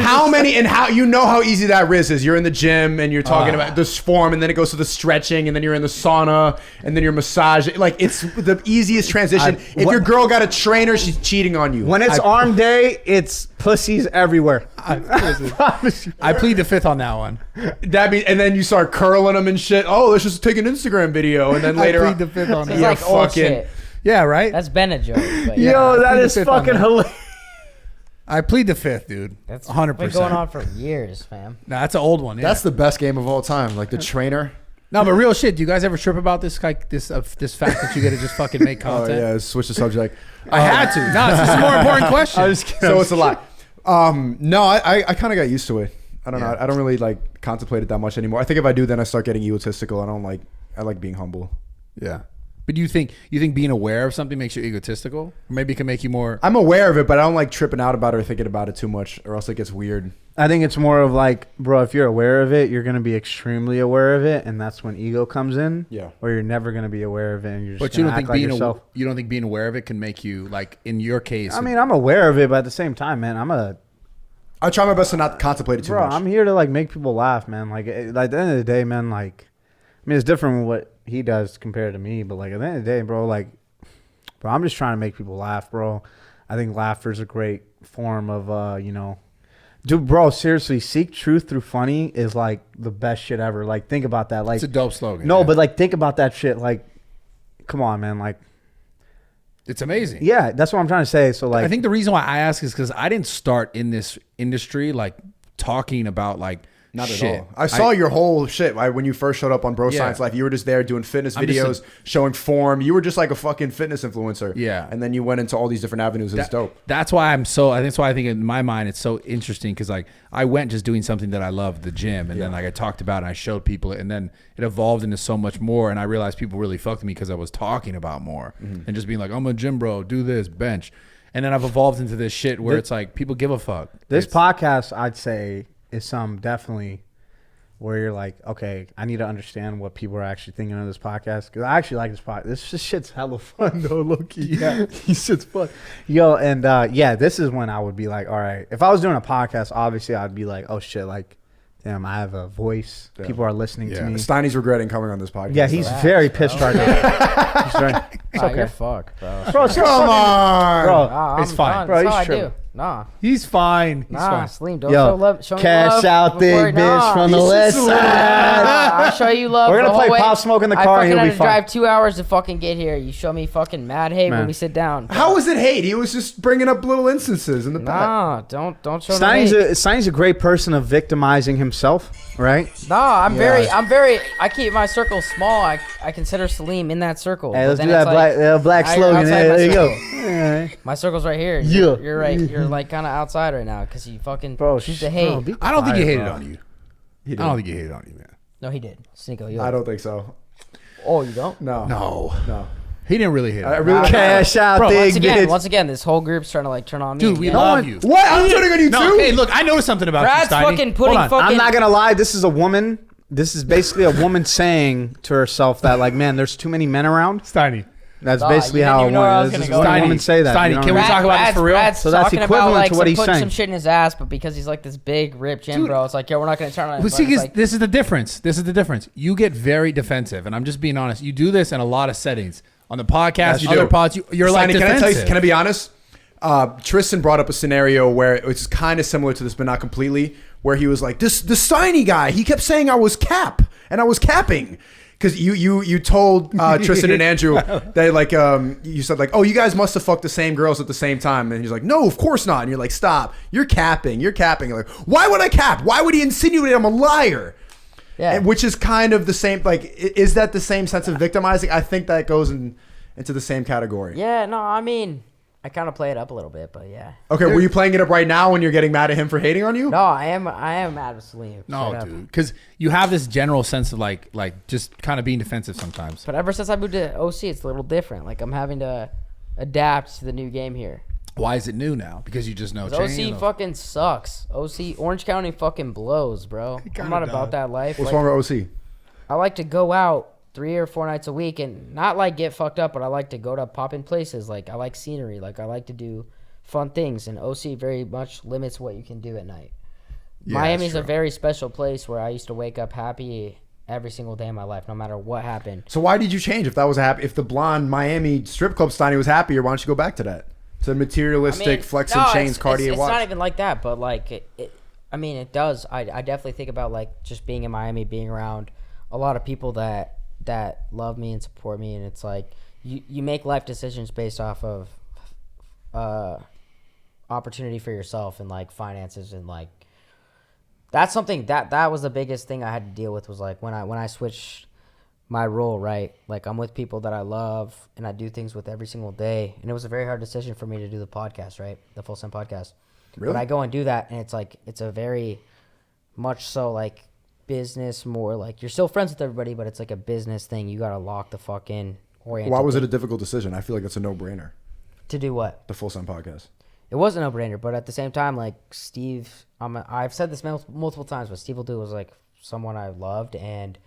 How many and how you know how easy that is? You're in the gym and you're talking about this form, and then it goes to the stretching, and then you're in the sauna, and then you're massaging. Like it's the easiest transition. If your girl got a trainer, she's cheating on you. When it's arm day, it's pussies everywhere. I plead the fifth on that one. That means, and then you start curling them and shit. Oh, let's just take an Instagram video, and then later I plead the fifth on It's that. like old shit. Yeah, right. That's been a joke. But Yo, that plead the is fifth on fucking that. hilarious. I plead the fifth, dude. That's 100%. been going on for years, fam. Nah, that's an old one. Yeah. that's the best game of all time. Like the trainer. No, but real shit. Do you guys ever trip about this, like this fact that you get to just fucking make Oh content? yeah, switch the subject. I had to. No, it's just a more important question. So it's a lot. No, I kind of got used to it. I don't know. I don't really like contemplate it that much anymore. I think if I do, then I start getting egotistical. I like being humble. Yeah. But you think being aware of something makes you egotistical? Or maybe it can make you more. I'm aware of it, but I don't like tripping out about it or thinking about it too much, or else it gets weird. I think it's more of like, bro, if you're aware of it, you're gonna be extremely aware of it, and that's when ego comes in. Yeah. Or you're never gonna be aware of it, and you're just But you gonna don't act think like yourself. you don't think being aware of it can make you, like in your case? I mean, I'm aware of it, but at the same time, man, I try my best to not contemplate it too bro, much. I'm here to like make people laugh, man. Like at the end of the day, man, like, I mean, it's different with what he does compared to me, but like at the end of the day, bro, like, bro, I'm just trying to make people laugh, bro. I think laughter is a great form of, dude, bro, seriously, seek truth through funny is like the best shit ever. Like, think about that. Like, it's a dope slogan. no, yeah. but like, think about that shit. Like, come on, man. Like, it's amazing. yeah, that's what I'm trying to say. So like, I think the reason why I ask is because I didn't start in this industry like talking about like Not at shit. all. I saw your whole shit when you first showed up on Bro Yeah. Science Life. You were just there doing fitness I'm just videos, showing form. You were just like a fucking fitness influencer. Yeah. And then you went into all these different avenues. It's dope. That's why that's why I think in my mind it's so interesting because like I went just doing something that I loved, the gym, and then like I talked about it and I showed people it, and then it evolved into so much more, and I realized people really fucked with me because I was talking about more and just being like, I'm a gym bro, do this, bench. And then I've evolved into this shit where it's like people give a fuck. this It's- podcast, I'd say, is some definitely where you're like, okay, I need to understand what people are actually thinking of this podcast, because I actually like this podcast. This shit's hella fun though, low-key. Yeah, this shit's fun. Yo, and yeah, this is when I would be like, all right, if I was doing a podcast, obviously I'd be like, oh shit, like, damn, I have a voice. Yeah. People are listening to me. Steiny's regretting coming on this podcast. Yeah, he's very pissed right now. He's very, it's Nah, you're okay. fucked, bro. Bro, it's Come on. bro. Nah, It's I'm fine. done. Bro, That's he's all I tripping. do. Nah, He's fine. He's nah, fine. Salim, don't Yo, show me cash love out, before- big bitch nah. from the west Nah, side. I'll show you love. We're gonna the whole play way. Pop Smoke in the I car and fucking he'll had be to fine. drive 2 hours to fucking get here. You show me fucking mad hate Man. when we sit down. How was it hate? He was just bringing up little instances in the back. Nah, don't show me Steiny's hate. Steiny's a great person of victimizing himself, right? Nah, I'm very. I keep my circle small. I consider Salim in that circle. Hey, but let's then do it's that black now you're slogan. outside Hey, my there you go. circle. Yeah. My circle's right here. Yeah. You're right. You're like kind of outside right now because you fucking Bro, choose to bro, hate. be I don't think he quiet, hated bro. on you. He I don't think he hated on you, man. No, he did. Sneako, you I don't think so. Oh, you don't? No. No. He didn't really hate I on you. really Cash out, Bro, big bitch. Once again, this whole group's trying to like turn on me. Dude, we again. love you. What? I'm turning on you No, too? hey, look, I noticed something about Brad's you, Steiny. fucking putting Hold on. fucking. I'm not gonna lie. This is a woman. This is basically a woman saying to herself that, like, man, there's too many men around. Steiny. That's Nah, basically you didn't how a even know where I woman. was This is gonna when go. a woman say that. Steiny, you know can what we I mean? talk about this for real? Brad's So that's talking equivalent about, like, to what he's putting saying. some shit in his ass, but because he's like this big ripped gym Dude. bro, it's like, yo, we're not gonna turn on him. But But see, it's like, this is the difference. This is the difference. You get very defensive, and I'm just being honest. You do this in a lot of settings. On the podcast, That's you true. do pods, you're like Steiny, defensive. can I be honest? Tristan brought up a scenario where it's kind of similar to this, but not completely, where he was like, the Steiny guy, he kept saying I was cap, and I was capping. Because you told Tristan and Andrew that, like, you said, like, oh, you guys must have fucked the same girls at the same time. And he's like, no, of course not. And you're like, stop. You're capping. You're capping. You're like, why would I cap? Why would he insinuate I'm a liar? yeah. And, which is kind of the same, like, is that the same sense of victimizing? I think that goes into the same category. Yeah, no, I mean, I kind of play it up a little bit, but yeah. Okay, were you playing it up right now when you're getting mad at him for hating on you? No, I am mad with Salim. No, straight up. dude, because you have this general sense of like just kind of being defensive sometimes. But ever since I moved to OC, it's a little different. Like I'm having to adapt to the new game here. Why is it new now? Because you just know 'Cause change. OC fucking sucks. OC Orange County fucking blows, bro. I'm not about that life. What's Like, wrong with OC? I like to go out 3 or 4 nights a week and not like get fucked up, but I like to go to poppin' places. Like I like scenery. Like I like to do fun things, and OC very much limits what you can do at night. Yeah, Miami's that's a true. very special place where I used to wake up happy every single day of my life, no matter what happened. So why did you change? If that was if the blonde Miami strip club Steiny was happier, why don't you go back to that? To materialistic, flexing chains, Cartier it's watch. not even like that, but like it does. I definitely think about like just being in Miami, being around a lot of people that love me and support me, and it's like you make life decisions based off of opportunity for yourself and like finances, and like that's something that was the biggest thing I had to deal with, was like when I switched my role, right? Like I'm with people that I love and I do things with every single day, and it was a very hard decision for me to do the podcast, right? The Full Send podcast. Really? But I go and do that, and it's like it's a very much so like business, more like you're still friends with everybody, but it's like a business thing. You gotta lock the fuck in oriented. Why was it a difficult decision? I feel like that's a no-brainer. To do what? The Full Sun podcast. It was a no-brainer, but at the same time, like Steve, I've said this multiple times, but Steve Ledoux was like someone I loved, and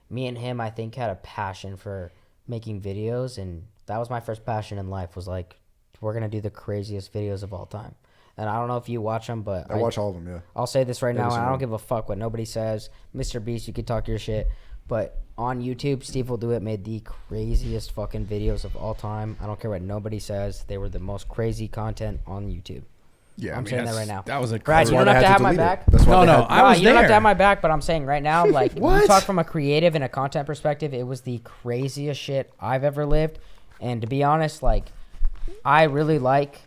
me and him, I think, had a passion for making videos, and that was my first passion in life. Was like, we're gonna do the craziest videos of all time. And I don't know if you watch them, but I watch all of them. Yeah. I'll say this right now, and I single don't give a fuck what nobody says. Mr. Beast, you can talk your shit, but on YouTube, Steve Will Do It made the craziest fucking videos of all time. I don't care what nobody says. They were the most crazy content on YouTube. Yeah, I'm saying that right now. That was a Brad, you don't have to have my back. That's why No, I was you don't have to there. have my back, but I'm saying right now, like, What? you talk from a creative and a content perspective, it was the craziest shit I've ever lived. And to be honest, like, I really like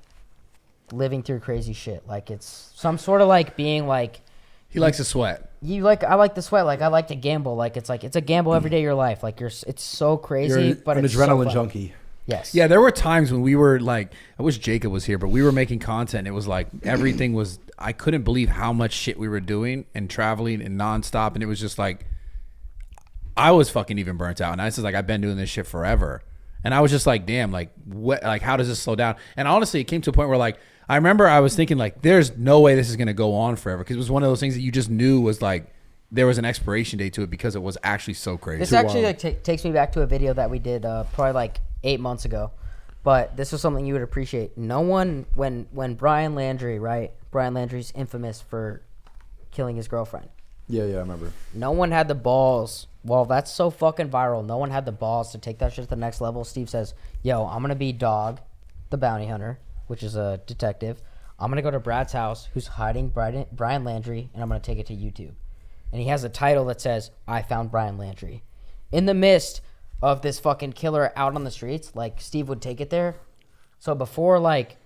living through crazy shit. Like, it's some sort of like being like, He likes to sweat. I like the sweat. Like, I like to gamble. Like, it's a gamble every day of your life. Like, it's so crazy, You're but an it's adrenaline so fun. junkie. Yes. Yeah, there were times when we were like, I wish Jacob was here, but we were making content. It was like everything was, I couldn't believe how much shit we were doing and traveling and nonstop. And it was just like, I was fucking even burnt out. And I was just like, I've been doing this shit forever. And I was just like, damn, like, what, like, how does this slow down? And honestly, it came to a point where like, I remember I was thinking like, there's no way this is going to go on forever. Cause it was one of those things that you just knew was like, there was an expiration date to it because it was actually so crazy. This actually like takes me back to a video that we did probably like 8 months ago, but this was something you would appreciate. No one, when Brian Landry, right? Brian Landry's infamous for killing his girlfriend. Yeah, I remember. No one had the balls. Well, that's so fucking viral. No one had the balls to take that shit to the next level. Steve says, yo, I'm going to be Dog, the bounty hunter, which is a detective. I'm going to go to Brad's house, who's hiding Brian Landry, and I'm going to take it to YouTube. And he has a title that says, I found Brian Landry. In the midst of this fucking killer out on the streets, like, Steve would take it there. So before, like,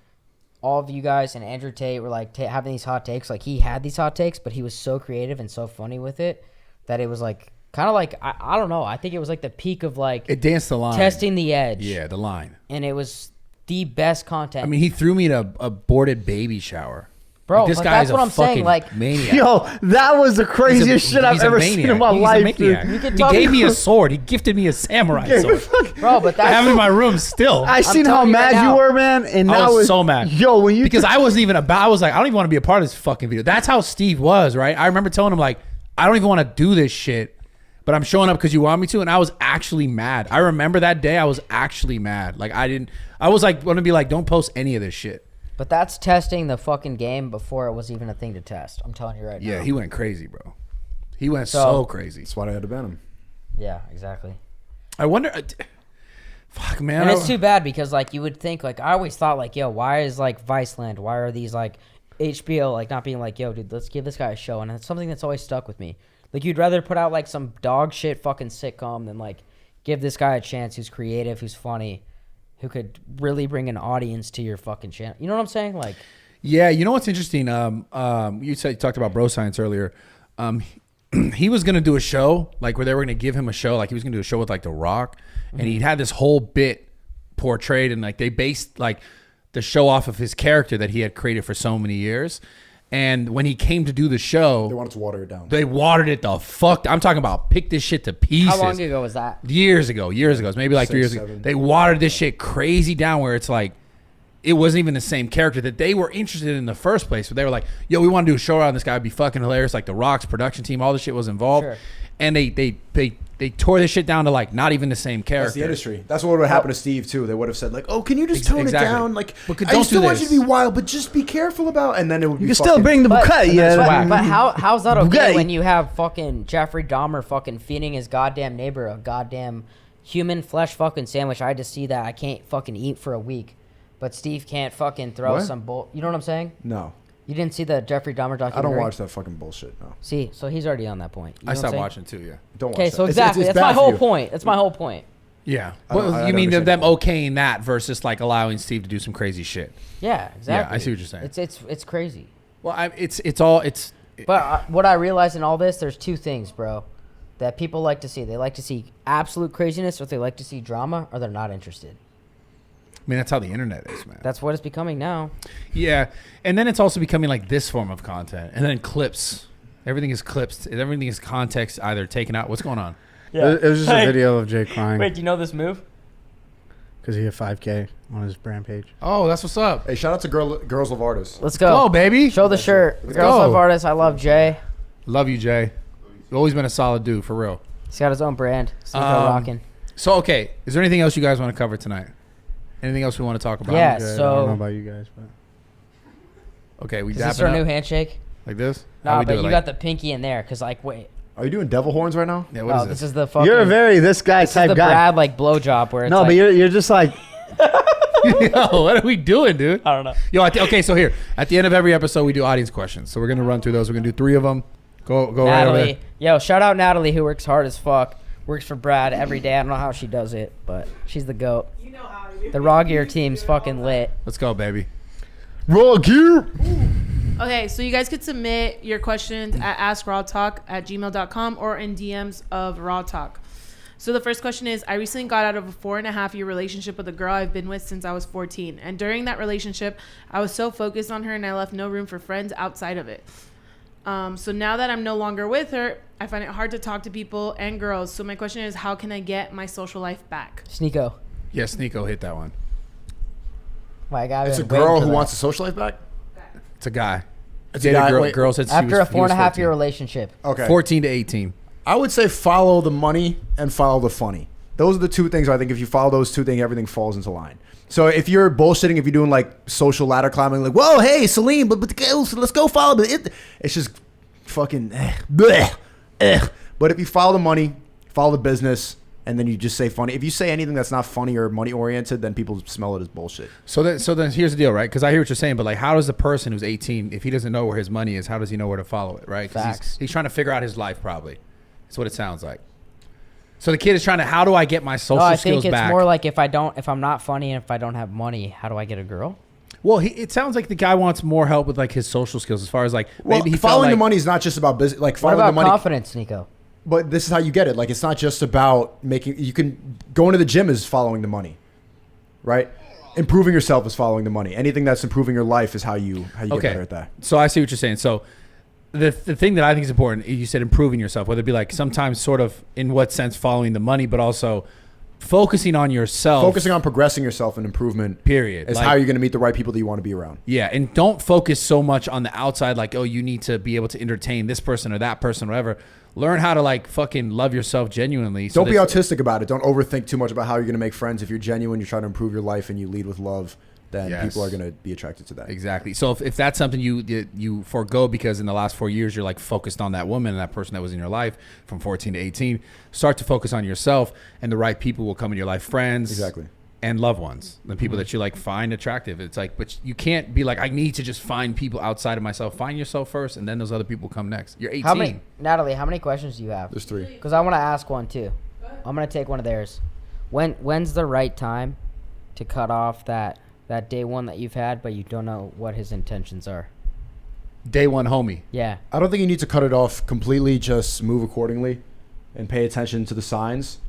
all of you guys and Andrew Tate were, like, having these hot takes, like, he had these hot takes, but he was so creative and so funny with it that it was, like, kind of like, I don't know. I think it was, like, the peak of, like, It danced the line. testing the edge. Yeah, the line. And it was the best content. I mean, he threw me in a aborted baby shower. Bro, Like, this but guy that's is what a I'm saying, fucking like- maniac. Yo, that was the craziest shit I've He's a ever seen in maniac. my He's life, a dude. maniac. could He talk- gave me a sword. He gifted me a samurai sword. Bro, but I have that's... it in my room still. I seen how telling you right mad now. you were, man, and I that was so mad. Yo, when you because I wasn't even about. I was like, I don't even want to be a part of this fucking video. That's how Steve was, right? I remember telling him like, I don't even want to do this shit, but I'm showing up because you want me to, and I was actually mad. I remember that day. I was actually mad. Like I was like, want to be like, don't post any of this shit. But that's testing the fucking game before it was even a thing to test. I'm telling you right now. Yeah, he went crazy, bro. He went so crazy. That's why I had to ban him. Yeah, exactly. I wonder. Fuck, man. And it's too bad because, like, you would think, like, I always thought, like, yo, why is, like, Viceland, why are these, like, HBO, like, not being like, yo, dude, let's give this guy a show. And it's something that's always stuck with me. Like, you'd rather put out, like, some dog shit fucking sitcom than, like, give this guy a chance who's creative, who's funny, who could really bring an audience to your fucking channel. You know what I'm saying? Like, Yeah, you know what's interesting? You talked about bro science earlier. He was gonna do a show like where they were gonna give him a show, like he was gonna do a show with like The Rock, and he had this whole bit portrayed, and like they based like the show off of his character that he had created for so many years. And when he came to do the They show, wanted to water it down. they watered it the fuck. I'm talking about pick this shit to pieces. how long ago was that? Years ago. It's maybe like 3 years ago. 7. They watered this shit crazy down where it's like, it wasn't even the same character that they were interested in the first place. But they were like, yo, we want to do a show around this guy. It'd be fucking hilarious. Like The Rock's production team, all this shit was involved. Sure. And they tore this shit down to like not even the same character. That's the industry. That's what would have happened to Steve too. They would have said like, "Oh, can you just tone Exactly. it down? Like, But I don't still do want you this. to be wild, but just be careful about." And then it would be. you can fucking, still bring the bouquet, yeah. But how's that okay Bouquet. when you have fucking Jeffrey Dahmer fucking feeding his goddamn neighbor a goddamn human flesh fucking sandwich? I had to see that. I can't fucking eat for a week. But Steve can't fucking throw What? some bull. You know what I'm saying? No, You didn't see the Jeffrey Dahmer documentary? I don't watch that fucking bullshit. No, See, so he's already on that point. You know I what I'm stopped saying? watching too, yeah. don't. Okay, watch so that. exactly. It's That's bad my for whole you. point. That's my whole point. Yeah. I don't- Well, I you don't mean understand them the point. okaying that versus like allowing Steve to do some crazy shit? Yeah, exactly. I see what you're saying. It's crazy. Well, it's But what I realized in all this, there's two things, bro, that people like to see. They like to see absolute craziness, or they like to see drama, or they're not interested. I mean, that's how the internet is, man. That's what it's becoming now. Yeah, and then it's also becoming like this form of content, and then clips. Everything is clips. Everything is context either taken out. What's going on? It was just a video of Jay crying. Wait, do you know this move? because he hit 5K on his brand page. Oh, that's what's up. Hey, shout out to Girls Love Artists. Let's go. Go, baby. Show the shirt. Let's Girls go. Love Artists. I love Jay. Love you, Jay. You've always been a solid dude, for real. He's got his own brand. Sneako rocking. So, okay, is there anything else you guys want to cover tonight? Anything else we want to talk about? Yeah, I don't know so about you guys, but Okay, we is dapping this our up new handshake? like this? How No, we do but it, you like- got the pinky in there, cause like wait, Are you doing devil horns right now? Yeah, no, what is this this? is the fucking. you're a very this guy this is type the guy. Brad like blowjob where it's No, like, but you're just like Yo, what are we doing, dude? I don't know. Yo, okay, so here, at the end of every episode, we do audience questions. So we're going to run through those. We're going to do 3 of them. Go right over Natalie, there. yo, shout out Natalie who works hard as fuck. Works for Brad every day. I don't know how she does it, but she's the goat. You know how I do. The Raw Gear team's fucking lit. Let's go, baby. raw gear. Okay, so you guys could submit your questions at askrawtalk@gmail.com or in DMs of Raw Talk. So the first question is, I recently got out of a 4.5-year relationship with a girl I've been with since I was 14. And during that relationship, I was so focused on her and I left no room for friends outside of it. So now that I'm no longer with her, I find it hard to talk to people and girls. So my question is, how can I get my social life back? Sneako. Yeah, Sneako hit that one. My God, It's a girl who wants a social life back? It's a guy. It's a Dated guy. girl, Wait, girl said she after was, a 4.5 year 14. relationship. okay. 14 to 18. I would say follow the money and follow the funny. Those are the 2 things I think if you follow those 2 things, everything falls into line. So if you're bullshitting, if you're doing like social ladder climbing, like, whoa, hey, Salim, but let's go follow the it's just fucking bleh. But if you follow the money, follow the business, and then you just say funny. If you say anything that's not funny or money oriented, then people smell it as bullshit. So then here's the deal, right? Because I hear what you're saying, but like, how does the person who's 18, if he doesn't know where his money is, how does he know where to follow it, right? 'Cause Facts. He's trying to figure out his life, probably. That's what it sounds like. So the kid is trying to, how do I get my social No, I skills think it's back? more like if I'm not funny and if I don't have money, how do I get a girl? Well, it sounds like the guy wants more help with like his social skills, as far as like Well, maybe he felt following like, the money is not just about business. Like What following about the money. confidence, Sneako? But this is how you get it. Like, it's not just about making. You can going to the gym is following the money, right? Improving yourself is following the money. Anything that's improving your life is how you get better at that. So I see what you're saying. So the thing that I think is important, you said improving yourself, whether it be like sometimes sort of in what sense following the money, but also focusing on yourself. Focusing on progressing yourself and improvement. Period. Is Like- how you're going to meet the right people that you want to be around. Yeah, and don't focus so much on the outside, like, oh, you need to be able to entertain this person or that person, or whatever. Learn how to like fucking love yourself genuinely. Don't be autistic about it. Don't overthink too much about how you're going to make friends. If you're genuine, you're trying to improve your life, and you lead with love, then Yes. people are going to be attracted to that. Exactly. So if that's something you forego because in the last 4 years you're like focused on that woman and that person that was in your life from 14 to 18, start to focus on yourself, and the right people will come in your life, friends. Exactly. And loved ones, the people that you like find attractive. It's like, but you can't be like, I need to just find people outside of myself. Find yourself first, and then those other people come next. You're 18. Natalie, how many questions do you have? There's 3. Because I want to ask one too. I'm gonna take one of theirs. When's the right time to cut off that day one that you've had, but you don't know what his intentions are? Day one, homie. Yeah. I don't think you need to cut it off completely. Just move accordingly and pay attention to the signs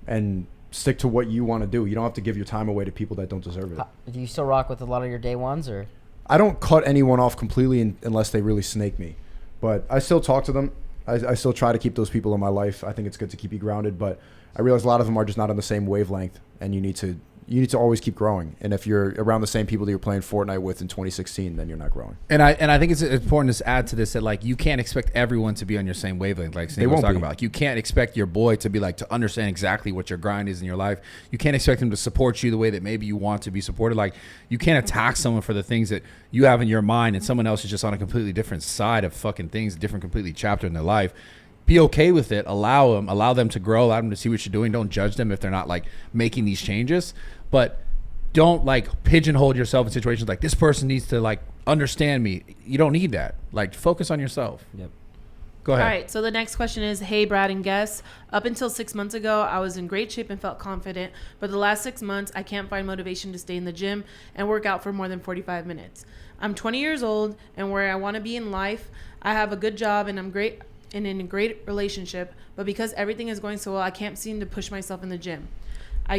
and stick to what you want to do. You don't have to give your time away to people that don't deserve it. Do you still rock with a lot of your day ones, or? I don't cut anyone off completely unless they really snake me. But I still talk to them. I still try to keep those people in my life. I think it's good to keep you grounded. But I realize a lot of them are just not on the same wavelength. And you need to always keep growing. And if you're around the same people that you're playing Fortnite with in 2016, then you're not growing. And I think it's important to add to this that like you can't expect everyone to be on your same wavelength. Like Sneako was won't talking be. about, like you can't expect your boy to be like to understand exactly what your grind is in your life. You can't expect him to support you the way that maybe you want to be supported. Like you can't attack someone for the things that you have in your mind, and someone else is just on a completely different side of fucking things, different completely chapter in their life. Be okay with it. Allow them to grow. Allow them to see what you're doing. Don't judge them if they're not like making these changes, but don't like pigeonhole yourself in situations like this person needs to like understand me. You don't need that. Like focus on yourself. Yep. Go ahead. All right, so the next question is, hey, Brad and Guess. Up until 6 months ago, I was in great shape and felt confident, but the last 6 months, I can't find motivation to stay in the gym and work out for more than 45 minutes. I'm 20 years old, and where I want to be in life, I have a good job, and I'm great and in a great relationship, but because everything is going so well, I can't seem to push myself in the gym. My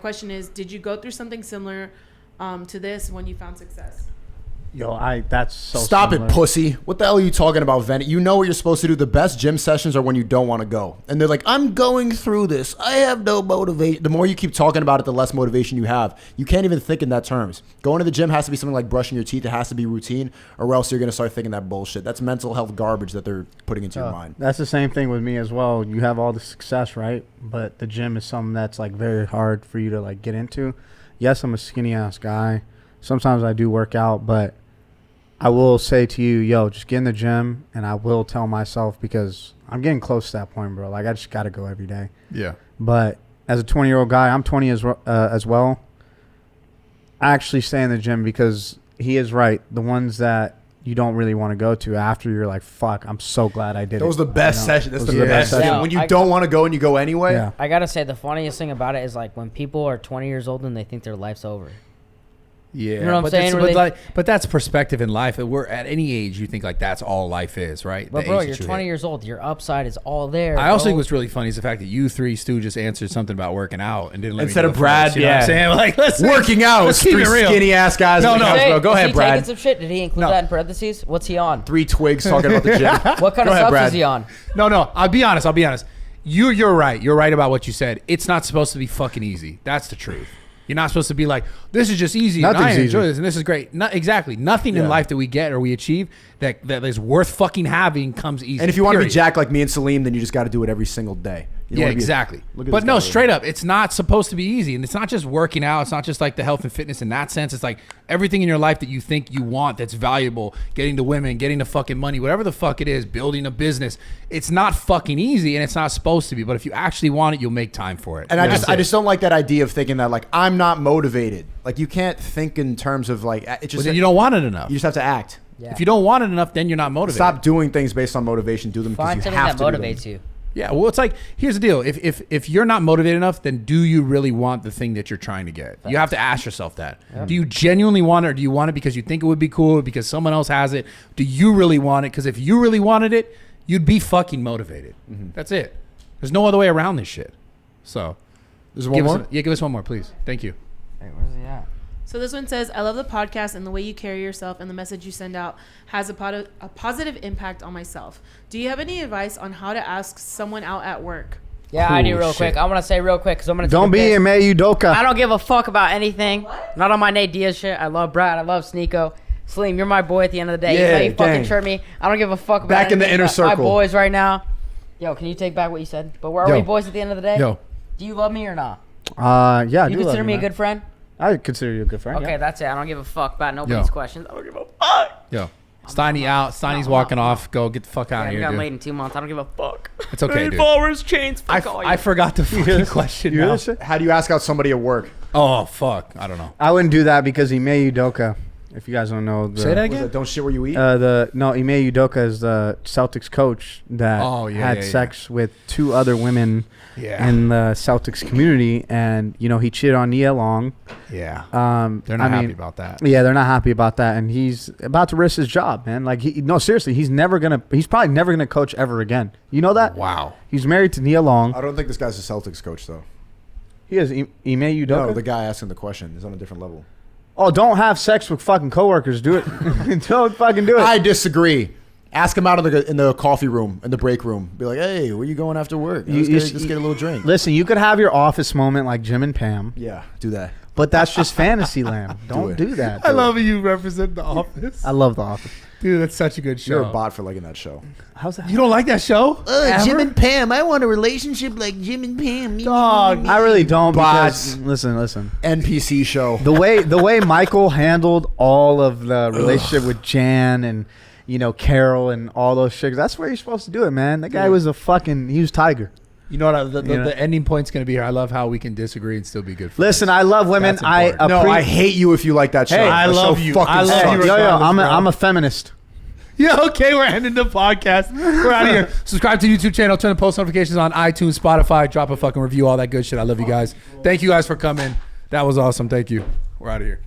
question is, did you go through something similar to this when you found success? That's so Stop similar. it, pussy. What the hell are you talking about, Venny? You know what you're supposed to do. The best gym sessions are when you don't want to go. And they're like, I'm going through this. I have no motivation. The more you keep talking about it, the less motivation you have. You can't even think in that terms. Going to the gym has to be something like brushing your teeth. It has to be routine, or else you're going to start thinking that bullshit. That's mental health garbage that they're putting into your mind. That's the same thing with me as well. You have all the success, right? But the gym is something that's like very hard for you to like get into. Yes, I'm a skinny ass guy. Sometimes I do work out, but I will say to you, just get in the gym, and I will tell myself, because I'm getting close to that point, bro. Like, I just got to go every day. Yeah. But as a 20-year-old guy, I'm 20 as well. I actually stay in the gym because he is right. The ones that you don't really want to go to after, you're like, fuck, I'm so glad I did it. Those are the best sessions. That's Those the are the best best session. sessions. When you I- don't want to go and you go anyway. Yeah. I gotta say, the funniest thing about it is like when people are 20 years old and they think their life's over. Yeah, You know what I'm but saying? that's- Where But, but that's perspective in life. We're at any age, you think like that's all life is, right? But The bro, age you're that you 20 hit. years old. Your upside is all there. I also bro. think what's really funny is the fact that you three Stooges answered something about working out and didn't let Instead me of go Brad, first, you know what I'm yeah. saying? Like, let's Working out. Let's keep Three it real. skinny ass guys. No, in the no. house, bro. Is Go ahead, he Brad. taking some shit? Did he include No. that in parentheses? What's he on? 3 twigs talking about the gym. What kind Go of ahead, stuff Brad. is he on? No. I'll be honest. You're right. You're right about what you said. It's not supposed to be fucking easy. That's the truth. You're not supposed to be like, this is just easy. And I Nothing's enjoy easy. this and this is great. Not exactly. Nothing in Yeah. life that we get or we achieve that is worth fucking having comes easy. And if you want to be period. jacked like me and Salim, then you just got to do it every single day. You don't Yeah, wanna be a- exactly. Look at But this no, guy. straight up, it's not supposed to be easy. And it's not just working out. It's not just like the health and fitness in that sense. It's like everything in your life that you think you want that's valuable, getting to women, getting to fucking money, whatever the fuck it is, building a business. It's not fucking easy and it's not supposed to be. But if you actually want it, you'll make time for it. And I That's I it. just don't like that idea of thinking that like I'm not motivated. Like you can't think in terms of like it's But just then you don't want it enough. you just have to act. Yeah. If you don't want it enough, then you're not motivated. Stop doing things based on motivation. Do them because Find you something have that to. do them. motivates you. Yeah, well, it's like, here's the deal. If you're not motivated enough, then do you really want the thing that you're trying to get? You have to ask yourself that. Do you genuinely want it, or do you want it because you think it would be cool, because someone else has it? Do you really want it? Because if you really wanted it, you'd be fucking motivated. That's it. There's no other way around this shit. So, There's one more. give us one more, please. Thank you. Hey, where's he at? So this one says, I love the podcast and the way you carry yourself and the message you send out has a positive impact on myself. Do you have any advice on how to ask someone out at work? Yeah, I do Cool real shit. quick. I want to say real quick because I'm going to Don't be a Udoka. I don't give a fuck about anything. Not on my Nate Diaz shit. I love Brad. I love Sneako. Salim, you're my boy at the end of the day. Yeah, Even though you fucking dang. chirp me, I don't give a fuck about Back in the anything inner about my circle. boys right now. Yo, can you take back what you said? But where are Yo. we boys at the end of the day? Yo. Do you love me or not? Yeah, I You do love consider me a man. good friend? I consider you a good friend. Okay, yeah. that's it. I don't give a fuck about nobody's Yo. questions. I don't give a fuck. Yo. Steiny out. Steiny's walking off. Go get the fuck out Yeah, of we here, got dude. late in 2 months. I don't give a fuck. It's okay, dude. Followers, chains, fuck all I forgot the fucking question You hear now. this shit? How do you ask out somebody at work? Oh, fuck. I don't know. I wouldn't do that because Ime Udoka, if you guys don't know. The, Say that Was again? that don't shit where you eat? Ime Udoka is the Celtics coach that had sex with 2 other women Yeah. in the Celtics community, and he cheated on Nia Long. Yeah. They're They're not happy about that. Yeah, they're not happy about that, and he's about to risk his job, man. Like, seriously, he's probably never gonna coach ever again. You know that? Wow. He's married to Nia Long. I don't think this guy's a Celtics coach though. He is Ime Udoka. No, the guy asking the question is on a different level. Oh, don't have sex with fucking coworkers. Do it. Don't fucking do it. I disagree. Ask him out in the coffee room, in the break room. Be like, hey, where you going after work? Let's get a little drink. Listen, you could have your office moment like Jim and Pam, Yeah, do that. but that's just fantasy land. Don't it. do that. I love you represent The Office. I love the office. Dude, that's such a good show. You're a bot for liking that show. How's that? You don't like that show? Jim and Pam. I want a relationship like Jim and Pam. Dog. I really don't. Bots. Because, listen. NPC show. The way Michael handled all of the relationship with Jan and Carol and all those chicks, that's where you're supposed to do it, man. That guy was he was Tiger. You know what? You know? The ending point's going to be here. I love how we can disagree and still be good friends. Listen, I love women. That's important. No, I hate you if you like that show. Hey, I That love show you. fucking I love sucks. you. regardless, I'm bro. a feminist. Yeah, okay, we're ending the podcast. We're out of here. Subscribe to the YouTube channel. Turn the post notifications on iTunes, Spotify. Drop a fucking review, all that good shit. I love you guys. Thank you guys for coming. That was awesome. Thank you. We're out of here.